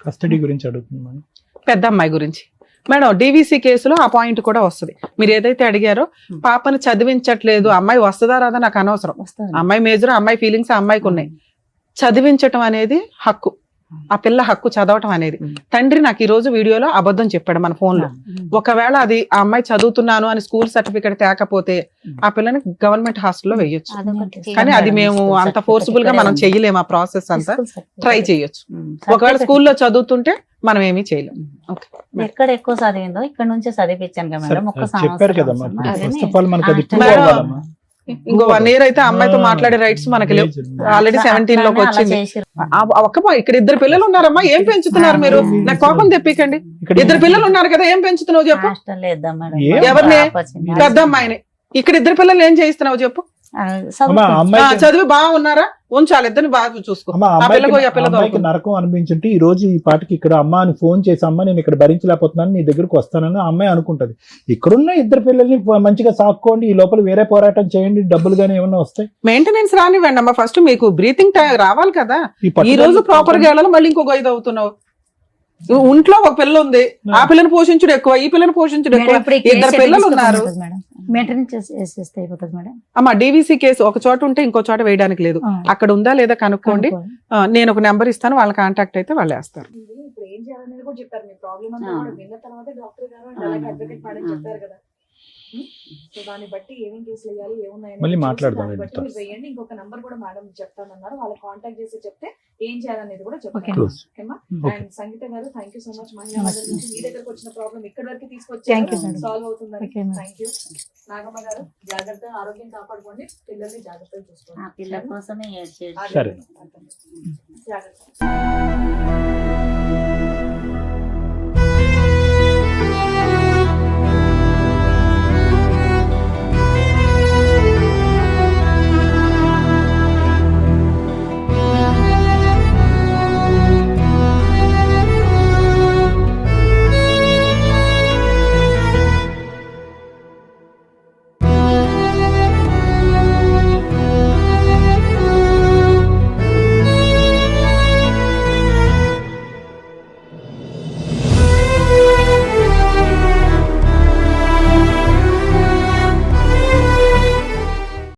కస్టడీ గురించి అడుగుతున్నాను. పెద్ద అమ్మాయి గురించి మేడం డీవీసీ కేసులో ఆ పాయింట్ కూడా వస్తుంది. మీరు ఏదైతే అడిగారో పాపను చదివించట్లేదు, అమ్మాయి వస్తుందా రాదా నాకు అనవసరం. అమ్మాయి మేజర్, అమ్మాయి ఫీలింగ్స్ అమ్మాయికి ఉన్నాయి. చదివించటం అనేది హక్కు. ఆ పిల్ల హక్కు చదవటం అనేది. తండ్రి నాకు ఈ రోజు వీడియోలో అబద్ధం చెప్పాడు మన ఫోన్ లో. ఒకవేళ అది ఆ అమ్మాయి చదువుతున్నాను అని స్కూల్ సర్టిఫికేట్ తేకపోతే ఆ పిల్లని గవర్నమెంట్ హాస్టల్లో వేయొచ్చు. కానీ అది మేము అంత ఫోర్స్ఫుల్ గా మనం చెయ్యలేము. ఆ ప్రాసెస్ అంతా ట్రై చేయొచ్చు. ఒకవేళ స్కూల్లో చదువుతుంటే మనం ఏమీ చేయలేము. ఎక్కడ ఎక్కువ చదివిందో ఇక్కడ నుంచే చదివించాను కదా మేడం. ఒక్క చెప్పారు కదమ్మా. ఫస్ట్ ఆఫ్ ఆల్ మనకి అది prove మేడం, అవ్వాలమ్మా. ఇంకో 1 year అయితే అమ్మాయితో మాట్లాడే రైట్స్ మనకి లేవు. ఆల్రెడీ 17 లోకి వచ్చింది. ఇక్కడ 2 పిల్లలు ఉన్నారమ్మా. ఏం పెంచుతున్నారు మీరు? నాకు కోపం తెప్పికండి. 2 పిల్లలు ఉన్నారు కదా, ఏం పెంచుతున్నావు చెప్పు. హాస్టల్ వేద్దాం మేడం. ఎవరిని? పెద్ద అమ్మాయిని. ఇక్కడ 2 పిల్లలు ఏం చేయిస్తున్నావు చెప్పు. అమ్మా, అమ్మాయికి- చదివి బాగున్నారా? ఉంచాలి. ఇద్దరిని బాగా చూసుకో. అమ్మా, ఆ పిల్లకు ఆ పిల్ల అమ్మాయికి నరకం అనిపించుంటే ఈ రోజు ఈ పాటికి ఇక్కడ అమ్మ అని ఫోన్ చేసి అమ్మ నేను ఇక్కడ భరించలేకపోతున్నాను నీ దగ్గరకు వస్తానని ఆ అమ్మాయి అనుకుంటది. ఇక్కడున్న 2 పిల్లల్ని మంచిగా సాక్కోండి. ఈ లోపల వేరే పోరాటం చేయండి. డబ్బులు గానీ ఏమన్నా వస్తాయి. మెయింటెనెన్స్ రానివ్వండి అమ్మా. ఫస్ట్ మీకు బ్రీతింగ్ రావాలి కదా. ఈ ఈ పట్టుదల- రోజు ప్రాపర్ గా వెళ్ళాలి. మళ్ళీ ఇంకొక 5 అవుతున్నావు. ఒంట్లో ఒక పిల్ల ఉంది. ఆ పిల్లని పోషించుడు ఎక్కువ, ఈ పిల్లని పోషించుడు ఎక్కువ. 2 పిల్లలు ఉన్నారు. మెయింటెనెన్స్ చేసేస్తే అయిపోతుంది మేడం. అమ్మా డీవీసీ కేసు ఒక చోట ఉంటే ఇంకో చోట వేయడానికి లేదు. అక్కడ ఉందా లేదా కనుక్కోండి. నేను ఒక నెంబర్ ఇస్తాను. వాళ్ళ కాంటాక్ట్ అయితే వాళ్ళు వేస్తారు. ఇప్పుడు ఏం చేయాలనేది కూడా చెప్పారు. మీ ప్రాబ్లం అంతా కూడా విన్న తర్వాత డాక్టర్ గారు అండ్ అలాగే అడ్వకేట్ మేడం చెప్పారు కదా. సో దాన్ని బట్టి ఏమేం కేసులు వేయాలి, ఏమున్నాయని మళ్ళీ చూసి మాట్లాడదాం దాన్ని బట్టి వీటితో. మీరు వేయండి. ఇంకొక నంబర్ కూడా మేడం చెప్తానన్నారు. వాళ్ళకి కాంటాక్ట్ చేసి చెప్తే ఏం చేయాలనేది కూడా చెప్తాను. Close. ఓకేమా? Okay. అండ్ సంగీత గారు థ్యాంక్ యూ సో మచ్. మహిళా నమస్తే. నుంచి మీ దగ్గరకు వచ్చిన ప్రాబ్లం ఇక్కడ వరకు Thank you, తీసుకొచ్చి madam. సాల్వ్ అవుతుందని. Okay, madam. Thank you. Nagamma గారు జాగ్రత్త, ఆరోగ్యం కాపాడుకోండి. పిల్లల్ని జాగ్రత్తగా చూసుకోండి. ఆ పిల్ల కోసమే ఏడ్చేది. అదే. సరే. జాగ్రత్త.